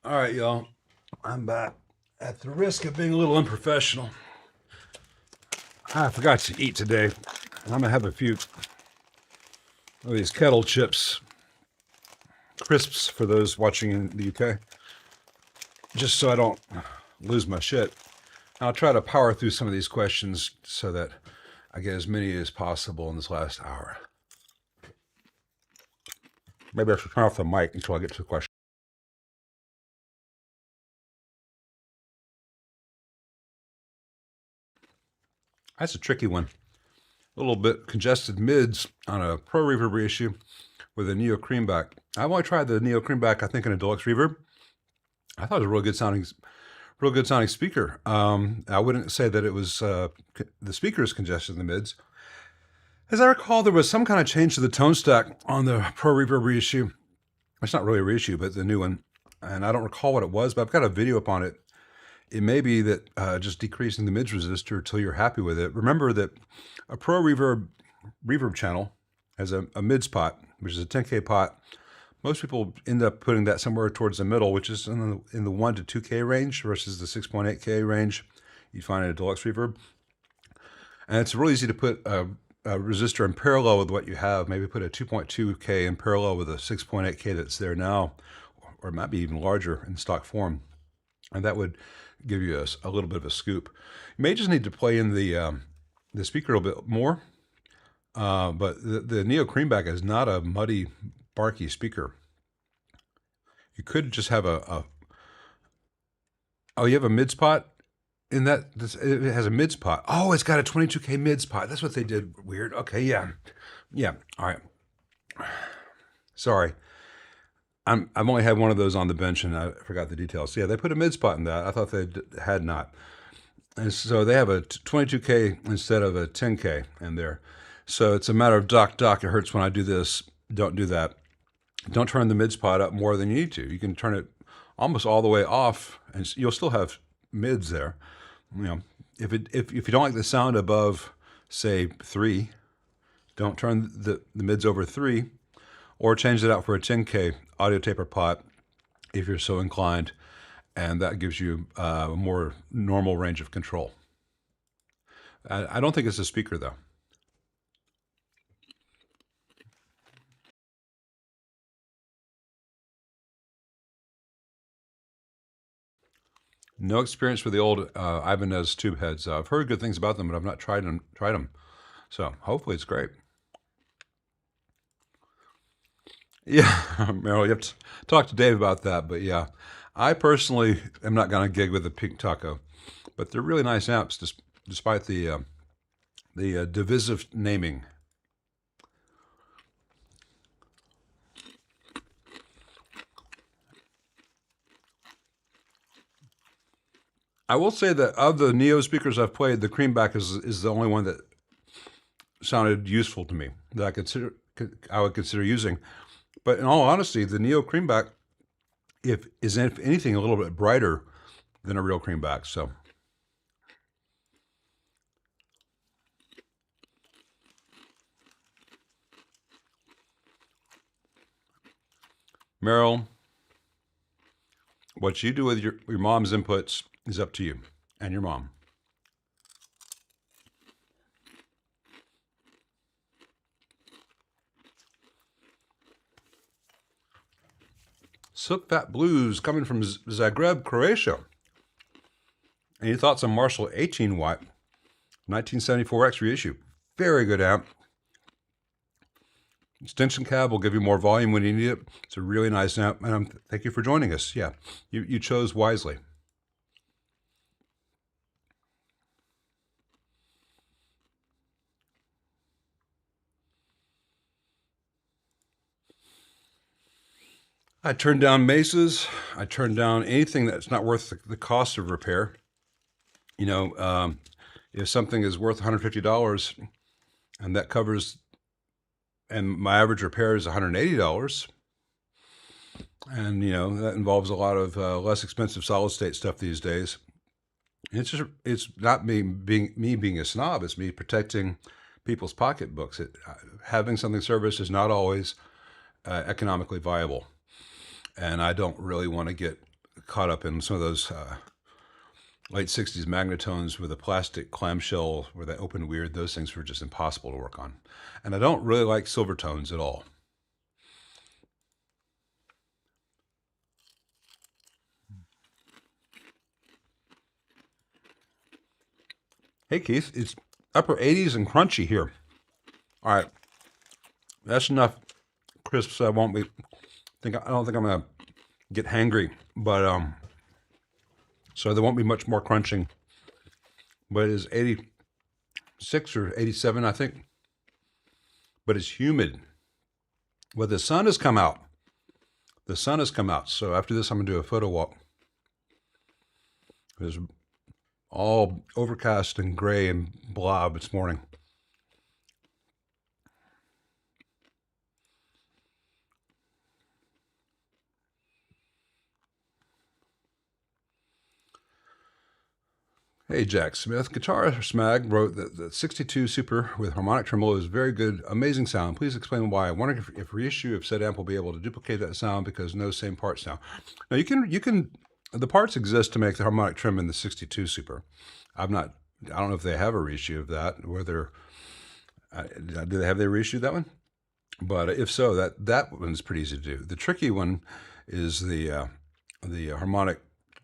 All right, y'all. I'm back. At the risk of being a little unprofessional, I forgot to eat today. I'm going to have a few of these kettle chips, crisps for those watching in the UK, just so I don't lose my shit. I'll try to power through some of these questions so that I get as many as possible in this last hour. Maybe I should turn off the mic until I get to the question. That's a tricky one. A little bit congested mids on a Pro Reverb reissue with a Neo Creamback. I've only tried the Neo Creamback, I think, in a deluxe reverb. I thought it was a real good sounding speaker. I wouldn't say that it was the speakers congested in the mids. As I recall, there was some kind of change to the tone stack on the Pro Reverb reissue. It's not really a reissue, but the new one. And I don't recall what it was, but I've got a video up on it. It may be that just decreasing the mids resistor until you're happy with it. Remember that a Pro Reverb channel has a mids pot, which is a 10K pot. Most people end up putting that somewhere towards the middle, which is in the 1 to 2K range versus the 6.8K range you find in a deluxe reverb. And it's really easy to put a resistor in parallel with what you have. Maybe put a 2.2K in parallel with a 6.8K that's there now, or it might be even larger in stock form. And that would give you a little bit of a scoop. You may just need to play in the speaker a little bit more. But the Neo Creamback is not a muddy, barky speaker. You could just have oh, you have a mids pot in that? It has a mids pot. Oh, it's got a 22K mids pot. That's what they did. Weird. Okay, yeah. All right. Sorry. I've only had one of those on the bench and I forgot the details. So yeah, they put a mids pot in that. I thought they had not. And so they have a 22K instead of a 10K in there. So it's a matter of doc, it hurts when I do this. Don't do that. Don't turn the mids pot up more than you need to. You can turn it almost all the way off and you'll still have mids there. You know, if you don't like the sound above, say 3, don't turn the mids over 3, or change it out for a 10K audio taper pot if you're so inclined, and that gives you a more normal range of control. I don't think it's a speaker though. No experience with the old Ibanez tube heads. I've heard good things about them, but I've not tried them. So hopefully it's great. Yeah, Meryl, you have to talk to Dave about that. But yeah, I personally am not going to gig with the Pink Taco, but they're really nice amps, despite the divisive naming. I will say that of the Neo speakers I've played, the Creamback is the only one that sounded useful to me that I would consider using. But in all honesty, the Neo Creamback is if anything a little bit brighter than a real Creamback. So Meryl, what you do with your mom's inputs is up to you and your mom. Silk Fat Blues coming from Zagreb, Croatia. Any thoughts on Marshall 18 watt 1974X reissue? Very good amp. Extension cab will give you more volume when you need it. It's a really nice amp, and thank you for joining us. Yeah, you chose wisely. I turned down Mesas. I turned down anything that's not worth the cost of repair. You know, if something is worth $150 and that covers, and my average repair is $180, and you know that involves a lot of less expensive solid state stuff these days. It's not me being a snob. It's me protecting people's pocketbooks. Having something serviced is not always economically viable. And I don't really want to get caught up in some of those late 60s Magnatones with a plastic clamshell where they opened weird. Those things were just impossible to work on. And I don't really like Silvertones at all. Hey Keith, it's upper 80s and crunchy here. All right, that's enough crisps. I won't be. I don't think I'm gonna get hangry, but so there won't be much more crunching. But it is 86 or 87, I think. But it's humid. Well, the sun has come out. The sun has come out. So after this, I'm gonna do a photo walk. It's all overcast and gray and blob this morning. Hey, Jack Smith. Guitar Smag wrote that the 62 Super with harmonic tremolo is very good, amazing sound. Please explain why. I wonder if reissue of said amp will be able to duplicate that sound because no same parts now. Now you can. The parts exist to make the harmonic trim in the 62 Super. I don't know if they have a reissue of that. Whether do they have their reissue that one? But if so, that one's pretty easy to do. The tricky one is the harmonic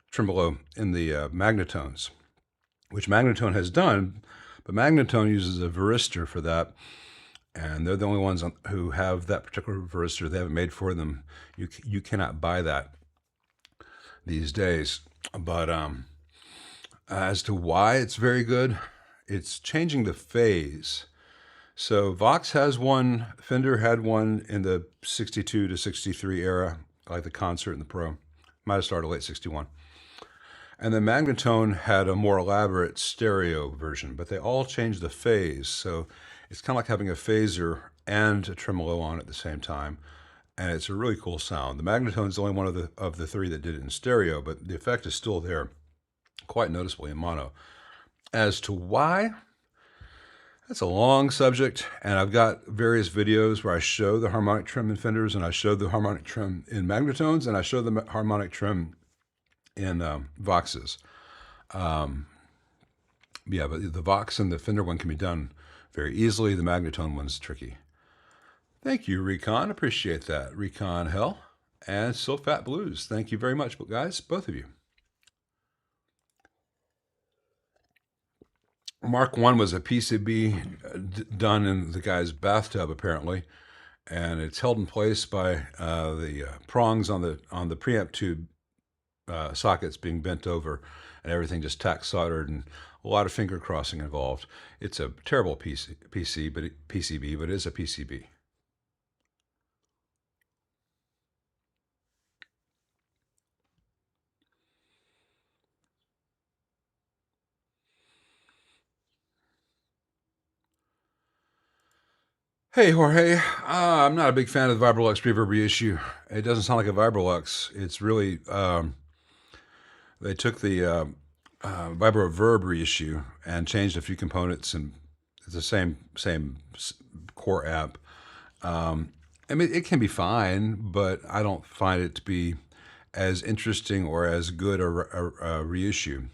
tremolo in the Magnatones, which Magnatone has done, but Magnatone uses a varistor for that, and they're the only ones who have that particular varistor. They have it made for them. You cannot buy that these days. But as to why it's very good, it's changing the phase. So Vox has one, Fender had one in the 62 to 63 era, like the Concert and the Pro. Might have started late 61. And then Magnatone had a more elaborate stereo version, but they all changed the phase. So it's kind of like having a phaser and a tremolo on at the same time. And it's a really cool sound. The Magnatone is the only one of the three that did it in stereo, but the effect is still there, quite noticeably in mono. As to why, that's a long subject, and I've got various videos where I show the harmonic trim in Fenders, and I show the harmonic trim in Magnatones, and I show the harmonic trim in Voxes. Yeah, but the Vox and the Fender one can be done very easily. The Magnatone one's tricky. Thank you, Recon. Appreciate that. Recon Hell and So Fat Blues. Thank you very much, guys, both of you. Mark 1 was a PCB done in the guy's bathtub, apparently, and it's held in place by the prongs on the preamp tube sockets being bent over, and everything just tack soldered, and a lot of finger crossing involved. It's a terrible PCB, but it is a PCB. Hey, Jorge. I'm not a big fan of the Vibrolux reverb reissue. It doesn't sound like a Vibrolux. It's really, they took the Vibro Verb reissue and changed a few components, and it's the same core amp. I mean, it can be fine, but I don't find it to be as interesting or as good a reissue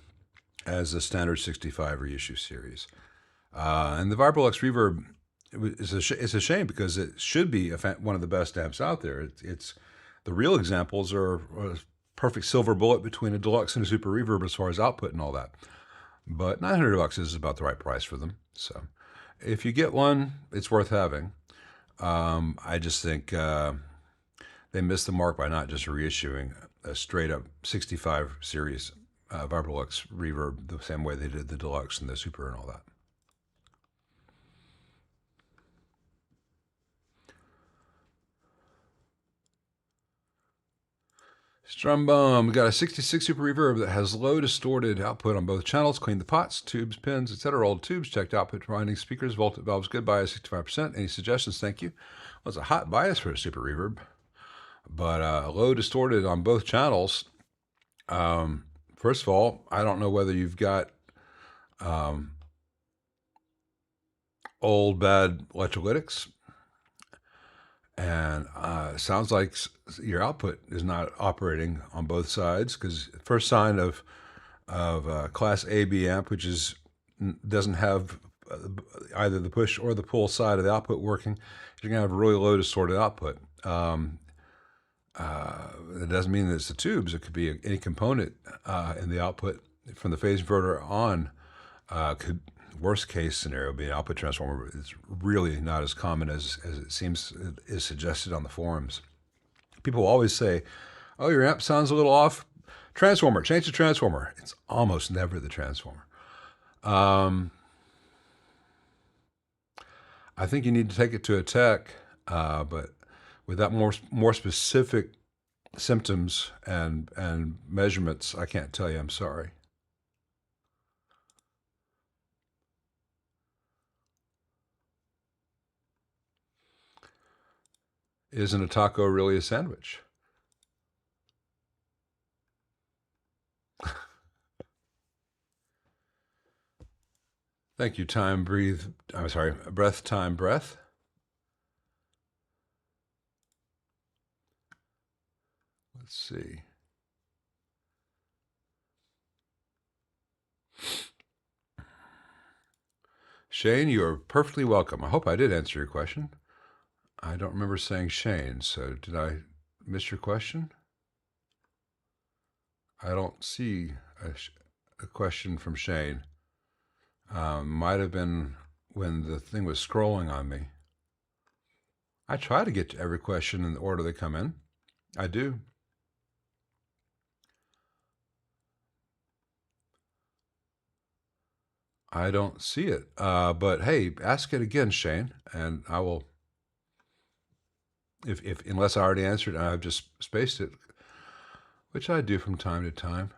as the standard 65 reissue series. And the Vibrolux reverb, it's a shame because it should be one of the best amps out there. It's the real examples are a perfect silver bullet between a deluxe and a super reverb as far as output and all that. But $900 is about the right price for them. So if you get one, it's worth having. I just think they missed the mark by not just reissuing a straight up 65 series Vibrolux reverb the same way they did the deluxe and the super and all that. Strumbum, we got a 66 Super Reverb that has low distorted output on both channels. Cleaned the pots, tubes, pins, etc. Old tubes. Checked output winding speakers. Voltage valves good. Bias 65%. Any suggestions? Thank you. Well, it's a hot bias for a Super Reverb, but low distorted on both channels. First of all, I don't know whether you've got old bad electrolytics. And sounds like your output is not operating on both sides, because first sign of class A B amp, which doesn't have either the push or the pull side of the output working, you're going to have a really low distorted output. It doesn't mean that it's the tubes. It could be any component in the output from the phase inverter on. Could worst case scenario be an output transformer. It's really not as common as it seems is suggested on the forums. People always say, "Oh, your amp sounds a little off. Transformer, change the transformer." It's almost never the transformer. I think you need to take it to a tech, but without more specific symptoms and measurements, I can't tell you. I'm sorry. Isn't a taco really a sandwich? Thank you, time, breathe. I'm sorry, breath, time, breath. Let's see. Shane, you are perfectly welcome. I hope I did answer your question. I don't remember saying Shane, so did I miss your question? I don't see a question from Shane. Might have been when the thing was scrolling on me. I try to get to every question in the order they come in. I do. I don't see it. But hey, ask it again, Shane, and I will. If unless I already answered and I've just spaced it, which I do from time to time.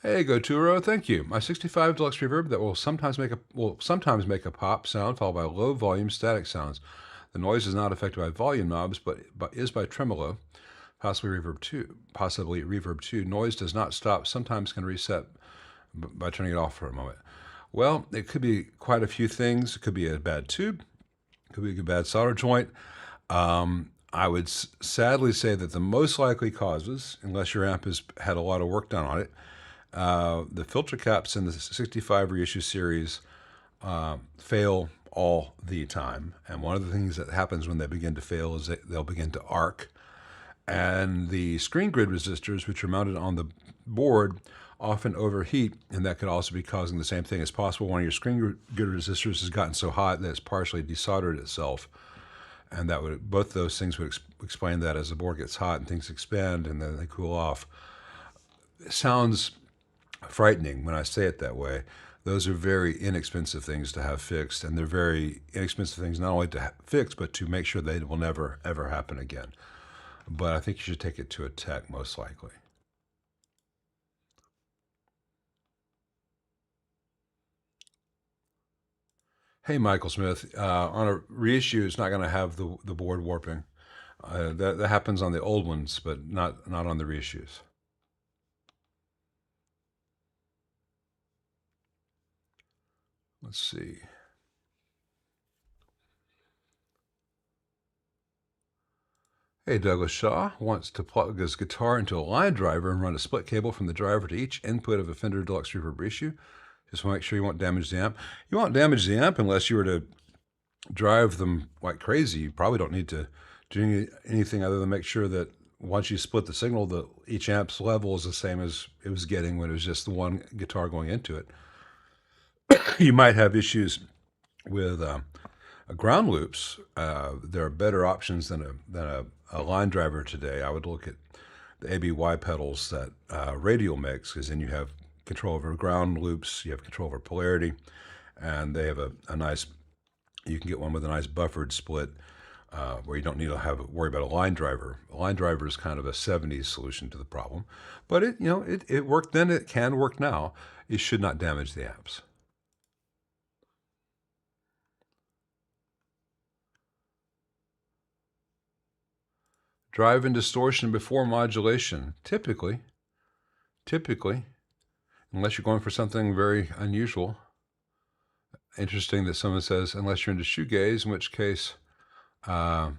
Hey, Goturo, thank you. My 65 deluxe reverb that will sometimes make a pop sound followed by low volume static sounds. The noise is not affected by volume knobs, but is by tremolo, possibly reverb 2. Noise does not stop. Sometimes can reset by turning it off for a moment. Well, it could be quite a few things. It could be a bad tube. It could be a bad solder joint. I would sadly say that the most likely causes, unless your amp has had a lot of work done on it, the filter caps in the 65 reissue series fail all the time. And one of the things that happens when they begin to fail is they'll begin to arc. And the screen grid resistors, which are mounted on the board, often overheat, and that could also be causing the same thing. It's possible one of your screen grid resistors has gotten so hot that it's partially desoldered itself. And both those things would explain that as the board gets hot and things expand and then they cool off. It sounds frightening when I say it that way. Those are very inexpensive things to have fixed, and they're very inexpensive things not only to fix, but to make sure they will never, ever happen again. But I think you should take it to a tech, most likely. Hey, Michael Smith, on a reissue, it's not going to have the board warping. That happens on the old ones, but not on the reissues. Let's see. Hey, Douglas Shaw wants to plug his guitar into a line driver and run a split cable from the driver to each input of a Fender Deluxe Reverb reissue. Just want to make sure you won't damage the amp. You won't damage the amp unless you were to drive them like crazy. You probably don't need to do anything other than make sure that once you split the signal, that each amp's level is the same as it was getting when it was just the one guitar going into it. You might have issues with ground loops. There are better options than a line driver today. I would look at the ABY pedals that Radial makes, because then you have control over ground loops, you have control over polarity, and they have a nice, you can get one with a nice buffered split where you don't need to worry about a line driver. A line driver is kind of a 70s solution to the problem, but it worked then, it can work now. It should not damage the amps. Drive in distortion before modulation, typically, unless you're going for something very unusual. Interesting that someone says, unless you're into shoegaze, in which case uh,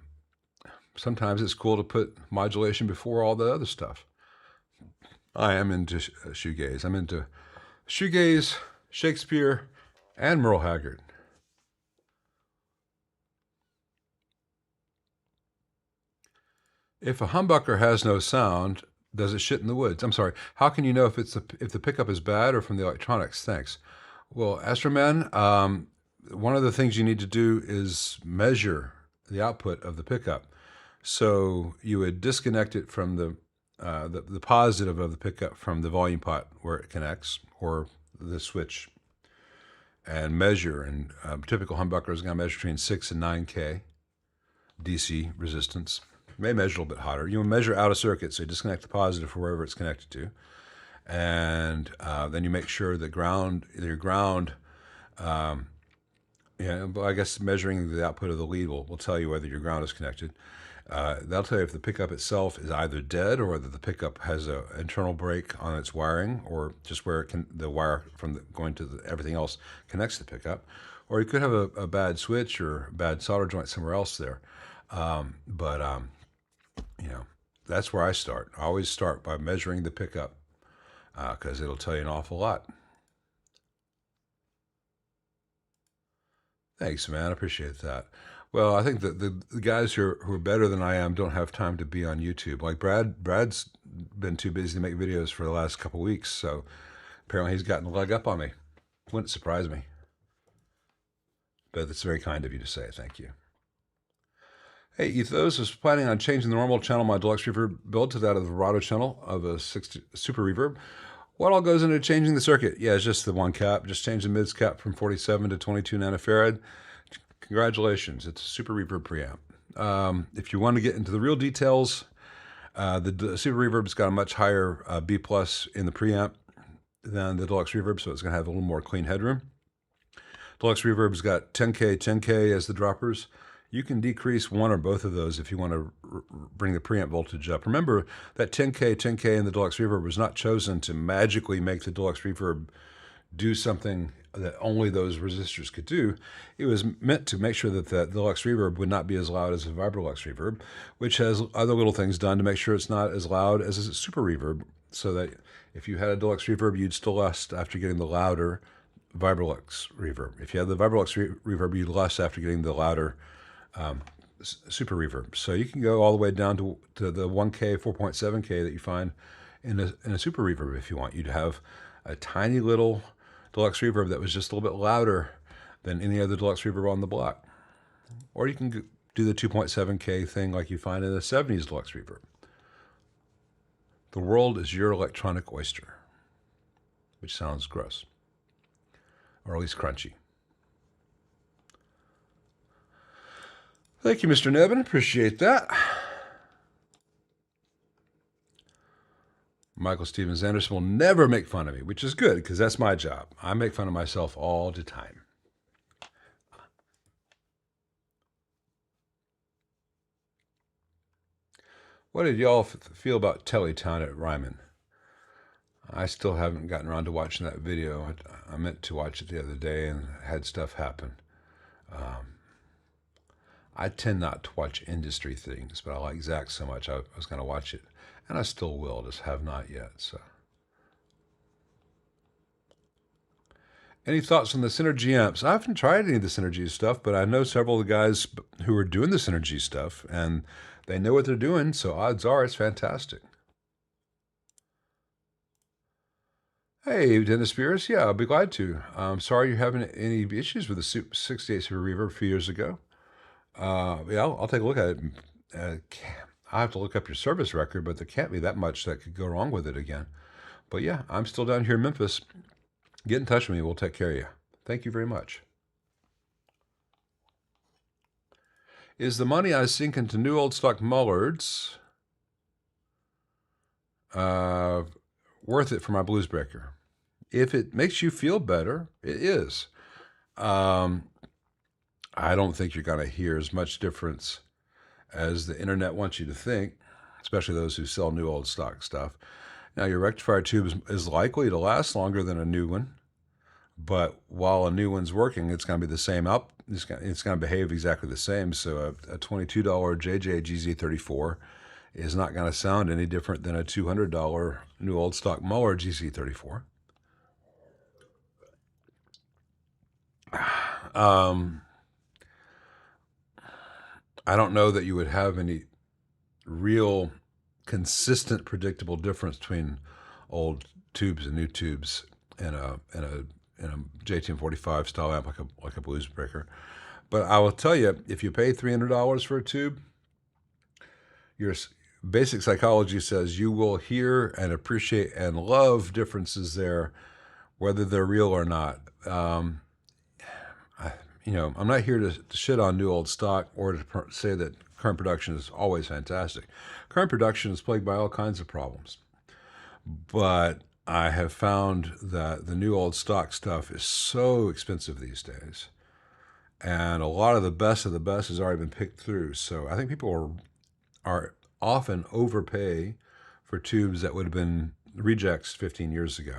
sometimes it's cool to put modulation before all the other stuff. I am into shoegaze. I'm into shoegaze, Shakespeare, and Merle Haggard. If a humbucker has no sound, does it shit in the woods? I'm sorry. How can you know if if the pickup is bad or from the electronics? Thanks. Well, Astroman, one of the things you need to do is measure the output of the pickup. So you would disconnect it from the positive of the pickup from the volume pot where it connects, or the switch, and measure. And typical humbucker is going to measure between 6 and 9K DC resistance. It may measure a little bit hotter. You measure out of circuit, so you disconnect the positive from wherever it's connected to, and then you make sure that your ground. I guess measuring the output of the lead will tell you whether your ground is connected. That'll tell you if the pickup itself is either dead or whether the pickup has an internal break on its wiring, or just where the wire from going to everything else connects to the pickup. Or you could have a bad switch or a bad solder joint somewhere else there. That's where I start. I always start by measuring the pickup because it'll tell you an awful lot. Thanks, man. I appreciate that. Well, I think that the guys who are better than I am don't have time to be on YouTube. Like Brad's been too busy to make videos for the last couple weeks, so apparently he's gotten a leg up on me. Wouldn't surprise me. But it's very kind of you to say. Thank you. Hey, Ethos is planning on changing the normal channel my deluxe reverb build to that of the vibrato channel of a super reverb. What all goes into changing the circuit? Yeah, it's just the one cap. Just change the mids cap from 47 to 22 nanofarad. Congratulations, it's a super reverb preamp. If you want to get into the real details, the super reverb's got a much higher B plus in the preamp than the deluxe reverb, so it's going to have a little more clean headroom. Deluxe reverb's got 10K, 10K as the droppers. You can decrease one or both of those if you want to bring the preamp voltage up. Remember that 10K, 10K in the deluxe reverb was not chosen to magically make the deluxe reverb do something that only those resistors could do. It was meant to make sure that the deluxe reverb would not be as loud as a Vibrolux reverb, which has other little things done to make sure it's not as loud as a super reverb, so that if you had a deluxe reverb, you'd still lust after getting the louder Vibrolux reverb. If you had the Vibrolux reverb, you'd lust after getting the louder super reverb. So you can go all the way down to the 1K, 4.7K that you find in a super reverb if you want. You'd have a tiny little deluxe reverb that was just a little bit louder than any other deluxe reverb on the block. Or you can do the 2.7K thing like you find in the 70s deluxe reverb. The world is your electronic oyster, which sounds gross, or at least crunchy. Thank you, Mr. Nevin. Appreciate that. Michael Stevens Anderson will never make fun of me, which is good because that's my job. I make fun of myself all the time. What did y'all feel about Teletown at Ryman? I still haven't gotten around to watching that video. I meant to watch it the other day and had stuff happen. I tend not to watch industry things, but I like Zach so much I was going to watch it. And I still will, just have not yet. So, any thoughts on the Synergy amps? I haven't tried any of the Synergy stuff, but I know several of the guys who are doing the Synergy stuff, and they know what they're doing, so odds are it's fantastic. Hey, Dennis Spears. Yeah, I'll be glad to. I'm sorry you're having any issues with the 68 Super Reverb a few years ago. Yeah, I'll take a look at it. I have to look up your service record, but there can't be that much that could go wrong with it again. But yeah, I'm still down here in Memphis. Get in touch with me. We'll take care of you. Thank you very much. Is the money I sink into new old stock Mullards worth it for my blues breaker? If it makes you feel better, it is. I don't think you're going to hear as much difference as the internet wants you to think, especially those who sell new old stock stuff. Now, your rectifier tube is likely to last longer than a new one, But while a new one's working, it's going to be the same out. It's going to behave exactly the same. So a $22 JJ GZ34 is not going to sound any different than a $200 new old stock Muller GZ34. I don't know that you would have any real consistent, predictable difference between old tubes and new tubes in a JTM45 style amp like a Blues Breaker. But I will tell you, if you pay $300 for a tube, your basic psychology says you will hear and appreciate and love differences there, whether they're real or not. I'm not here to shit on new old stock or to say that current production is always fantastic. Current production is plagued by all kinds of problems. But I have found that the new old stock stuff is so expensive these days. And a lot of the best has already been picked through. So I think people are often overpay for tubes that would have been rejects 15 years ago.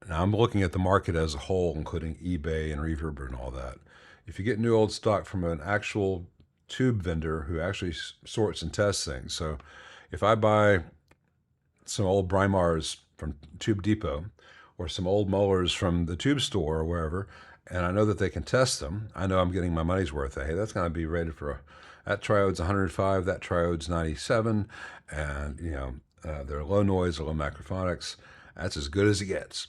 Now I'm looking at the market as a whole, including eBay and Reverb and all that. If you get new old stock from an actual tube vendor who actually sorts and tests things. So if I buy some old Brimars from Tube Depot or some old Mullers from the tube store or wherever, and I know that they can test them, I know I'm getting my money's worth. Hey, that's going to be rated for that triode's 105, that triode's 97, and they're low noise, low macrophonics. That's as good as it gets.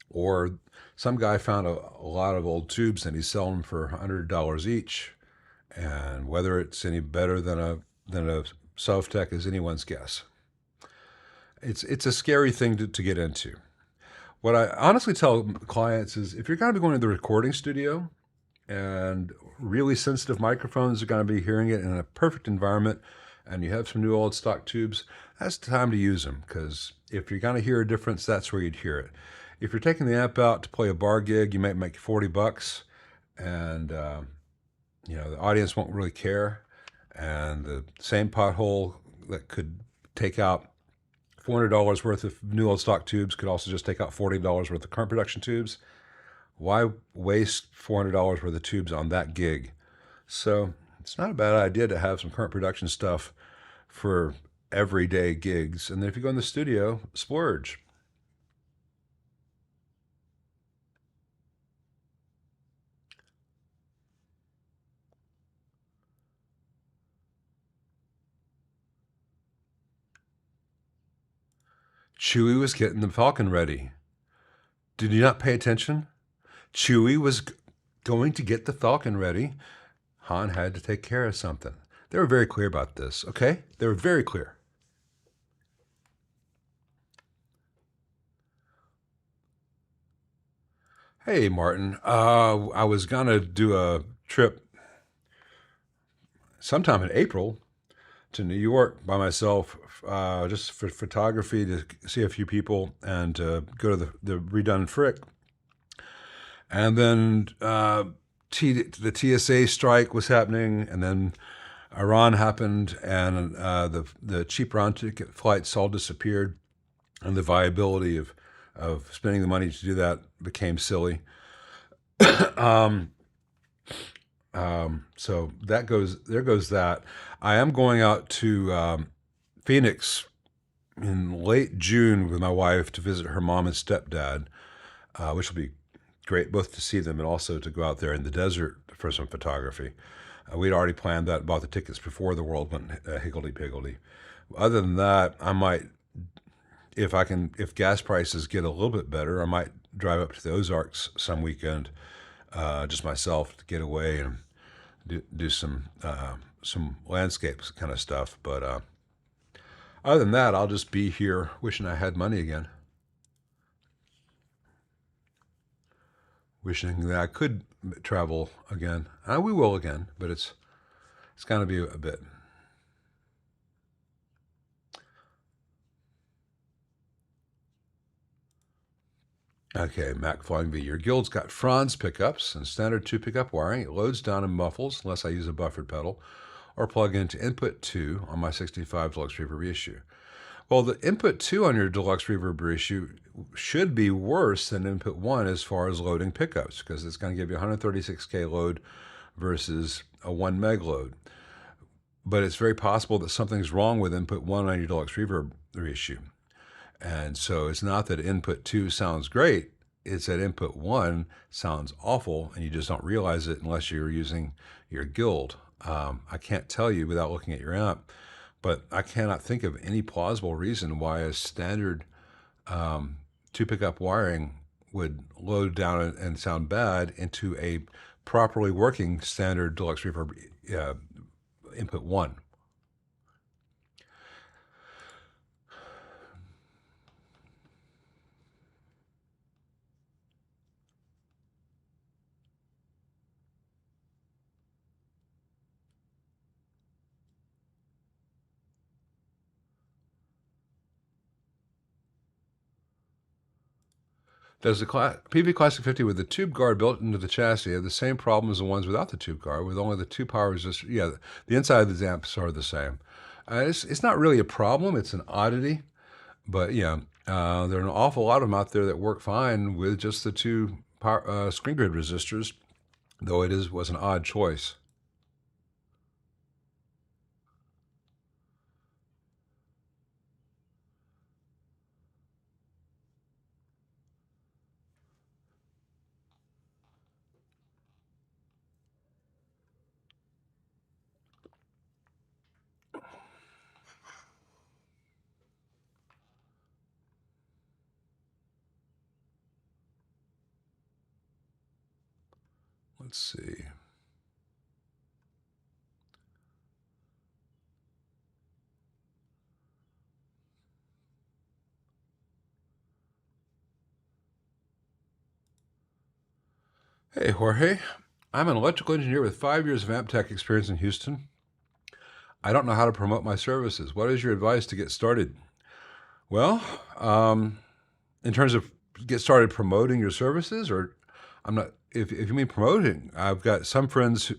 Or some guy found a lot of old tubes and he's selling them for $100 each, and whether it's any better than a Sovtech is anyone's guess. It's a scary thing to get into. What I honestly tell clients is if you're going to be going to the recording studio and really sensitive microphones are going to be hearing it in a perfect environment and you have some new old stock tubes, that's the time to use them, because if you're going to hear a difference, that's where you'd hear it. If you're taking the amp out to play a bar gig, you might make $40 and the audience won't really care, and the same pothole that could take out $400 worth of new old stock tubes could also just take out $40 worth of current production tubes. Why waste $400 worth of tubes on that gig? So it's not a bad idea to have some current production stuff for everyday gigs. And then if you go in the studio, splurge. Chewie was getting the Falcon ready. Did you not pay attention? Chewie was going to get the Falcon ready. Han had to take care of something. They were very clear about this, okay? They were very clear. Hey, Martin. I was going to do a trip sometime in April to New York by myself, just for photography, to see a few people and go to the redone Frick. And then the TSA strike was happening, and then Iran happened, and the cheap round ticket flights all disappeared, and the viability of spending the money to do that became silly. So there goes that. I am going out to Phoenix in late June with my wife to visit her mom and stepdad, which will be great, both to see them and also to go out there in the desert for some photography. We'd already planned that, bought the tickets before the world went higgledy-piggledy. Other than that, I might, if gas prices get a little bit better, I might drive up to the Ozarks some weekend, just myself, to get away and do some landscapes kind of stuff. But other than that, I'll just be here wishing I had money again. Wishing that I could travel again. We will again, but it's going to be a bit. Okay, Mac Flying V. Your guild's got Franz pickups and standard 2 pickup wiring. It loads down and muffles unless I use a buffered pedal or plug into input 2 on my 65 Deluxe Reaper reissue. Well, the input 2 on your deluxe reverb reissue should be worse than input 1 as far as loading pickups, because it's going to give you 136K load versus a 1 meg load. But it's very possible that something's wrong with input 1 on your deluxe reverb reissue. And so it's not that input 2 sounds great, it's that input 1 sounds awful, and you just don't realize it unless you're using your guild. I can't tell you without looking at your amp, but I cannot think of any plausible reason why a standard 2-pickup wiring would load down and sound bad into a properly working standard deluxe reverb input 1. Does the PV Classic 50 with the tube guard built into the chassis have the same problem as the ones without the tube guard, with only the 2 power resistors? Yeah, the inside of the amps are the same. It's not really a problem. It's an oddity. But yeah, there are an awful lot of them out there that work fine with just the 2 power, screen grid resistors, though it was an odd choice. Let's see. Hey, Jorge. I'm an electrical engineer with 5 years of amp tech experience in Houston. I don't know how to promote my services. What is your advice to get started? Well, in terms of get started promoting your services, or I'm not, if you mean promoting, I've got some friends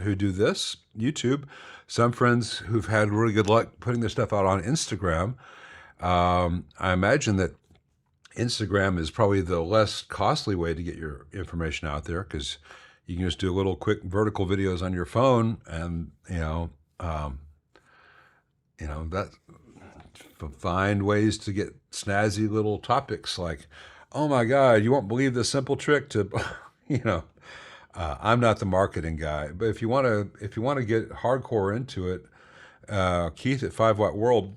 who do this, YouTube, some friends who've had really good luck putting their stuff out on Instagram. I imagine that Instagram is probably the less costly way to get your information out there, because you can just do little quick vertical videos on your phone, and that find ways to get snazzy little topics like, oh my God, you won't believe the simple trick to, I'm not the marketing guy, but if you want to get hardcore into it, Keith at 5 Watt World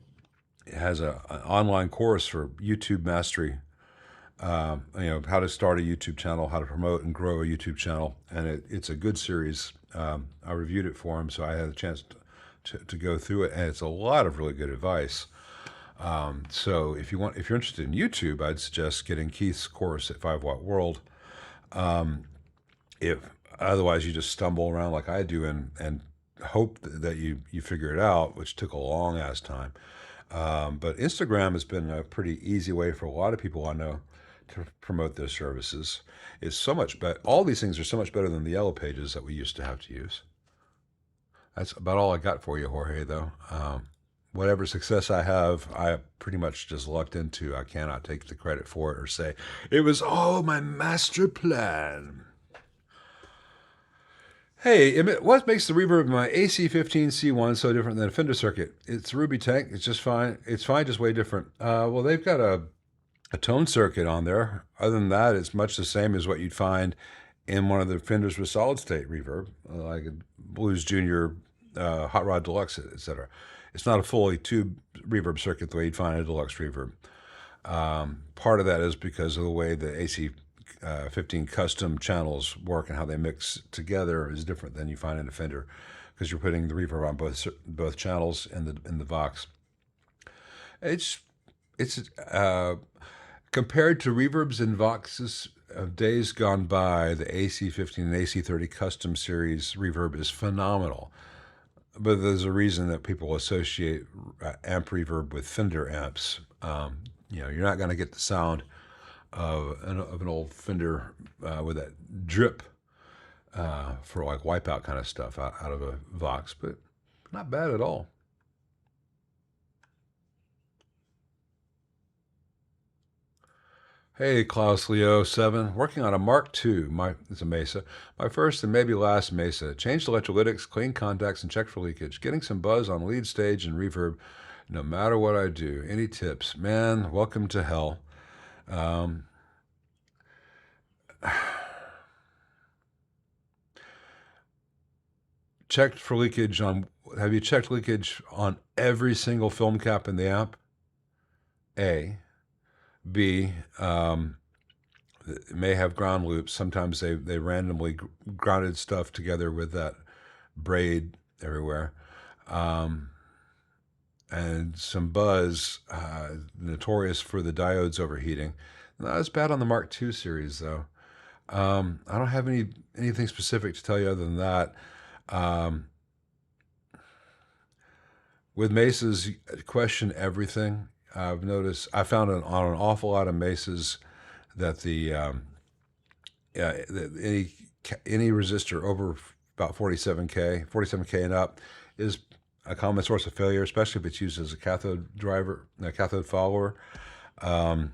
has an online course for YouTube mastery. How to start a YouTube channel, how to promote and grow a YouTube channel, and it's a good series. I reviewed it for him, so I had a chance to go through it, and it's a lot of really good advice. So if you're interested in YouTube, I'd suggest getting Keith's course at 5 Watt World. If otherwise you just stumble around like I do and hope that you figure it out, which took a long ass time. But Instagram has been a pretty easy way for a lot of people I know to promote their services. It's so much better. All these things are so much better than the yellow pages that we used to have to use. That's about all I got for you, Jorge, though. Whatever success I have, I pretty much just lucked into. I cannot take the credit for it or say, it was all my master plan. Hey, what makes the reverb of my AC15C1 so different than a Fender circuit? It's a Ruby tank. It's just fine. It's fine, just way different. Well, they've got a tone circuit on there. Other than that, it's much the same as what you'd find in one of the Fenders with solid state reverb, like a Blues Junior, Hot Rod Deluxe, etc. It's not a fully tube reverb circuit the way you'd find a deluxe reverb. Part of that is because of the way the AC15 custom channels work, and how they mix together is different than you find in a Fender, because you're putting the reverb on both channels in the Vox. It's compared to reverbs and Voxes of days gone by, the AC15 and AC30 custom series reverb is phenomenal. But there's a reason that people associate amp reverb with Fender amps. You're not going to get the sound of an old Fender with that drip for like wipeout kind of stuff out of a Vox, but not bad at all. Hey, Klaus Leo 7, working on a Mark II. It's a Mesa. My first and maybe last Mesa. Changed electrolytics, cleaned contacts, and checked for leakage. Getting some buzz on lead stage and reverb no matter what I do. Any tips? Man, welcome to hell. Um, checked for leakage on. Have you checked leakage on every single film cap in the amp? A. B. It may have ground loops. Sometimes they randomly grounded stuff together with that braid everywhere. And some buzz, notorious for the diodes overheating. Not as bad on the Mark II series, though. I don't have anything specific to tell you other than that. With Mesas, question everything. I've noticed, I found on an awful lot of Mesas that any resistor over about 47K and up is a common source of failure, especially if it's used as a cathode follower. I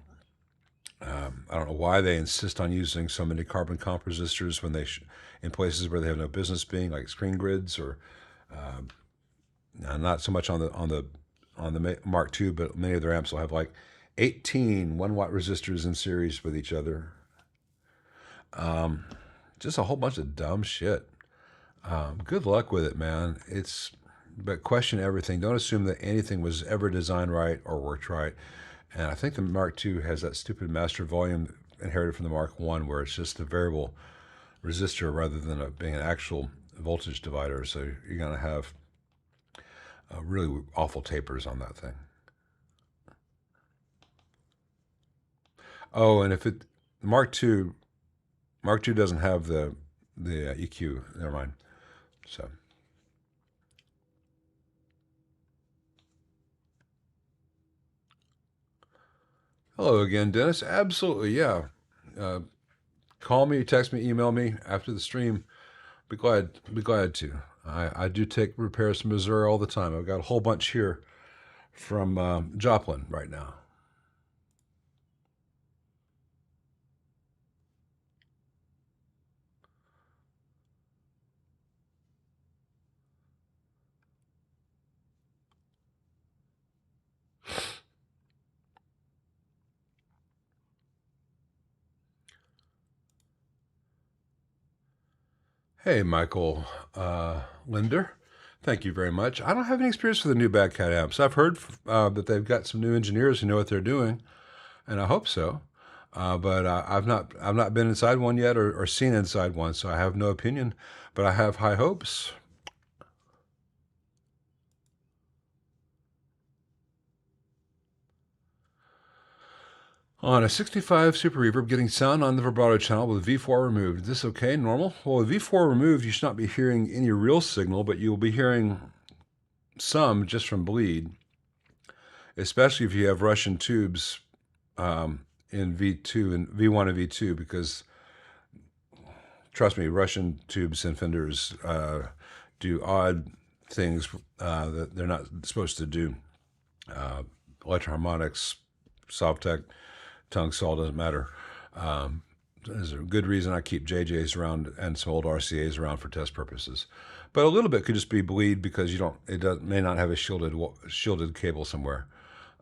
don't know why they insist on using so many carbon comp resistors when in places where they have no business being, like screen grids, or not so much on the Mark II, but many of their amps will have like 18 1-watt resistors in series with each other. Just a whole bunch of dumb shit. Good luck with it, man. But question everything. Don't assume that anything was ever designed right or worked right. And I think the Mark II has that stupid master volume inherited from the Mark I, where it's just a variable resistor rather than being an actual voltage divider. So you're going to have really awful tapers on that thing. Oh, and if Mark II doesn't have the EQ. Never mind. So. Hello again, Dennis. Absolutely, yeah. Call me, text me, email me after the stream. Be glad to. I do take repairs from Missouri all the time. I've got a whole bunch here from Joplin right now. Hey, Michael Linder. Thank you very much. I don't have any experience with the new Bad Cat amps. I've heard that they've got some new engineers who know what they're doing, and I hope so. But I've not been inside one yet or seen inside one, so I have no opinion. But I have high hopes. On a 65 Super Reverb, getting sound on the vibrato channel with V4 removed. Is this okay? Normal? Well, with V4 removed, you should not be hearing any real signal, but you'll be hearing some just from bleed, especially if you have Russian tubes in V2 and V1 and V2, because trust me, Russian tubes and Fenders do odd things that they're not supposed to do. Electroharmonics, Sovtech, tongue saw, doesn't matter. There's a good reason I keep JJs around and some old RCAs around for test purposes. But a little bit could just be bleed because may not have a shielded cable somewhere.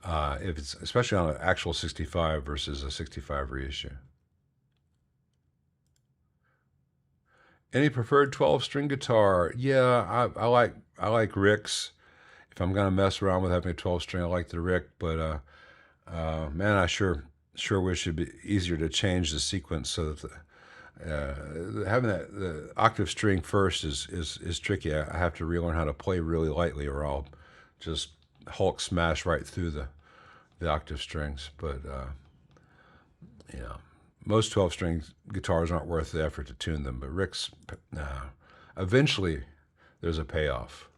If it's especially on an actual 65 versus a 65 reissue. Any preferred 12-string guitar? Yeah, I like Ricks. If I'm gonna mess around with having a 12-string, I like the Rick. But man, I sure wish it'd be easier to change the sequence so that having the octave string first is tricky. I have to relearn how to play really lightly, or I'll just Hulk smash right through the octave strings. But most 12-string guitars aren't worth the effort to tune them. But Rick's, eventually, there's a payoff.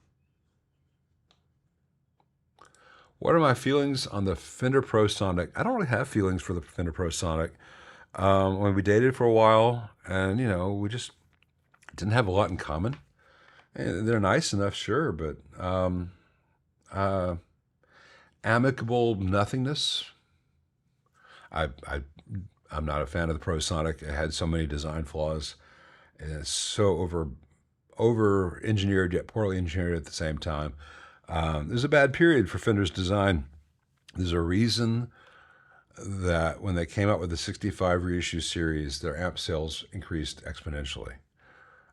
What are my feelings on the Fender Pro Sonic? I don't really have feelings for the Fender Pro Sonic. When we dated for a while, and we just didn't have a lot in common. And they're nice enough, sure, but amicable nothingness. I I'm not a fan of the ProSonic. It had so many design flaws, and it's so over engineered yet poorly engineered at the same time. There's a bad period for Fender's design. There's a reason that when they came out with the 65 reissue series, their amp sales increased exponentially.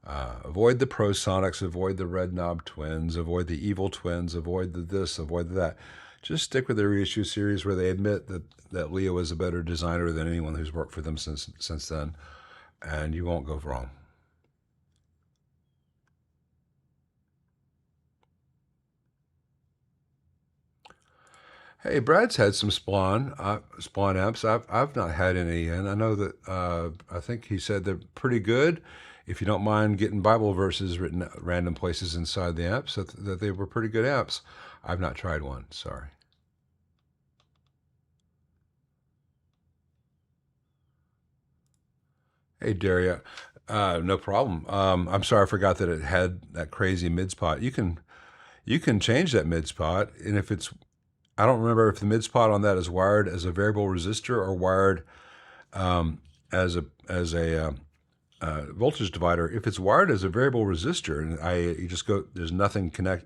Avoid the ProSonics, avoid the Red Knob Twins, avoid the Evil Twins, avoid the this, avoid the that. Just stick with the reissue series where they admit that Leo is a better designer than anyone who's worked for them since then, and you won't go wrong. Hey, Brad's had some Spawn amps. I've not had any, and I know that I think he said they're pretty good. If you don't mind getting Bible verses written at random places inside the amps, that they were pretty good amps. I've not tried one. Sorry. Hey, Daria. No problem. I'm sorry I forgot that it had that crazy mid spot. You can change that mid spot, and if it's I don't remember if the mid spot on that is wired as a variable resistor or wired as a voltage divider. If it's wired as a variable resistor, and you just go, there's nothing connect.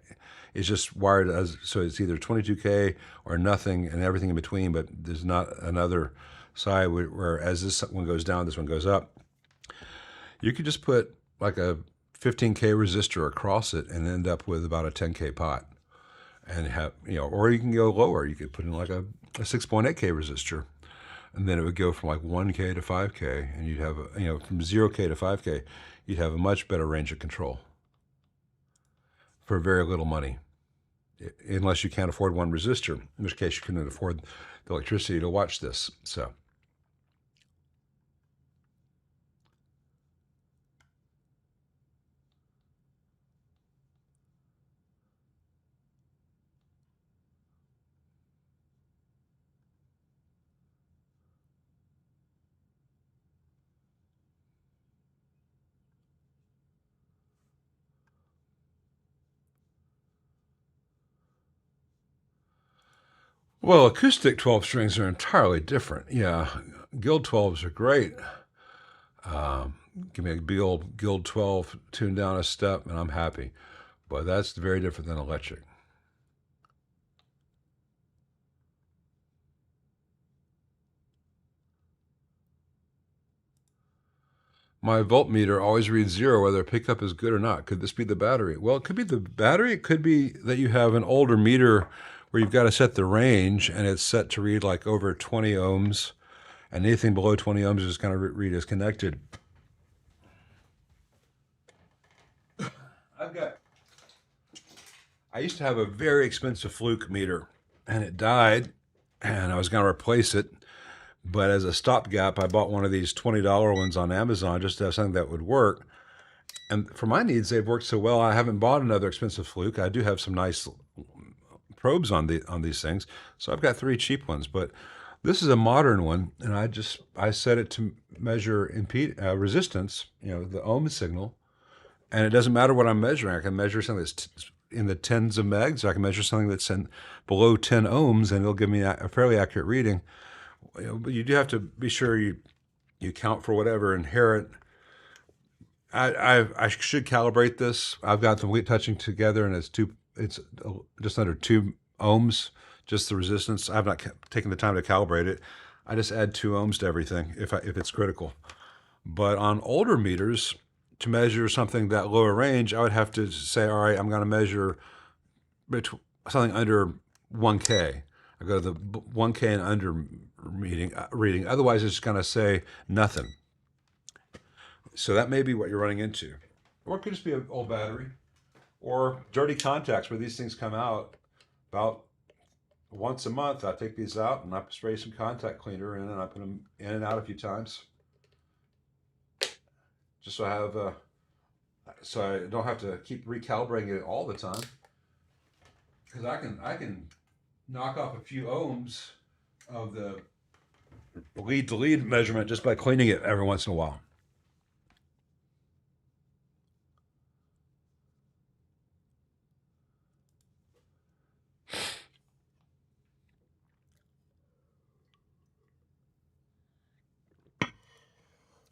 It's just wired as so it's either 22K or nothing, and everything in between. But there's not another side where as this one goes down, this one goes up. You could just put like a 15K resistor across it and end up with about a 10K pot. And have, or you can go lower. You could put in like a 6.8K resistor, and then it would go from like 1K to 5K, and you'd have from 0K to 5K, you'd have a much better range of control for very little money, unless you can't afford one resistor, in which case you couldn't afford the electricity to watch this. So. Well, acoustic 12 strings are entirely different. Yeah, Guild 12s are great. Give me a big old Guild 12 tuned down a step, and I'm happy. But that's very different than electric. My voltmeter always reads 0 whether a pickup is good or not. Could this be the battery? Well, it could be the battery. It could be that you have an older meter where you've got to set the range, and it's set to read like over 20 ohms, and anything below 20 ohms is going to read as connected. I used to have a very expensive Fluke meter, and it died, and I was going to replace it. But as a stopgap, I bought one of these $20 ones on Amazon just to have something that would work. And for my needs, they've worked so well. I haven't bought another expensive Fluke. I do have some nice probes on these things, so I've got 3 cheap ones. But this is a modern one, and I set it to measure resistance, the ohm signal, and it doesn't matter what I'm measuring. I can measure something that's in the tens of megs. I can measure something that's below 10 ohms, and it'll give me a fairly accurate reading. But you do have to be sure you count for whatever inherent. I should calibrate this. I've got them touching together, and it's just under 2 ohms, just the resistance. I've not taken the time to calibrate it. I just add 2 ohms to everything if it's critical. But on older meters, to measure something that lower range, I would have to say, all right, I'm going to measure something under 1K. I go to the 1K and under reading. Otherwise, it's going to say nothing. So that may be what you're running into. Or it could just be an old battery. Or dirty contacts where these things come out about once a month. I take these out and I spray some contact cleaner in, and I put them in and out a few times. Just so I have, so I don't have to keep recalibrating it all the time. Because I can knock off a few ohms of the lead to lead measurement just by cleaning it every once in a while.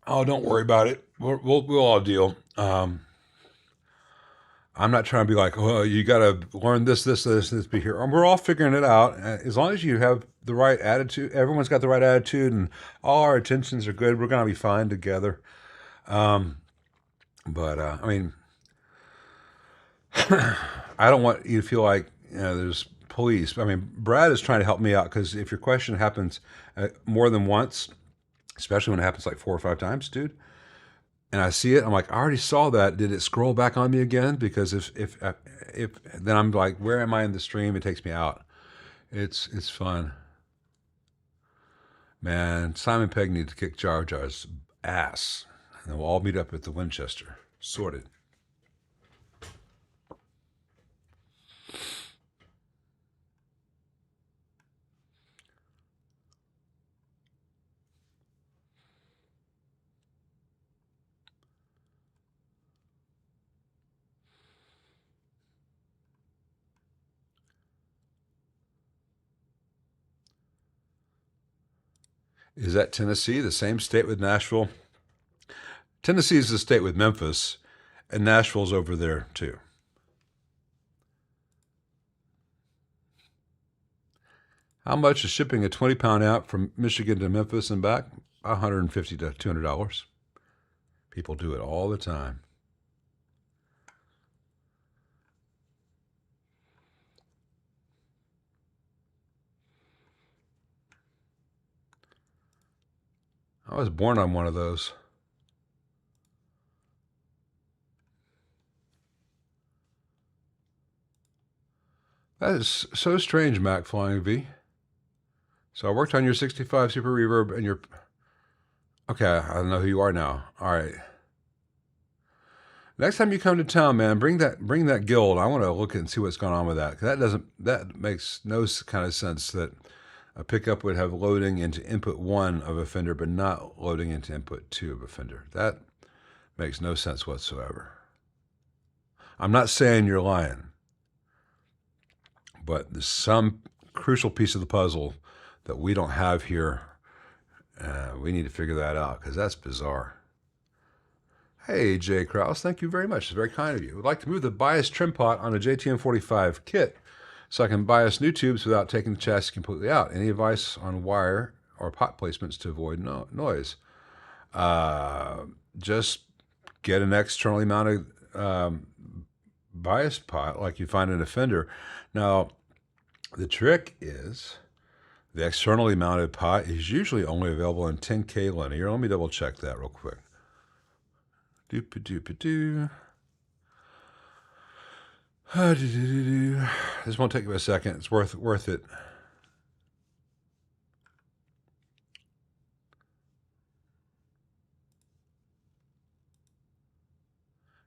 Oh, don't worry about it. We'll all deal. I'm not trying to be like, oh, you got to learn this, be here. We're all figuring it out. As long as you have the right attitude, everyone's got the right attitude, and all our intentions are good. We're going to be fine together. But I mean, I don't want you to feel like there's police. I mean, Brad is trying to help me out because if your question happens more than once, especially when it happens like 4 or 5 times, dude, and I see it, I'm like, I already saw that. Did it scroll back on me again? Because if then I'm like, where am I in the stream? It takes me out. It's fun, man. Simon Pegg needs to kick Jar Jar's ass, and then we'll all meet up at the Winchester. Sorted. Is that Tennessee, the same state with Nashville? Tennessee is the state with Memphis, and Nashville's over there too. How much is shipping a 20-pound amp from Michigan to Memphis and back? $150 to $200. People do it all the time. I was born on one of those. That is so strange, Mac Flying V. So I worked on your 65 Super Reverb and your... Okay, I don't know who you are now. All right. Next time you come to town, man, bring that guild. I want to look and see what's going on with that. 'Cause that makes no kind of sense that a pickup would have loading into input 1 of a Fender, but not loading into input 2 of a Fender. That makes no sense whatsoever. I'm not saying you're lying, but there's some crucial piece of the puzzle that we don't have here. We need to figure that out because that's bizarre. Hey, Jay Krause, thank you very much. It's very kind of you. Would like to move the bias trim pot on a JTM45 kit so I can bias new tubes without taking the chassis completely out. Any advice on wire or pot placements to avoid noise? Just get an externally mounted bias pot like you find in a Fender. Now, the trick is the externally mounted pot is usually only available in 10K linear. Let me double check that real quick. Doop-a-doop-a-doo. This won't take you a second. It's worth it.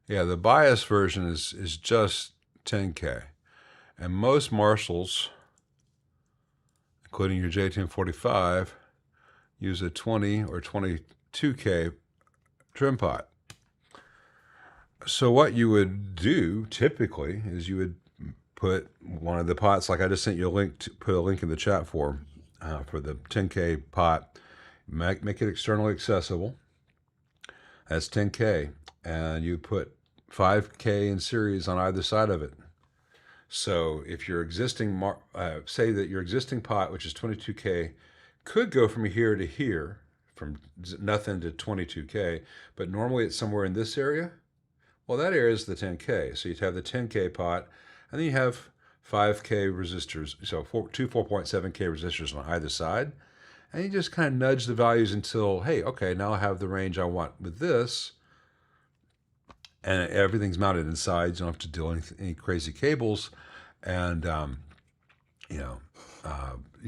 Yeah, the bias version is just 10K. And most Marshalls, including your JTM45, use a 20 or 22K trim pot. So what you would do typically is you would put one of the pots, like I just sent you a link to put a link in the chat for the 10K pot, make it externally accessible. That's 10K, and you put 5K in series on either side of it. So if your existing, say that your existing pot, which is 22K, could go from here to here, from nothing to 22K, but normally it's somewhere in this area. Well, that area is the 10K. So you'd have the 10K pot, and then you have 5K resistors, so two 4.7K resistors on either side. And you just kind of nudge the values until, hey, okay, now I have the range I want with this. And everything's mounted inside. You don't have to deal with any crazy cables. And, you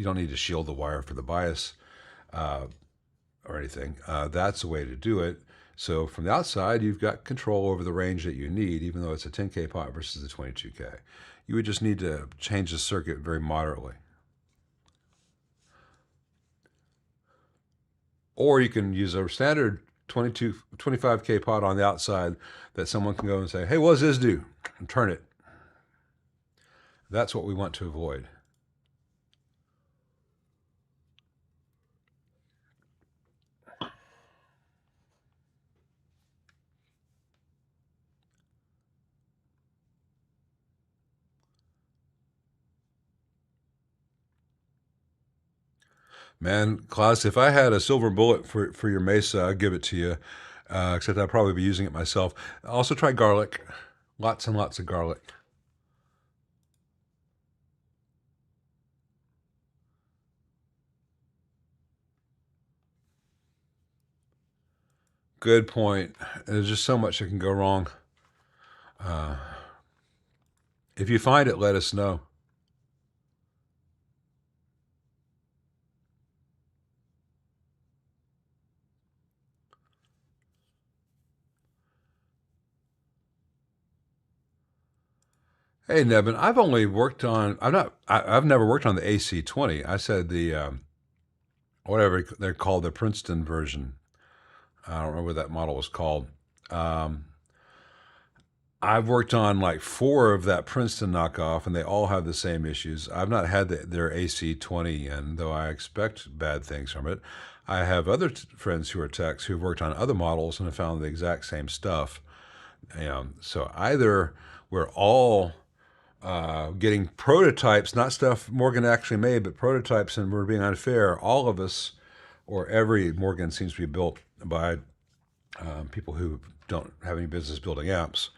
don't need to shield the wire for the bias or anything. That's the way to do it. So from the outside, you've got control over the range that you need, even though it's a 10K pot versus a 22K. You would just need to change the circuit very moderately. Or you can use a standard 25K pot on the outside that someone can go and say, hey, what does this do? And turn it. That's what we want to avoid. Man, Klaus, if I had a silver bullet for your Mesa, I'd give it to you. Except I'd probably be using it myself. Also try garlic. Lots and lots of garlic. Good point. There's just so much that can go wrong. Uh, if you find it, let us know. Hey, Nevin, I've only worked on. I'm not. I've never worked on the AC-20. I said the whatever they're called, the Princeton version. I don't remember what that model was called. Um, I've worked on like four of that Princeton knockoff, and they all have the same issues. I've not had their AC-20 in, though I expect bad things from it. I have other friends who are techs who've worked on other models and have found the exact same stuff. So either we're all getting prototypes, not stuff Morgan actually made, but prototypes, and we're being unfair. All of us, or every Morgan, seems to be built by people who don't have any business building amps.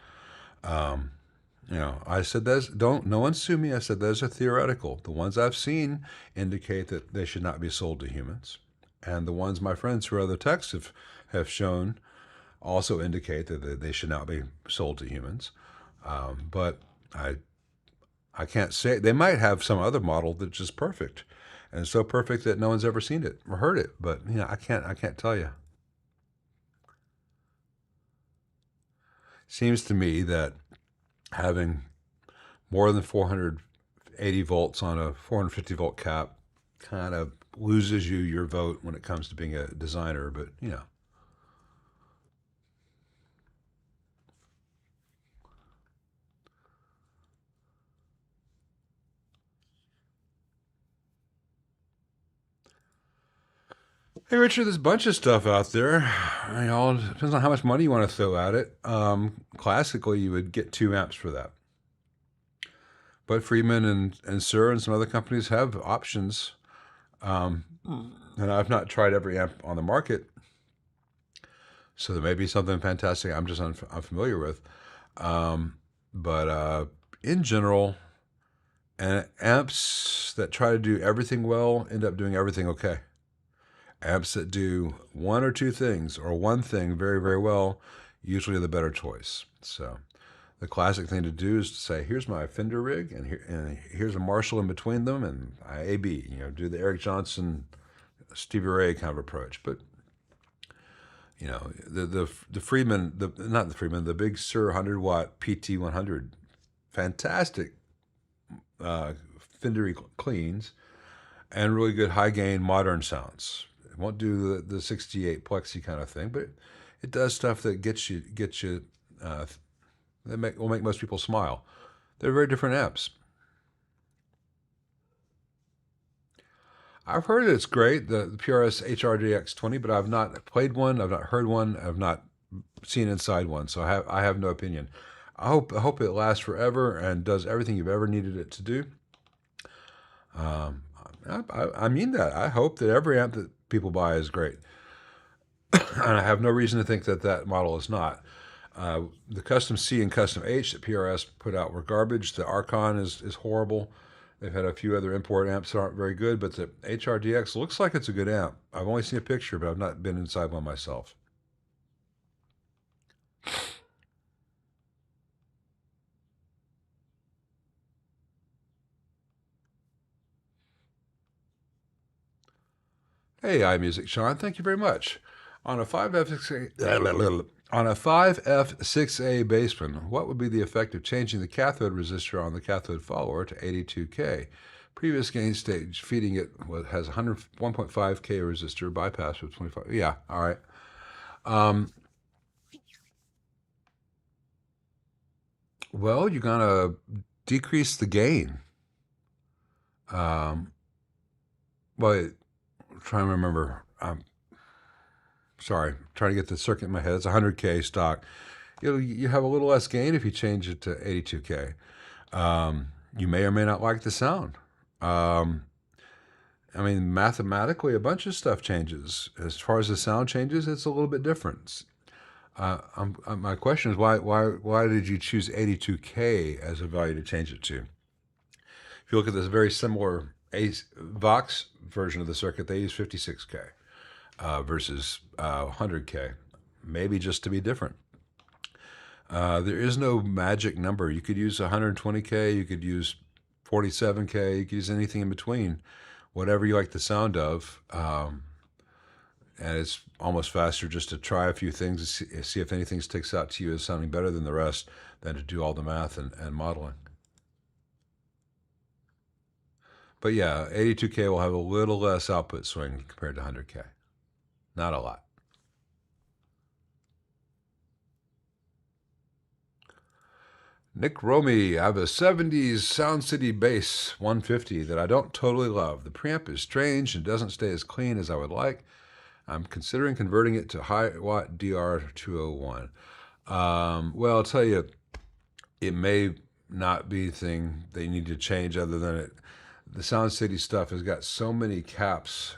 Um, I said those don't. No one sue me. I said those are theoretical. The ones I've seen indicate that they should not be sold to humans, and the ones my friends who are other techs have shown also indicate that they should not be sold to humans. But I can't say they might have some other model that's just perfect, and so perfect that no one's ever seen it or heard it. But I can't tell you. Seems to me that having more than 480 volts on a 450 volt cap kind of loses you your vote when it comes to being a designer. But hey, Richard, there's a bunch of stuff out there. It depends on how much money you want to throw at it. Classically, you would get 2 amps for that. But Friedman and Sir and some other companies have options. Um, and I've not tried every amp on the market, so there may be something fantastic I'm just unfamiliar with. But in general, amps that try to do everything well end up doing everything okay. Amps that do one or two things or one thing very, very well usually are the better choice. So the classic thing to do is to say, here's my Fender rig, and here's a Marshall in between them, and AB. Do the Eric Johnson, Stevie Ray kind of approach. But the Friedman, not the Friedman, the big Sir 100-watt PT100, fantastic Fendery cleans and really good high gain modern sounds. It won't do the 68 plexi kind of thing, but it does stuff that gets you will make most people smile. They're very different amps. I've heard it's great, the PRS HRDX20, but I've not played one, I've not heard one, I've not seen inside one, so I have no opinion. I hope it lasts forever and does everything you've ever needed it to do. I mean that. I hope that every amp that people buy is great. And I have no reason to think that model is not. The Custom C and Custom H that PRS put out were garbage. The Archon is horrible. They've had a few other import amps that aren't very good, but the HRDX looks like it's a good amp. I've only seen a picture, but I've not been inside one myself. Hey, iMusic Sean, thank you very much. On a 5F6A, on a 5F6A Bassman, what would be the effect of changing the cathode resistor on the cathode follower to 82K? Previous gain stage feeding it has 1.5K resistor bypass with 25. Yeah, all right. Well, you're gonna decrease the gain. But I'm trying to remember. Sorry, trying to get the circuit in my head. It's 100K stock. You have a little less gain if you change it to 82K. You may or may not like the sound. I mean, mathematically, a bunch of stuff changes. As far as the sound changes, it's a little bit different. My question is, why did you choose 82K as a value to change it to? If you look at this very similar Vox version of the circuit, they use 56K versus 100K, maybe just to be different. There is no magic number. You could use 120K, you could use 47K, you could use anything in between, whatever you like the sound of. And it's almost faster just to try a few things and see if anything sticks out to you as sounding better than the rest than to do all the math and modeling. But yeah, 82K will have a little less output swing compared to 100K. Not a lot. Nick Romy, I have a 70s Sound City bass 150 that I don't totally love. The preamp is strange and doesn't stay as clean as I would like. I'm considering converting it to high watt DR201. Well, I'll tell you, it may not be the thing that you need to change other than it. The Sound City stuff has got so many caps,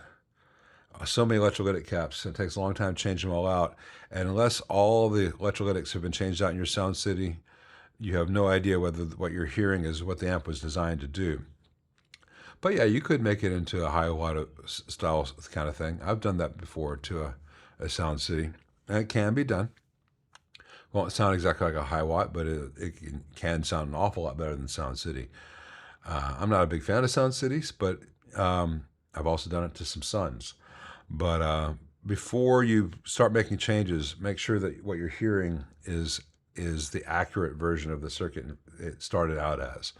so many electrolytic caps. It takes a long time to change them all out. And unless all the electrolytics have been changed out in your Sound City, you have no idea whether what you're hearing is what the amp was designed to do. But yeah, you could make it into a high watt style kind of thing. I've done that before to a Sound City, and it can be done. Won't sound exactly like a high watt, but it can sound an awful lot better than Sound City. I'm not a big fan of Sound Cities, but I've also done it to some Suns. But before you start making changes, make sure that what you're hearing is the accurate version of the circuit it started out as.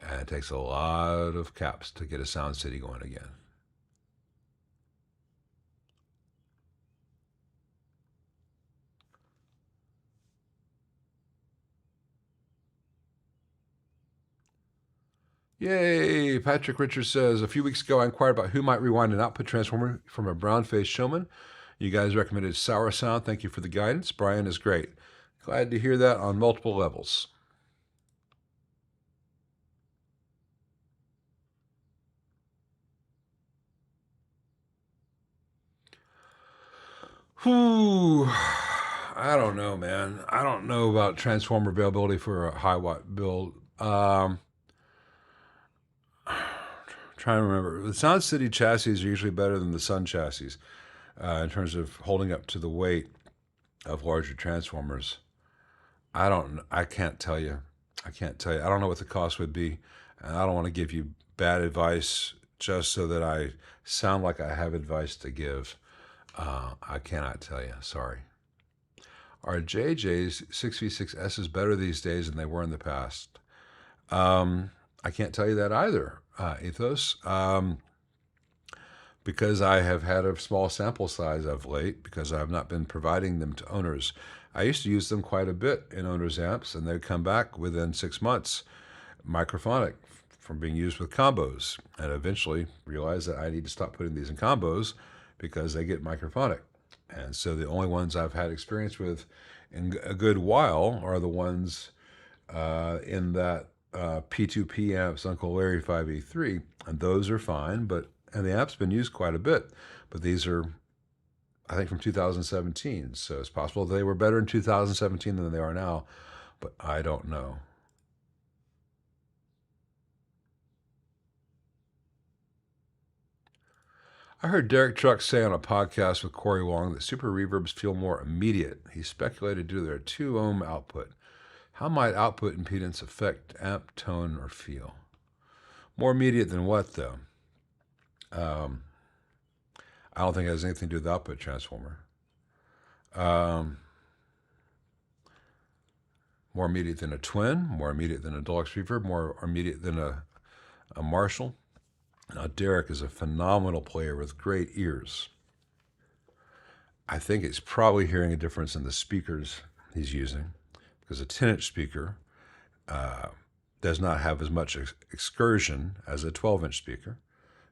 And it takes a lot of caps to get a Sound City going again. Yay! Patrick Richards says, a few weeks ago I inquired about who might rewind an output transformer from a brown-faced showman. You guys recommended Sour Sound. Thank you for the guidance. Brian is great. Glad to hear that on multiple levels. Whew. I don't know, man. I don't know about transformer availability for a high watt build. Trying to remember. The Sound City chassis are usually better than the Sun chassis in terms of holding up to the weight of larger transformers. I can't tell you. I don't know what the cost would be, and I don't want to give you bad advice just so that I sound like I have advice to give. I cannot tell you. Sorry. Are JJ's 6V6S's better these days than they were in the past? I can't tell you that either, Ethos, because I have had a small sample size of late because I have not been providing them to owners. I used to use them quite a bit in owners' amps, and they'd come back within 6 months, microphonic, from being used with combos, and eventually realized that I need to stop putting these in combos because they get microphonic. And so the only ones I've had experience with in a good while are the ones in that P2P amps Uncle Larry 5E3, and those are fine, and the app's been used quite a bit, but these are, I think, from 2017, so it's possible they were better in 2017 than they are now, but I don't know. I heard Derek Truck say on a podcast with Corey Wong that super reverbs feel more immediate. He speculated due to their 2 ohm output. How might output impedance affect amp tone or feel? More immediate than what, though? I don't think it has anything to do with the output transformer. More immediate than a twin, more immediate than a deluxe reverb, more immediate than a Marshall. Now, Derek is a phenomenal player with great ears. I think it's probably hearing a difference in the speakers he's using, because a 10-inch speaker does not have as much excursion as a 12-inch speaker,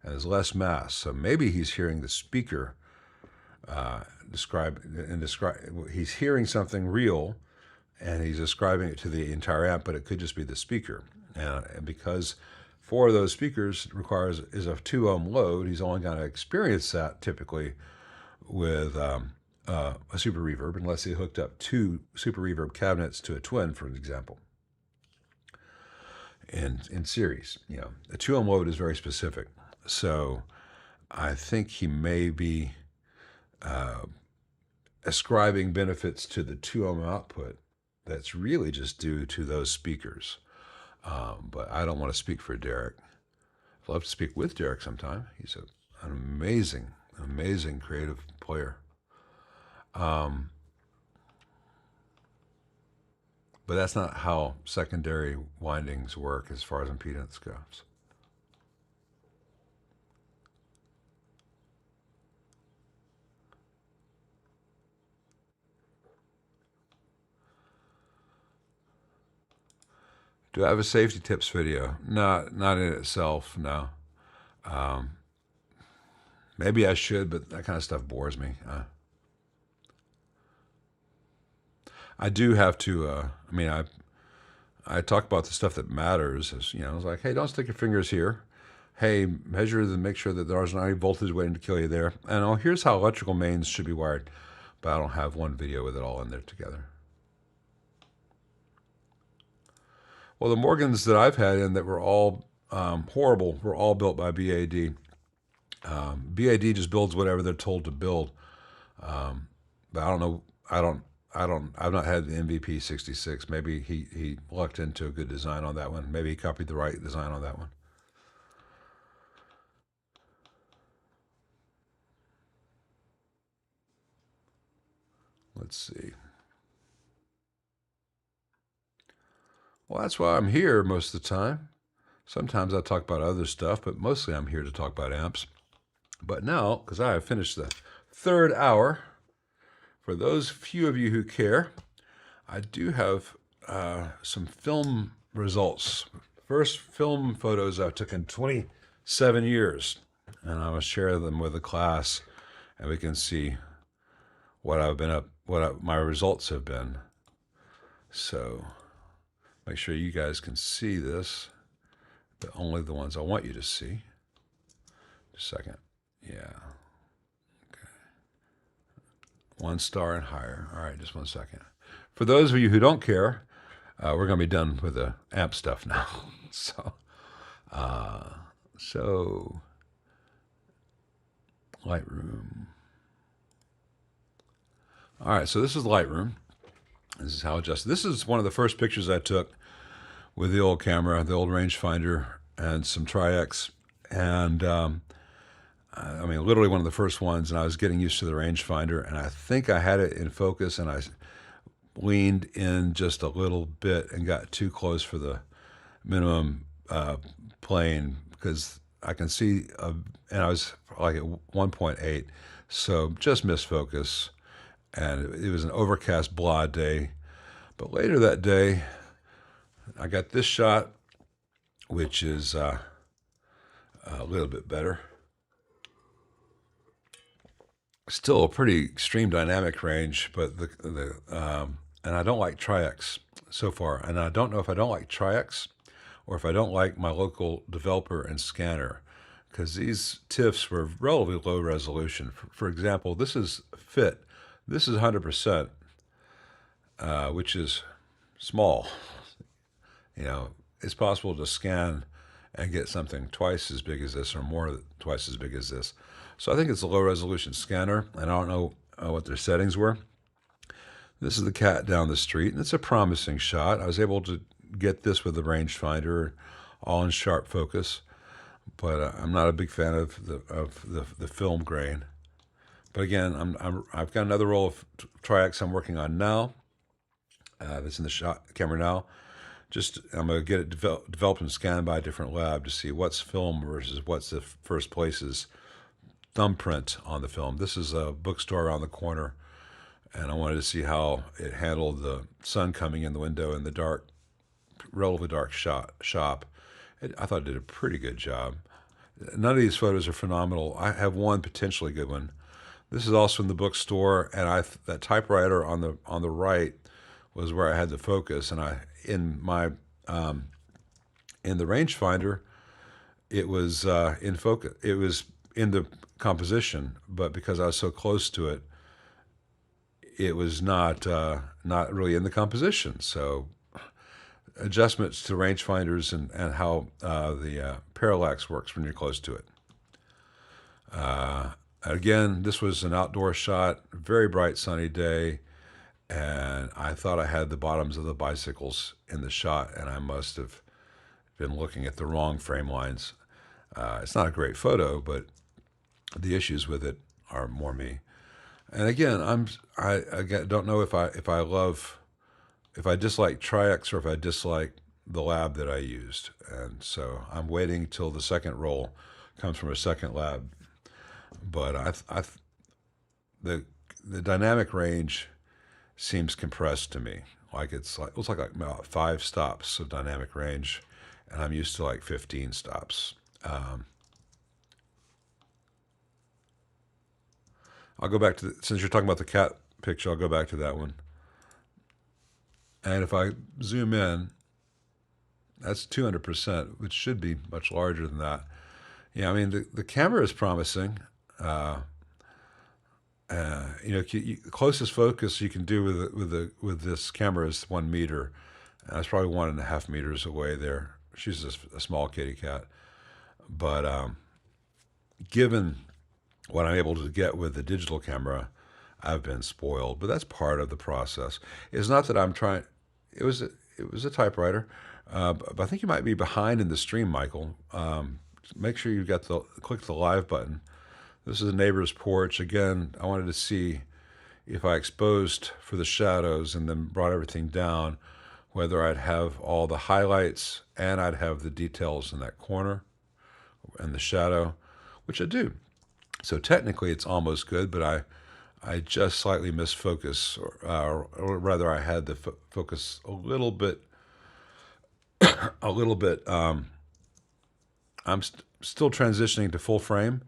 and has less mass. So maybe he's hearing the speaker he's hearing something real, and he's ascribing it to the entire amp, but it could just be the speaker. And because 4 of those speakers is a 2 ohm load. He's only going to experience that typically with a super reverb, unless he hooked up 2 super reverb cabinets to a twin, for example, in series. You know, a 2 ohm load is very specific. So I think he may be ascribing benefits to the 2 ohm output that's really just due to those speakers. But I don't want to speak for Derek. I'd love to speak with Derek sometime. He's an amazing creative player. But that's not how secondary windings work as far as impedance goes. Do I have a safety tips video? Not in itself, no. Maybe I should, but that kind of stuff bores me. I do have to, I mean, I talk about the stuff that matters. As, you know, it's like, hey, don't stick your fingers here. Hey, measure and make sure that there's not any voltage waiting to kill you there. And oh, here's how electrical mains should be wired. But I don't have one video with it all in there together. Well, the Morgans that I've had and that were all horrible were all built by BAD. BAD just builds whatever they're told to build. But I don't know. I've not had the MVP 66. Maybe he lucked into a good design on that one. Maybe he copied the right design on that one. Let's see. Well, that's why I'm here most of the time. Sometimes I talk about other stuff, but mostly I'm here to talk about amps. But now, because I have finished the 3rd hour, for those few of you who care, I do have some film results. First film photos I took in 27 years. And I will share them with the class, and we can see what my results have been. So make sure you guys can see this, but only the ones I want you to see. Just a second. Yeah. Okay. 1 star and higher. All right, just 1 second. For those of you who don't care, we're going to be done with the amp stuff now. So Lightroom. All right, so this is Lightroom. This is how adjusted. This is one of the first pictures I took with the old camera, the old rangefinder, and some Tri-X. And I mean, literally one of the first ones, and I was getting used to the rangefinder, and I think I had it in focus, and I leaned in just a little bit and got too close for the minimum plane, because I can see, and I was like at 1.8, so just missed focus. And it was an overcast, blah day. But later that day, I got this shot, which is a little bit better. Still a pretty extreme dynamic range, but and I don't like Tri-X so far. And I don't know if I don't like Tri-X or if I don't like my local developer and scanner, because these TIFFs were relatively low resolution. For example, this is fit. This is 100%, which is small. You know, it's possible to scan and get something twice as big as this or more than twice as big as this. So I think it's a low resolution scanner, and I don't know what their settings were. This is the cat down the street, and it's a promising shot. I was able to get this with the rangefinder, all in sharp focus, but I'm not a big fan of the film grain. But again, I've got another roll of Tri-X I'm working on now. That's in the camera now. I'm going to get it developed and scanned by a different lab to see what's film versus what's the first place's thumbprint on the film. This is a bookstore around the corner, and I wanted to see how it handled the sun coming in the window in the dark, relatively dark shop. I thought it did a pretty good job. None of these photos are phenomenal. I have one potentially good one. This is also in the bookstore, and that typewriter on the right was where I had the focus, and in the rangefinder, it was in focus. It was in the composition, but because I was so close to it, it was not really in the composition. So adjustments to rangefinders and how the parallax works when you're close to it. Again, this was an outdoor shot, very bright sunny day, and I thought I had the bottoms of the bicycles in the shot, and I must have been looking at the wrong frame lines. It's not a great photo, but the issues with it are more me. And again, I don't know if I dislike Tri-X or if I dislike the lab that I used. And so I'm waiting till the second roll comes from a second lab. But the dynamic range seems compressed to me. Like it looks like about 5 stops of dynamic range, and I'm used to like 15 stops. I'll go back to, since you're talking about the cat picture, I'll go back to that one. And if I zoom in, that's 200%, which should be much larger than that. Yeah, I mean, the camera is promising. The closest focus you can do with this camera is 1 meter. And that's probably 1.5 meters away there. She's a small kitty cat. But given what I'm able to get with the digital camera, I've been spoiled. But that's part of the process. It's not that I'm trying. It was a typewriter. But I think you might be behind in the stream, Michael. Make sure you got click the live button. This is a neighbor's porch. Again, I wanted to see if I exposed for the shadows and then brought everything down, whether I'd have all the highlights and I'd have the details in that corner and the shadow, which I do. So technically it's almost good, but I just slightly missed focus, or rather I had the focus a little bit, I'm still transitioning to full frame.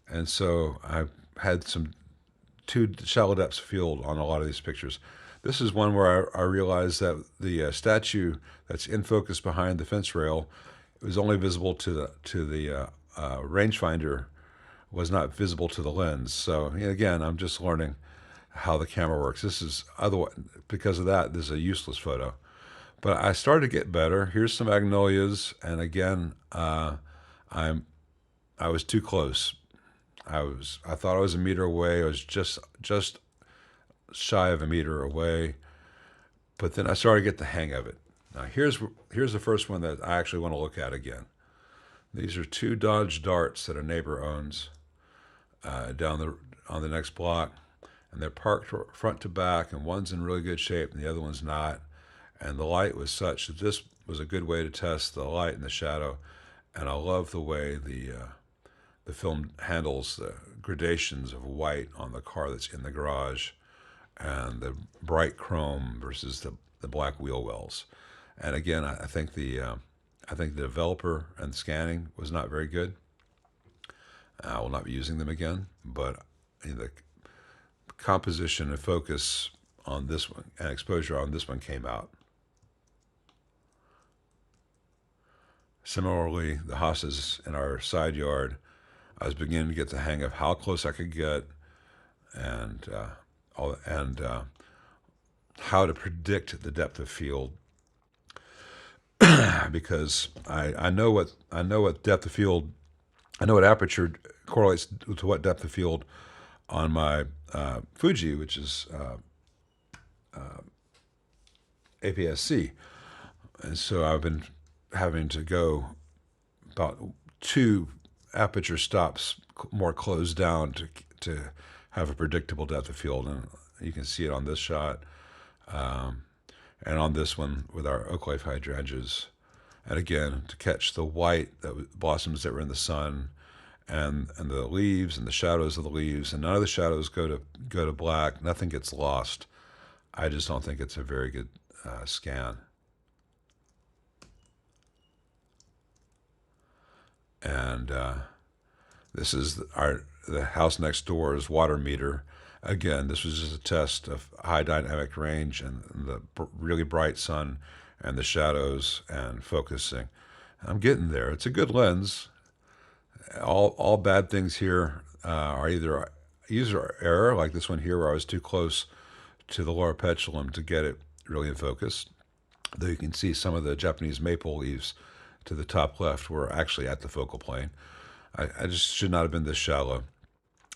And so I had two shallow depths of field on a lot of these pictures. This is one where I realized that the statue that's in focus behind the fence rail was only visible to the rangefinder, was not visible to the lens. So again, I'm just learning how the camera works. This is because of that, this is a useless photo. But I started to get better. Here's some magnolias, and again, I was too close. I thought I was a meter away. I was just shy of a meter away. But then I started to get the hang of it. Now here's the first one that I actually want to look at again. These are 2 Dodge Darts that a neighbor owns on the next block, and they're parked front to back, and one's in really good shape and the other one's not. And the light was such that this was a good way to test the light and the shadow. And I love the way the film handles the gradations of white on the car that's in the garage, and the bright chrome versus the black wheel wells. And again, I think the developer and scanning was not very good. I will not be using them again, but the composition and focus on this one and exposure on this one came out. Similarly, the hosses in our side yard, I was beginning to get the hang of how close I could get, and how to predict the depth of field, because I know what depth of field, I know what aperture correlates to what depth of field on my Fuji, which is APS-C, and so I've been having to go about 2 aperture stops more closed down to have a predictable depth of field, and you can see it on this shot, and on this one with our oak leaf hydrangeas, and again to catch the white blossoms that were in the sun, and the leaves and the shadows of the leaves, and none of the shadows go to black. Nothing gets lost. I just don't think it's a very good scan. And this is the house next door's water meter. Again, this was just a test of high dynamic range and the really bright sun and the shadows and focusing. I'm getting there. It's a good lens. All bad things here are either user error, like this one here where I was too close to the lower pendulum to get it really in focus. Though you can see some of the Japanese maple leaves to the top left were actually at the focal plane. I just should not have been this shallow.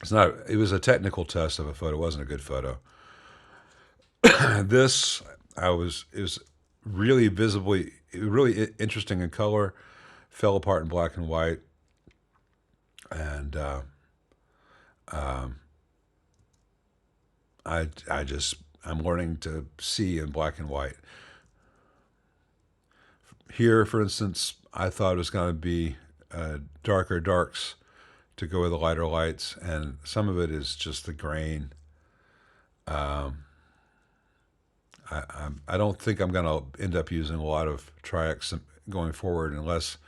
It's not. It was a technical test of a photo. It wasn't a good photo. This it was really visibly, really interesting in color. Fell apart in black and white, and I'm learning to see in black and white. Here, for instance, I thought it was going to be darker darks to go with the lighter lights, and some of it is just the grain. I don't think I'm going to end up using a lot of Tri-X going forward unless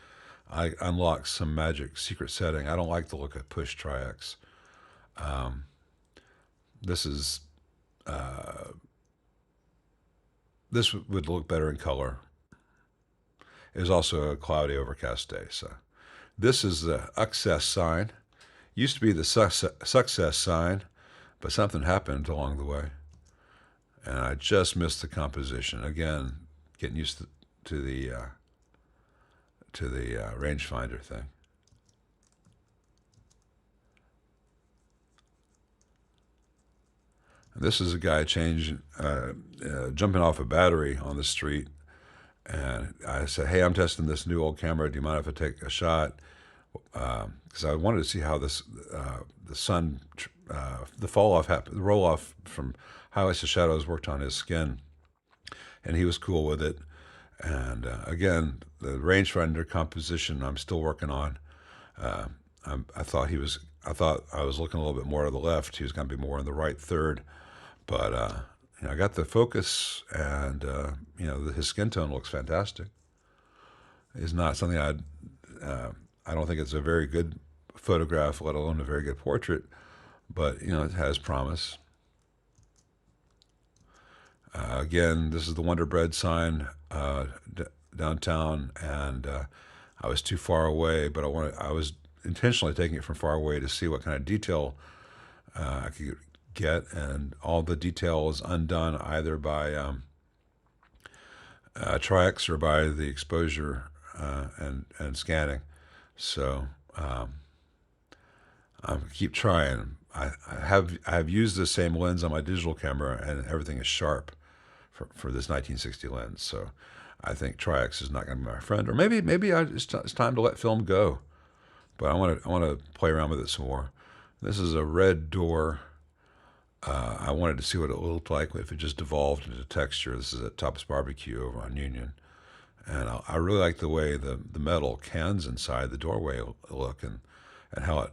I unlock some magic secret setting. I don't like the look of push Tri-X. This is this would look better in color. It was also a cloudy, overcast day. So this is the success sign. Used to be the success sign, but something happened along the way, and I just missed the composition. Again, getting used to the rangefinder thing. And this is a guy jumping off a battery on the street. And I said, hey, I'm testing this new old camera. Do you mind if I take a shot? Because I wanted to see how this the sun, the fall off, the roll off from highlights to shadows worked on his skin, and he was cool with it. And again, the rangefinder composition I'm still working on. I thought I was looking a little bit more to the left. He was going to be more in the right third, but I got the focus, and his skin tone looks fantastic. It's not something I don't think it's a very good photograph, let alone a very good portrait, but it has promise. Again, this is the Wonder Bread sign downtown, and I was too far away, but I was intentionally taking it from far away to see what kind of detail I could get, and all the detail is undone either by Tri-X or by the exposure and scanning. So I keep trying. I have used the same lens on my digital camera, and everything is sharp for this 1960 lens. So I think Tri-X is not going to be my friend, or maybe it's time to let film go. But I want to play around with it some more. This is a red door. I wanted to see what it looked like if it just devolved into texture. This is at Top's Barbecue over on Union. And I really like the way the metal cans inside the doorway look, and how it,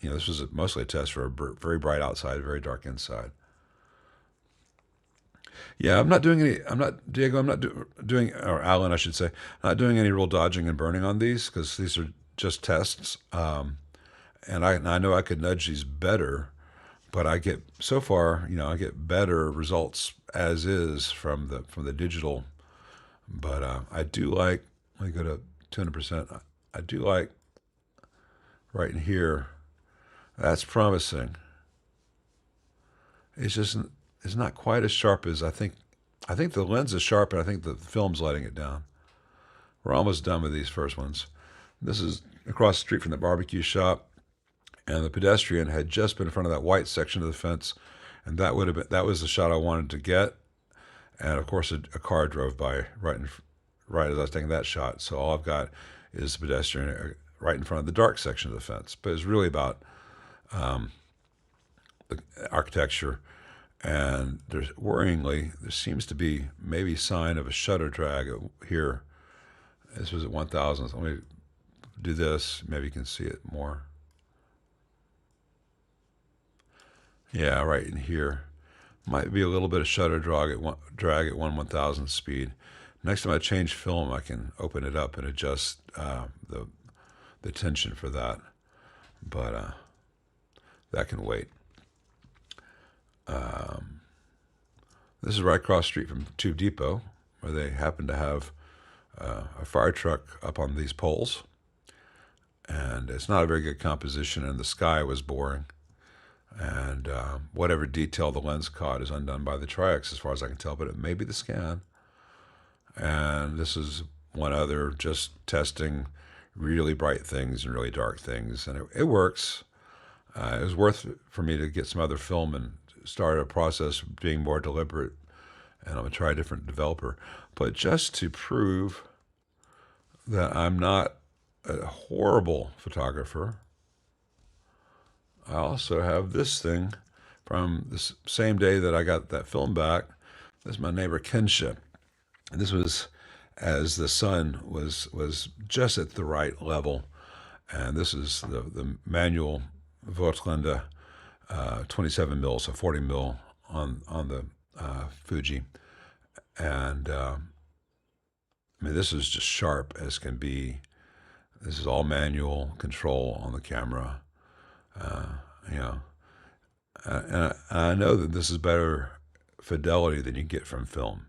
this was mostly a test for a very bright outside, very dark inside. Yeah, I'm not doing any, Diego, I'm not doing, or Alan, I should say, I'm not doing any real dodging and burning on these, because these are just tests. And I know I could nudge these better, but I get, so far, I get better results as is from the digital. But I do like, let me go to 200%. I do like right in here. That's promising. It's not quite as sharp as I think. I think the lens is sharp, and I think the film's letting it down. We're almost done with these first ones. This is across the street from the barbecue shop, and the pedestrian had just been in front of that white section of the fence, and that was the shot I wanted to get. And of course, a car drove by right as I was taking that shot. So all I've got is the pedestrian right in front of the dark section of the fence. But it's really about the architecture. And worryingly, there seems to be maybe sign of a shutter drag here. This was at 1,000. So let me do this. Maybe you can see it more. Yeah, right in here. Might be a little bit of shutter drag at 1/1000th speed. Next time I change film, I can open it up and adjust the tension for that. But that can wait. This is right across the street from Tube Depot, where they happen to have a fire truck up on these poles, and it's not a very good composition, and the sky was boring. And whatever detail the lens caught is undone by the Tri-X as far as I can tell, but it may be the scan. And this is one other, just testing really bright things and really dark things, and it works. It was worth it for me to get some other film and start a process of being more deliberate, and I'm going to try a different developer. But just to prove that I'm not a horrible photographer, I also have this thing from the same day that I got that film back. This is my neighbor Kensha. And this was as the sun was just at the right level. And this is the manual Voigtländer 27 mil, so 40 mil on the Fuji. And I mean, this is just sharp as can be. This is all manual control on the camera. You know, and I know that this is better fidelity than you get from film.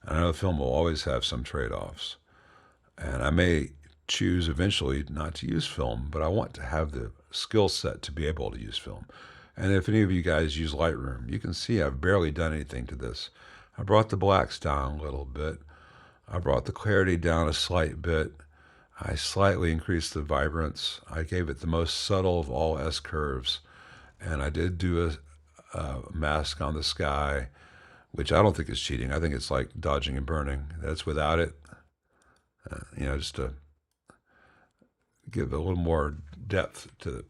And I know film will always have some trade-offs. And I may choose eventually not to use film, but I want to have the skill set to be able to use film. And if any of you guys use Lightroom, you can see I've barely done anything to this. I brought the blacks down a little bit. I brought the clarity down a slight bit. I slightly increased the vibrance. I gave it the most subtle of all S curves. And I did do a mask on the sky, which I don't think is cheating. I think it's like dodging and burning. That's without it. You know, just to give a little more depth to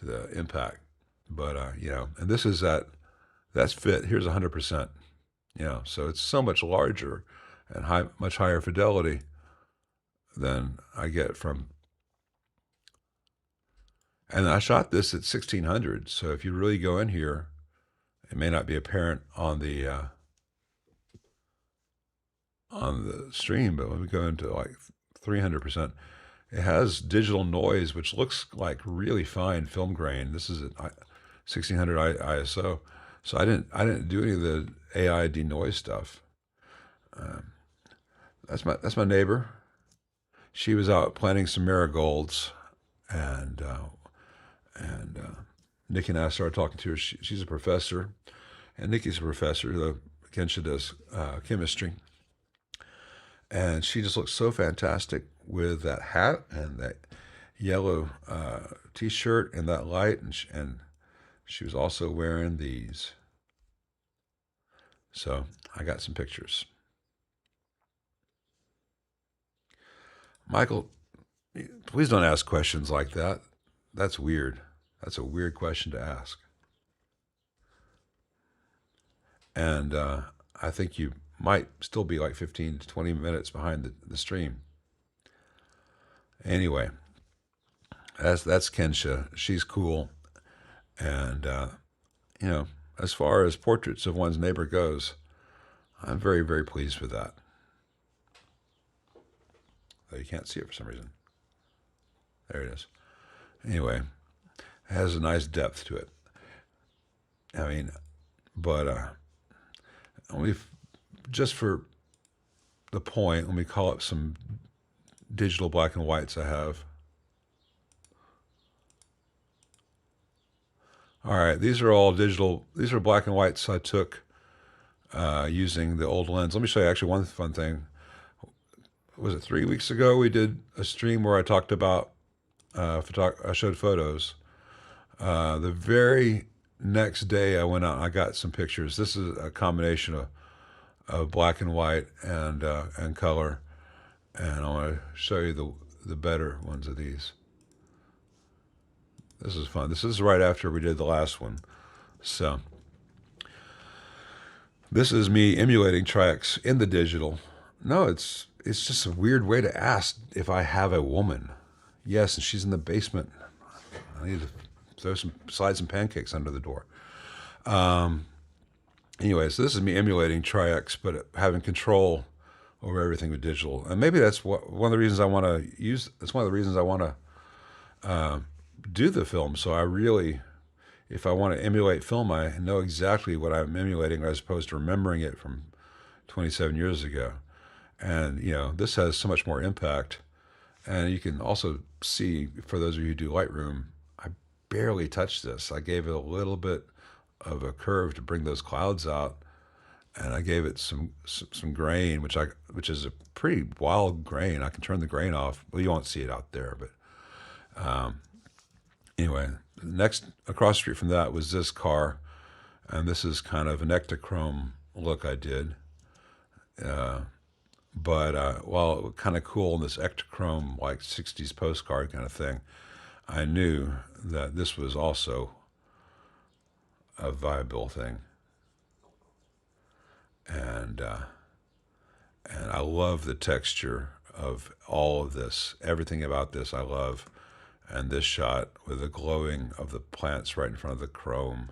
the impact. But you know, and this is that's fit. Here's 100%. You know, so it's so much larger and much higher fidelity than I get from. And I shot this at 1600. So if you really go in here, it may not be apparent on the stream, but when we go into like 300%, it has digital noise, which looks like really fine film grain. This is at 1600 ISO. So I didn't do any of the AI denoise stuff. That's my neighbor. She was out planting some marigolds, and Nikki and I started talking to her. She's a professor, and Nikki's a professor. Kensha does chemistry, and she just looks so fantastic with that hat and that yellow T-shirt and that light, and she was also wearing these. So I got some pictures. Michael, please don't ask questions like that. That's weird. That's a weird question to ask. And I think you might still be like 15 to 20 minutes behind the stream. Anyway, that's Kensha. She's cool. And, you know, as far as portraits of one's neighbor goes, I'm very, very pleased with that. Though you can't see it for some reason. There it is. Anyway, it has a nice depth to it. I mean, but just for the point, let me call up some digital black and whites I have. All right, these are all digital. These are black and whites I took using the old lens. Let me show you actually one fun thing. Was it 3 weeks ago we did a stream where I talked about I showed photos. The very next day I went out and I got some pictures. This is a combination of black and white and color, and I want to show you the better ones of these. This is fun. This is right after we did the last one. So this is me emulating tracks in the digital. No, it's just a weird way to ask if I have a woman. Yes, and she's in the basement. I need to slide some pancakes under the door. Anyway, so this is me emulating Tri-X, but having control over everything with digital. And maybe that's one of the reasons I want to use. That's one of the reasons I want to do the film. So I really, if I want to emulate film, I know exactly what I'm emulating as opposed to remembering it from 27 years ago. And, this has so much more impact. And you can also see, for those of you who do Lightroom, I barely touched this. I gave it a little bit of a curve to bring those clouds out, and I gave it some grain, which is a pretty wild grain. I can turn the grain off. Well, you won't see it out there, but anyway, next across the street from that was this car, and this is kind of an ectochrome look I did. But while kind of cool in this ectochrome, like 60s postcard kind of thing, I knew that this was also a viable thing. And I love the texture of all of this. Everything about this I love. And this shot with the glowing of the plants right in front of the chrome.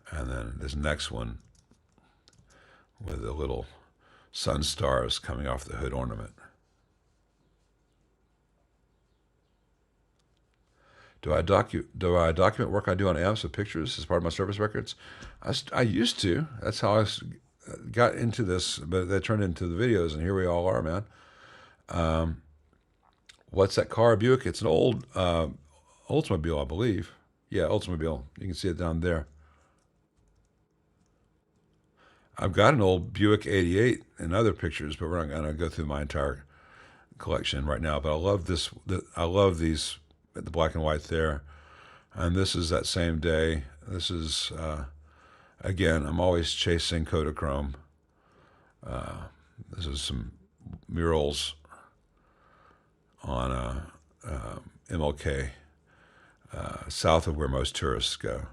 And then this next one with the little sun stars coming off the hood ornament. Do I document work I do on amps with pictures as part of my service records? I used to. That's how I got into this, but that turned into the videos, and here we all are, man. What's that car? Buick? It's an old Oldsmobile, I believe. Yeah, Oldsmobile. You can see it down there. I've got an old Buick 88 in other pictures, but we're not going to go through my entire collection right now. But I love this. I love these, the black and white there. And this is that same day. This is, again, I'm always chasing Kodachrome. This is some murals on MLK, south of where most tourists go.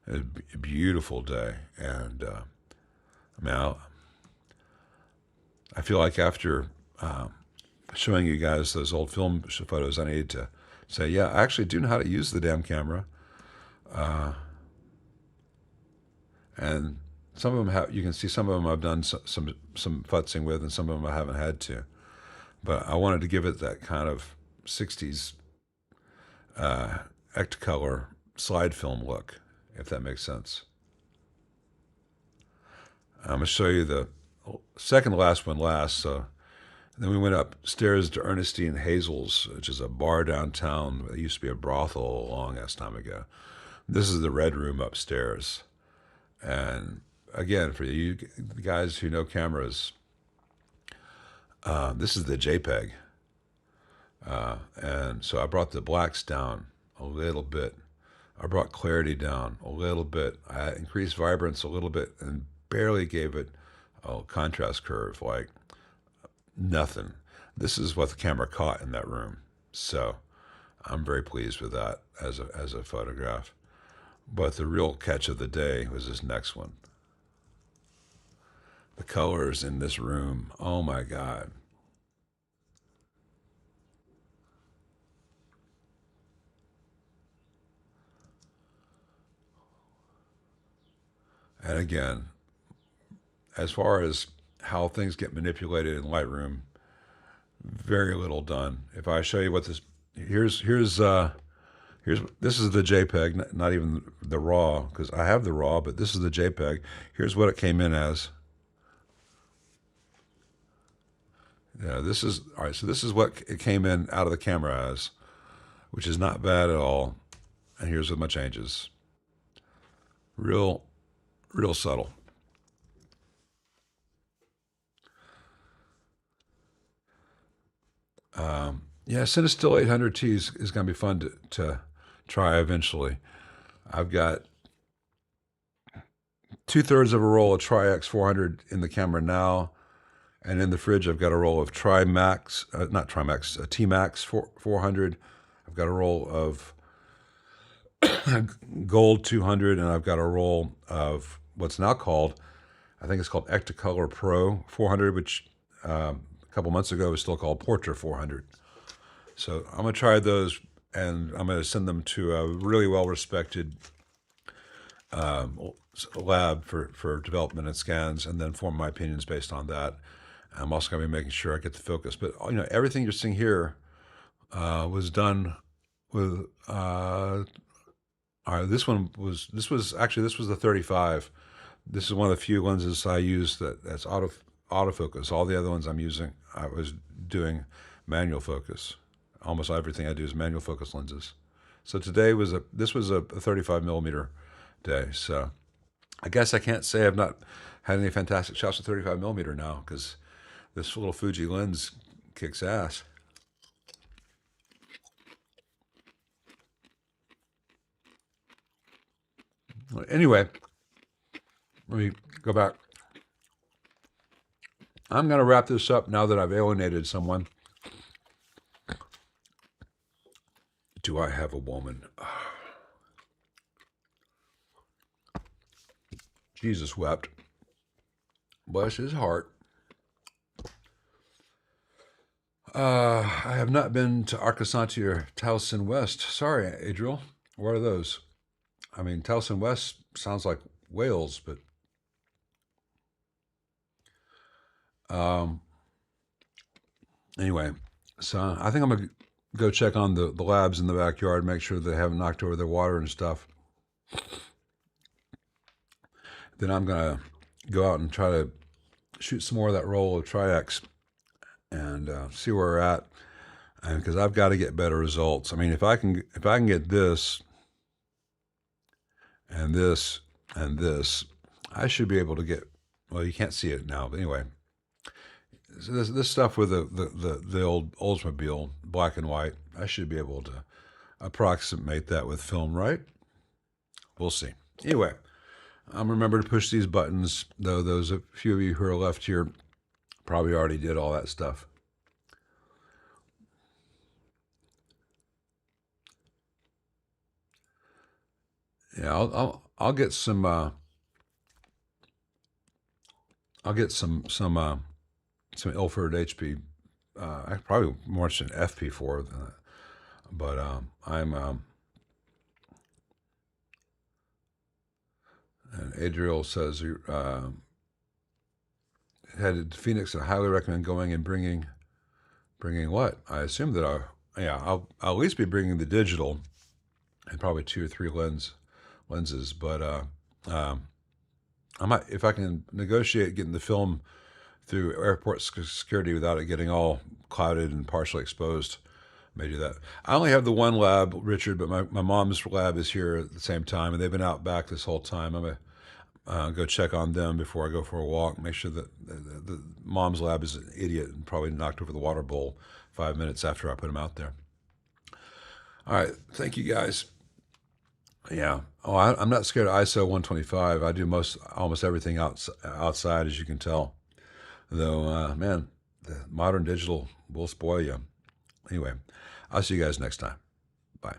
It was a beautiful day, and I feel like after showing you guys those old film photos, I need to say, yeah, I actually do know how to use the damn camera. And some of them you can see some of them I've done some futzing with, and some of them I haven't had to. But I wanted to give it that kind of 60s Ectocolor slide film look, if that makes sense. I'm going to show you the second to last one last. So then we went upstairs to Ernestine Hazel's, which is a bar downtown. It used to be a brothel a long ass time ago. This is the red room upstairs. And again, for you guys who know cameras, this is the JPEG. And so I brought the blacks down a little bit. I brought clarity down a little bit. I increased vibrance a little bit and barely gave it a contrast curve, like nothing. This is what the camera caught in that room. So I'm very pleased with that as a photograph. But the real catch of the day was this next one. The colors in this room, oh my God. And again, as far as how things get manipulated in Lightroom, very little done. If I show you what this, this is the JPEG, not even the RAW, because I have the RAW, but this is the JPEG. Here's what it came in as. Yeah, this is, all right, so this is what it came in out of the camera as, which is not bad at all. And here's what my changes. Real subtle. Yeah, Cinestill 800T is going to be fun to try eventually. I've got 2/3 of a roll of Tri-X 400 in the camera now, and in the fridge I've got a roll of T-Max 400. I've got a roll of Gold 200, and I've got a roll of what's now called, I think it's called Ectocolor Pro 400, which a couple months ago was still called Portra 400. So I'm going to try those, and I'm going to send them to a really well-respected lab for development and scans, and then form my opinions based on that. I'm also going to be making sure I get the focus. But everything you're seeing here was done with. All right, this was the 35. This is one of the few lenses I use that's autofocus. All the other ones I'm using, I was doing manual focus. Almost everything I do is manual focus lenses. So today this was a 35 millimeter day. So I guess I can't say I've not had any fantastic shots with 35 millimeter now, because this little Fuji lens kicks ass. Anyway, let me go back. I'm going to wrap this up now that I've alienated someone. Do I have a woman? Jesus wept. Bless his heart. I have not been to Arcosanti or Towson West. Sorry, Adriel. Where are those? I mean, Towson West sounds like Wales, but anyway, so I think I'm gonna go check on the labs in the backyard, make sure they haven't knocked over their water and stuff. Then I'm gonna go out and try to shoot some more of that roll of Tri-X and see where we're at, and because I've got to get better results. I mean, if I can get this and this and this, I should be able to get. Well, you can't see it now, but anyway. So this stuff with the old Oldsmobile, black and white, I should be able to approximate that with film, right? We'll see. Anyway, remember to push these buttons, though those a few of you who are left here probably already did all that stuff. Yeah, I'll get some Ilford HP. I probably more an FP4 than that, but and Adriel says headed to Phoenix. I highly recommend going and bringing what? I assume that I'll at least be bringing the digital and probably 2 or 3 lenses, but I might, if I can negotiate getting the film through airport security without it getting all clouded and partially exposed, I may do that. I only have the one lab, Richard, but my mom's lab is here at the same time, and they've been out back this whole time. I'm gonna go check on them before I go for a walk, make sure that the mom's lab is an idiot and probably knocked over the water bowl 5 minutes after I put him out there. All right, thank you guys. Yeah. Oh, I'm not scared of ISO 125. I do almost everything outside, as you can tell. Though, man, the modern digital will spoil you. Anyway, I'll see you guys next time. Bye.